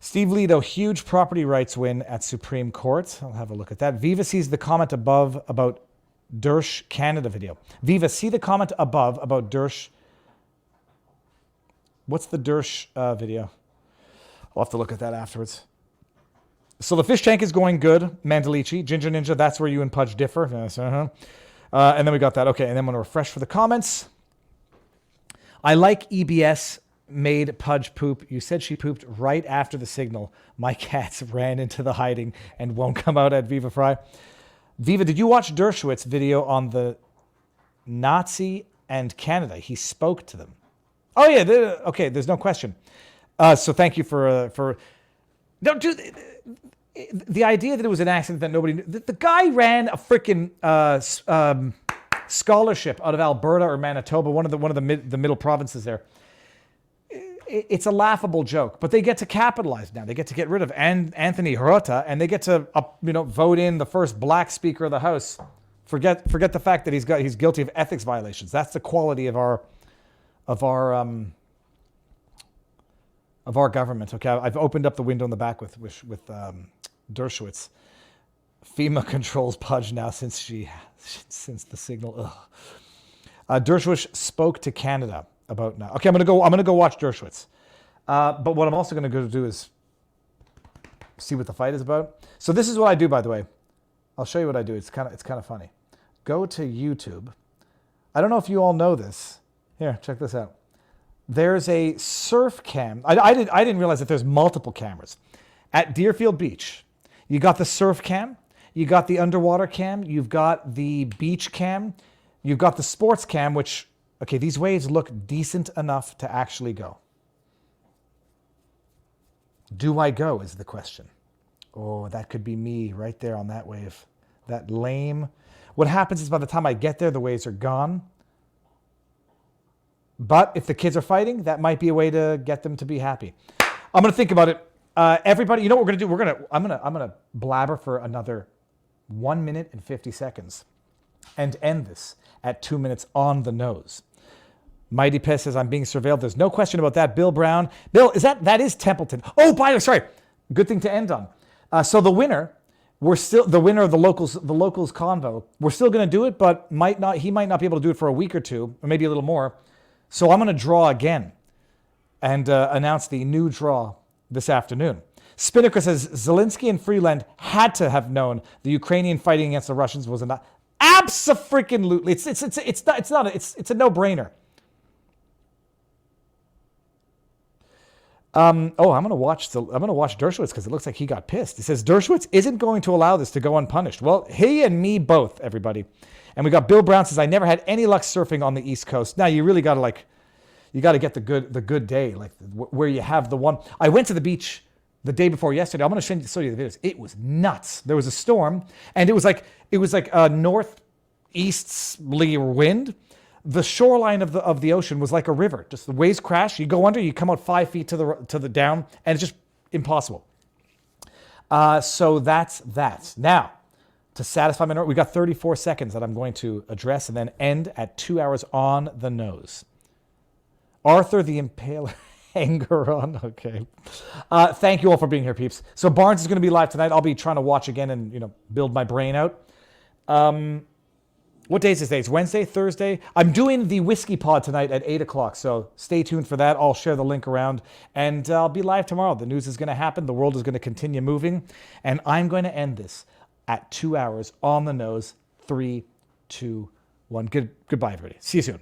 S1: Steve Leto, huge property rights win at Supreme Court. I'll have a look at that. Viva sees the comment above about Dersh Canada video. Viva, see the comment above about Dersh. What's the Dersh video? I'll have to look at that afterwards. So the fish tank is going good. Mandalici, Ginger Ninja, that's where you and Pudge differ. Yes, and then we got that. Okay, and then I'm going to refresh for the comments. I like EBS made Pudge poop. You said she pooped right after the signal. My cats ran into the hiding and won't come out at Viva Frei. Viva, did you watch Dershowitz video on the Nazi and Canada? He spoke to them. Oh yeah, okay. There's no question. So thank you for don't do the idea that it was an accident that nobody knew. The guy ran a freaking scholarship out of Alberta or Manitoba, one of the middle provinces there. It's a laughable joke, but they get to capitalize now. They get to get rid of Anthony Rota, and they get to vote in the first black Speaker of the House. Forget the fact that he's guilty of ethics violations. That's the quality of our government. Okay, I've opened up the window in the back with Dershowitz. FEMA controls Pudge now since the signal. Dershowitz spoke to Canada about now. Okay, I'm gonna go watch Dershowitz. But what I'm also gonna go do is see what the fight is about. So this is what I do, by the way. I'll show you what I do. It's kind of funny. Go to YouTube. I don't know if you all know this. Here, check this out. There's a surf cam. I didn't realize that there's multiple cameras. At Deerfield Beach, you got the surf cam, you got the underwater cam, you've got the beach cam, you've got the sports cam, which, okay, these waves look decent enough to actually go. Do I go is the question. Oh, that could be me right there on that wave. That lame. What happens is by the time I get there, the waves are gone. But if the kids are fighting, that might be a way to get them to be happy. I'm going to think about it. Everybody, you know what we're going to do? I'm going to blabber for another 1 minute and 50 seconds and end this at 2 minutes on the nose. Mighty Piss says, I'm being surveilled. There's no question about that. Bill Brown. Bill, that is Templeton. Oh, by the way, sorry. Good thing to end on. So the winner, the winner of the locals convo, we're still going to do it, but he might not be able to do it for a week or two, or maybe a little more. So I'm going to draw again and announce the new draw this afternoon. Spinnaker says Zelensky and Freeland had to have known the Ukrainian fighting against the Russians was a abso-freaking-lutely. It's a no-brainer. I'm gonna watch Dershowitz because it looks like he got pissed. He says Dershowitz isn't going to allow this to go unpunished. Well, he and me both, everybody. And we got Bill Brown says I never had any luck surfing on the East Coast. Now you really gotta get the good day, like where you have the one. I went to the beach the day before yesterday. I'm gonna show you the videos. It was nuts. There was a storm, and it was like a northeasterly wind. The shoreline of the ocean was like a river. Just the waves crash. You go under. You come out 5 feet to the down, and it's just impossible. So that's that. Now, to satisfy my note, we got 34 seconds that I'm going to address and then end at 2 hours on the nose. Arthur the Impaler. Anger on. Okay. Thank you all for being here, peeps. So Barnes is going to be live tonight. I'll be trying to watch again and build my brain out. What day is this day? It's Wednesday, Thursday. I'm doing the Whiskey Pod tonight at 8 o'clock, so stay tuned for that. I'll share the link around, and I'll be live tomorrow. The news is going to happen. The world is going to continue moving, and I'm going to end this at 2 hours on the nose. 3, 2, 1. Goodbye, everybody. See you soon.